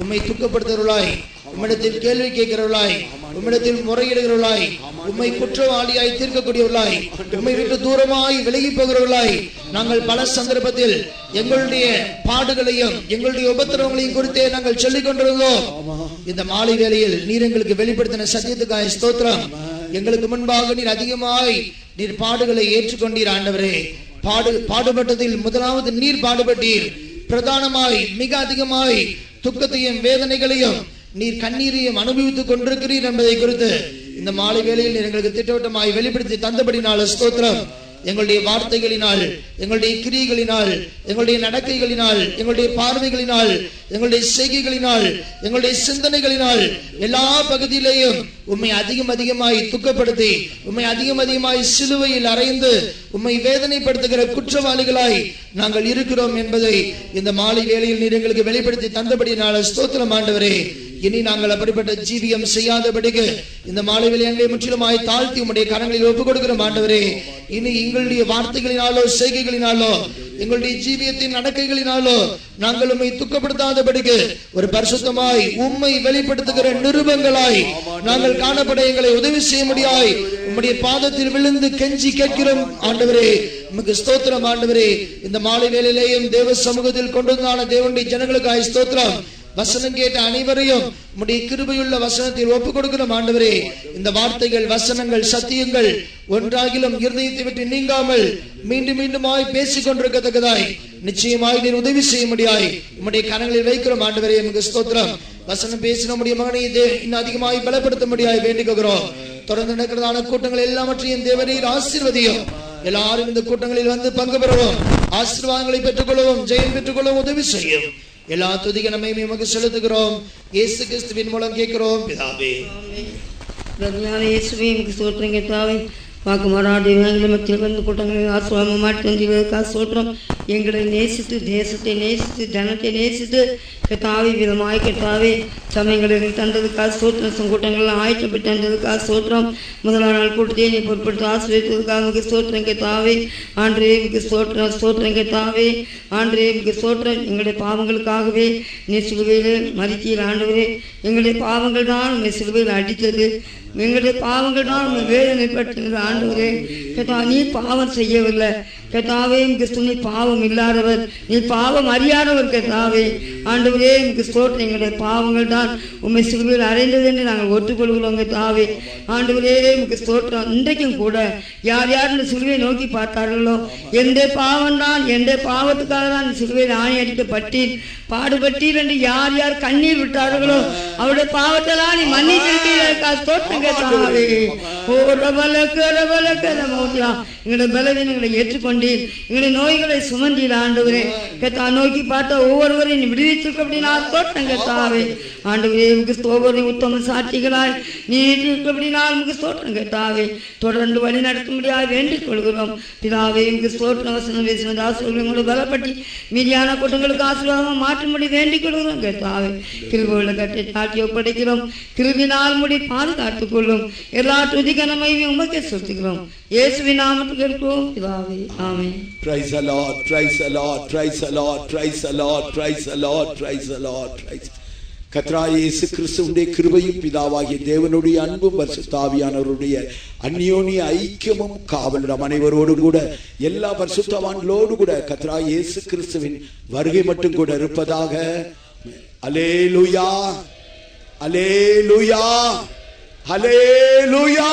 உம்மை துக்கப்படுத்துகிறவர்களாய், உம்மிடத்தில் கேள்வி கேட்கிறவர்களாய், உம்மிடத்தில் முறையிடுகிறவர்களாய், உம்மை குற்றவாளியாய் தீர்க்கக்கூடியவர்களாய், உம்மை விட்டு தூரமாய் விலகி போகிறவர்களாய் நாங்கள் பல சந்தர்ப்பத்தில் எங்களுடைய பாடுகளையும் எங்களுடைய உபத்திரவங்களையும் குறித்தே நாங்கள் சொல்லிக் கொண்டிருந்தோம். இந்த மாலை வேளையில் நீர் எங்களுக்கு வெளிப்படுத்தின சத்தியத்துக்காய் ஸ்தோத்திரம். எங்களுக்கு முன்பாக நீர் அதிகமாய் நீர் பாடுகளை ஏற்றுக்கொண்டீர் ஆண்டவரே. பாடுபட்டதில் முதலாவது நீர் பாடுபட்டீர். பிரதானமாய் மிக அதிகமாய் துக்கத்தையும் வேதனைகளையும் நீர் கண்ணீரையும் அனுபவித்துக் கொண்டிருக்கிறீர் என்பதை குறித்து இந்த மாலை வேளையில் நீர் எங்களுக்கு திட்டவட்டமாய் வெளிப்படுத்தி தந்தபடினால ஸ்தோத்திரம். எங்களுடைய வார்த்தைகளினால், எங்களுடைய கிரியைகளினால், எங்களுடைய நடக்கைகளினால், எங்களுடைய பார்வைகளினால், எங்களுடைய செய்கைகளினால், எங்களுடைய சிந்தனைகளினால் எல்லா பகுதியிலேயும் உம்மை அதிகமாய் துக்கப்படுத்தி, உம்மை அதிகமாய் சிலுவையில் அறைந்து உம்மை வேதனைப்படுத்துகிற குற்றவாளிகளாய் நாங்கள் இருக்கிறோம் என்பதை இந்த மாலை வேளையில் நீர் எங்களுக்கு வெளிப்படுத்தி தந்தபடினால ஸ்தோத்திரம் ஆண்டவரே. இனி நாங்கள் அப்படிப்பட்ட ஜீவியம் செய்யாதபடிக்கு இந்த மாலை வேளை எங்களை முற்றிலுமாய் தாழ்த்தி உம்முடைய கரங்களில் ஒப்புக் கொடுக்கிறோம் ஆண்டவரே. இனி எங்களுடைய வார்த்தைகளினாலோ செய்கைகளினாலோ எங்களுடைய ஜீவியத்தின் நடக்கைகளினாலோ நாங்கள் உம்மை துக்கப்படுத்தாதபடிக்கு ஒரு பரிசுத்தமாய் உம்மை வெளிப்படுத்துகிற நிருபங்களாய் நாங்கள் காணப்பட எங்களை உதவி செய்ய முடியாய் உம்முடைய பாதத்தில் விழுந்து கெஞ்சி கேட்கிறோம் ஆண்டவரே. உமக்கு ஸ்தோத்திரம் ஆண்டவரே. இந்த மாலை வேளையிலேயும் தேவ சமூகத்தில் கொண்டு வந்தான தேவனுடைய ஜனங்களுக்காய் ஸ்தோத்திரம். வசனம் கேட்ட அனைவரையும் உம்முடைய கிருபையுள்ள வசனத்தில் ஒப்புக் கொடுக்கிறோம் ஆண்டவரே. இந்த வார்த்தைகள், வசனங்கள், சத்தியங்கள் ஒன்றாகிலும் இருதயத்தை விட்டு நீங்காமல் மீண்டும் மீண்டுமாய் பேசிக் கொண்டிருக்கத்தக்கதாய் நிச்சயமாய் நீர் உதவி செய்ய முடியாய் உம்முடைய கரங்களில் வைக்கிறோம் ஆண்டவரே. உமக்கு ஸ்தோத்திரம். வசனம் பேசின நம்முடைய மகனை இன்னும் அதிகமாய் பலப்படுத்த முடியாய் வேண்டிக்கிறோம். தொடர்ந்து நடக்கிறதான கூட்டங்கள் எல்லாவற்றையும் தேவரீர் ஆசீர்வதியும். எல்லாரும் இந்த கூட்டங்களில் வந்து பங்கு பெறவும், ஆசீர்வாதங்களை பெற்றுக்கொள்ளவும், ஜெயம் பெற்றுக்கொள்ளவும் உதவி செய்யும். எல்லா துதிக நம்மையும் உமக்கு செலுத்துகிறோம். இயேசு கிறிஸ்துவின் மூலம் கேட்கிறோம் பிதாவே. இயேசுவே உமக்கு ஸ்தோத்திரம் கர்த்தாவே. வாக்கு மாறாடி எங்களை மத்தியில் வந்து கூட்டங்களை ஆசிர்வாதம் மாற்றி வந்தீர்களுக்காக ஸ்தோத்திரம். எங்களை நேசித்து, தேசத்தை நேசித்து, ஜனத்தை நேசித்து கர்த்தாவே விதமாய் கர்த்தாவே சமயங்களில் தந்ததுக்காக ஸ்தோத்திரம். கூட்டங்கள் ஆயத்தப்பட்டு தந்ததுக்காக ஸ்தோத்திரம். முதலாம் நாள் கூட்டத்தை நீ பொருட்படுத்த ஆசிரியத்துக்காக மிக ஸ்தோத்திரம் கர்த்தாவே. ஆண்டே மிக ஸ்தோத்திரம் கர்த்தாவே. ஆண்டே மிக ஸ்தோத்திரம். எங்களுடைய பாவங்களுக்காகவே நீ சிலுவையில் மதித்தீர் ஆண்டவரே. எங்களுடைய பாவங்கள் தான் உண்மை சிலுவையில் அடித்தது. எங்களுடைய பாவங்கள் தான் வேதனைப்பட்டிருந்த ஆண்டவரே கர்த்தா, நீ பாவம் செய்யவில்லை கர்த்தாவே. நீ பாவம் இல்லாதவர், நீ பாவம் அறியாதவர் கர்த்தாவே. ஆண்டவரே ஸ்தோத்திரம். எங்களுடைய பாவங்கள் தான் உண்மை சிலுவையில் அறைந்தது என்று நாங்கள் ஒத்துக்கொள்கிறோம் கர்த்தாவே. ஆண்டவரே ஸ்தோத்திரம். இன்றைக்கும் கூட யார் யார் இந்த சிலுவையை நோக்கி பார்த்தார்களோ, எந்த பாவம் தான், எந்த பாவத்துக்காக தான் இந்த சிலுவையில் ஆணை அடிக்கப்பட்டீர், பாடுபட்டீர் என்று யார் யார் கண்ணீர் விட்டார்களோ அவருடைய பாவத்தெல்லாம் நீ மன்னித்திருக்கீர்கள். ஸ்தோத்திரம் கர்த்தாவே. எங்களுடைய பலவீனங்களை ஏற்றுக்கொண்டீர், எங்களுடைய நோய்களை சுமந்தீர் ஆண்டவரே. கர்த்தா, நோக்கி பார்த்த ஒவ்வொருவரையும் நீ விடுவித்திருக்க அப்படின்னா ஸ்தோத்திரம் கர்த்தாவே. ஆண்டவரே ஒவ்வொரு உத்தம சாட்சிகளாய் நீ இருக்க அப்படின்னா ஸ்தோத்திரம் கர்த்தாவே. தொடர்ந்து வழி நடத்தும்படியாக வேண்டிக் கொள்கிறோம் பிதாவே. ஸ்தோத்திரம். வசனம் பேசின தாசர்களை பலப்பட்டி மீதியான கூட்டங்களுக்கு ஆசீர்வாதமாக மாற்றும்படி வேண்டிக் கொள்கிறோம் கர்த்தாவே. கிருபையுள்ள கட்டை சாட்சி ஒப்படைக்கிறோம். கிருபினால் முடி பாதுகாத்துக் கொள்ளும். எல்லா துதிகனமையும் உமக்கே செலுத்துகிறோம். இயேசுவின் நாமத்தில் கேட்கிறோம் பிதாவே. ஆமென். Praise the Lord, praise the Lord, praise the Lord, praise the Lord, praise the Lord, praise the Lord, praise. கர்த்தராகிய இயேசு கிறிஸ்துவினுடைய கிருபையும் பிதாவாகிய தேவனுடைய அன்பும் பரிசுத்த ஆவியானவருடைய அந்யோன்ய ஐக்கியமும் காவலும் அனைவரோடு கூட எல்லா பரிசுத்தவான்களோடு கூட கர்த்தராகிய இயேசு கிறிஸ்துவின் வருகை மட்டும் கூட இருப்பதாக. அல்லேலூயா, அல்லேலூயா, அல்லேலூயா.